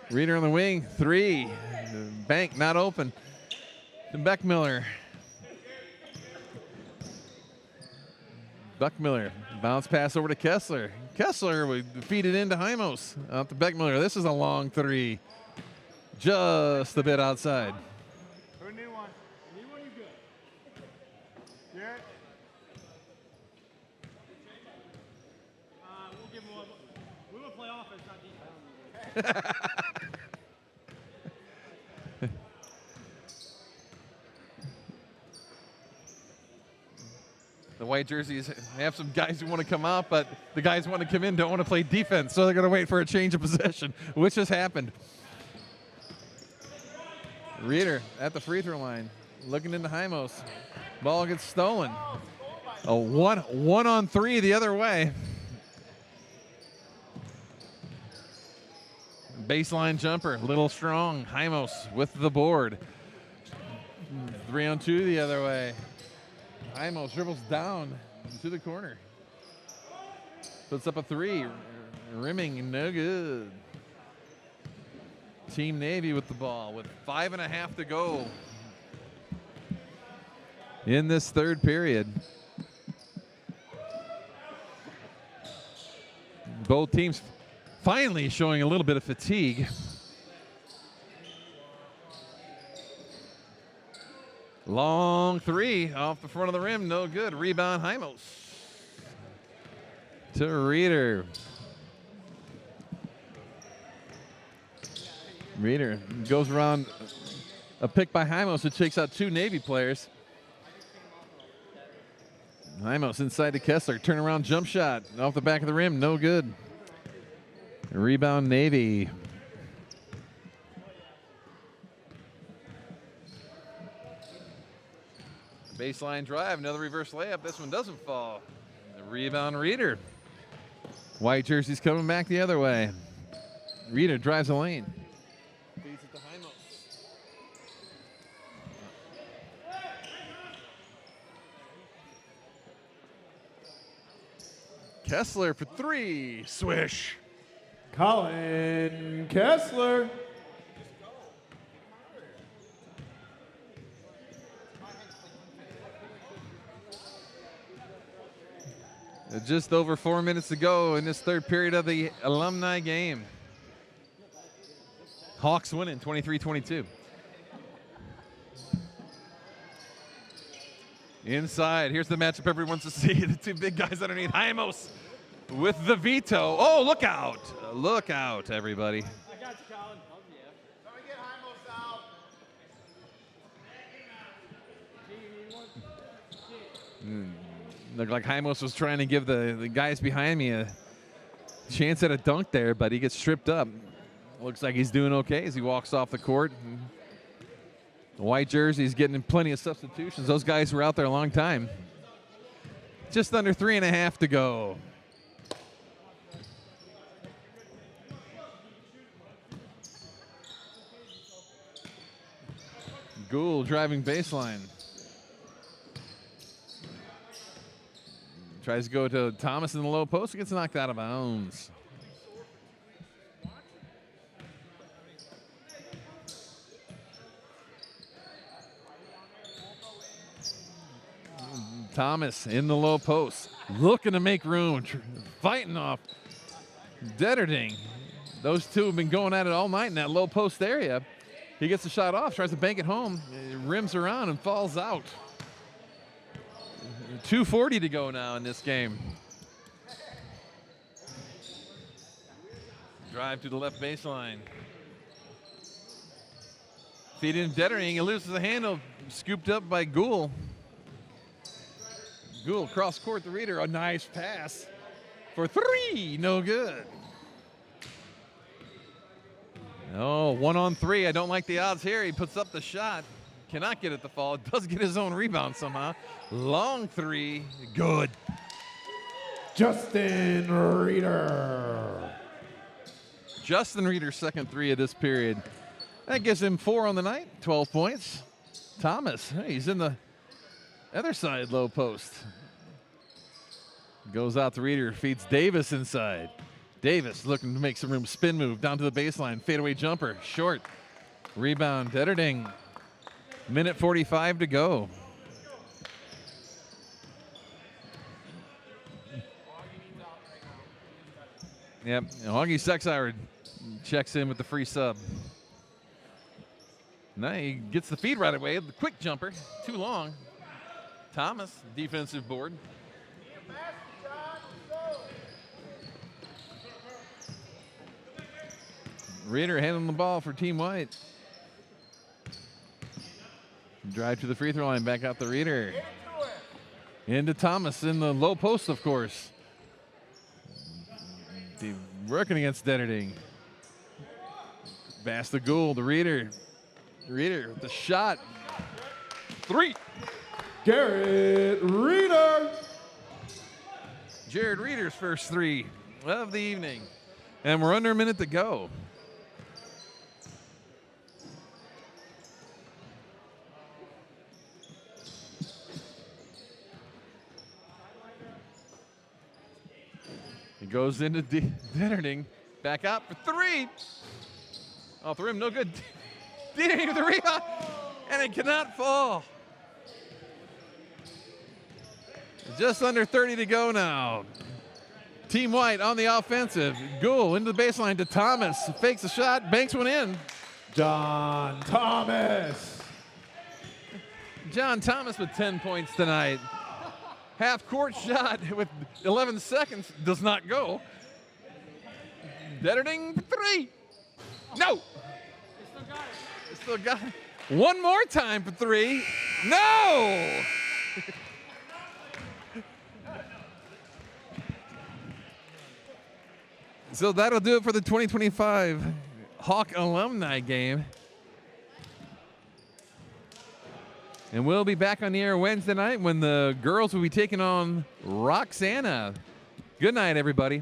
Reeder on the wing, three. Bank not open. To Beckmiller. Buckmiller, bounce pass over to Kessler. Kessler would feed it into Hymos. Out to Beckmiller. This is a long three. Just a bit outside. Who need one? Need one, you good. Garrett? We'll give him one. We will play offense, not defense. The white jerseys have some guys who want to come out, but the guys who want to come in don't want to play defense, so they're going to wait for a change of possession, which has happened. Reeder at the free throw line, looking into Hymos. Ball gets stolen. A one on three the other way. Baseline jumper, little strong. Hymos with the board. 3 on 2 the other way. Hymos dribbles down to the corner. Puts up a three. Rimming, no good. Team Navy with the ball with 5.5 to go in this third period. Both teams finally showing a little bit of fatigue. Long three off the front of the rim, no good. Rebound Hymos to Reeder. Reeder goes around a pick by Hymos, which takes out 2 Navy players. Hymos inside to Kessler, turnaround jump shot off the back of the rim, no good. Rebound Navy. Baseline drive, another reverse layup. This one doesn't fall. The rebound Reeder. White jerseys coming back the other way. Reeder drives the lane. Feeds it to Hymos. Kessler for 3. Swish. Colin Kessler. Just over 4 minutes to go in this third period of the alumni game. Hawks winning 23-22. Inside, here's the matchup everyone wants to see. The 2 big guys underneath. Hymos with the veto. Oh, look out. Look out, everybody. I got you, Colin. Oh, yeah. Let me get Hymos out. Looked like Hymos was trying to give the guys behind me a chance at a dunk there, but he gets stripped up. Looks like he's doing okay as he walks off the court. The white jersey's getting plenty of substitutions. Those guys were out there a long time. Just under 3.5 to go. Gould driving baseline. Tries to go to Thomas in the low post. It gets knocked out of bounds. Thomas in the low post. Looking to make room. Fighting off Detterding. Those two have been going at it all night in that low post area. He gets the shot off. Tries to bank it home. It rims around and falls out. 2:40 to go now in this game. Drive to the left baseline. Feed in Dettering. He loses the handle. Scooped up by Gould. Gould cross court the Reader. A nice pass for 3. No good. Oh, 1-on-3. I don't like the odds here. He puts up the shot. Cannot get it to fall. Does get his own rebound somehow. Long 3. Good. Justin Reader. Justin Reader's second 3 of this period. That gives him 4 on the night. 12 points. Thomas, hey, he's in the other side low post. Goes out to Reader. Feeds Davis inside. Davis looking to make some room. Spin move down to the baseline. Fadeaway jumper. Short. Rebound. Detterding. Minute 45 to go. Yep. Augie Sexauer checks in with the free sub. Now he gets the feed right away. The quick jumper. Too long. Thomas, defensive board. Reader handling the ball for Team White. Drive to the free throw line, back out the Reader. Into Thomas in the low post, of course. Working against Detterding. Pass to Gould, the Reader. Reader with the shot. 3. Garrett Reader. Jared Reader's first 3 of the evening. And we're under a minute to go. He goes into Detterding. Back out for 3. Off the rim, no good. Detterding with the rebound. And it cannot fall. Just under 30 to go now. Team White on the offensive. Gould into the baseline to Thomas. Fakes the shot, banks one in. John Thomas. John Thomas with 10 points tonight. Half court shot with 11 seconds does not go. Detterding 3. No. Still got it. One more time for 3. No. So that'll do it for the 2025 Hawk Alumni game. And we'll be back on the air Wednesday night when the girls will be taking on Roxana. Good night, everybody.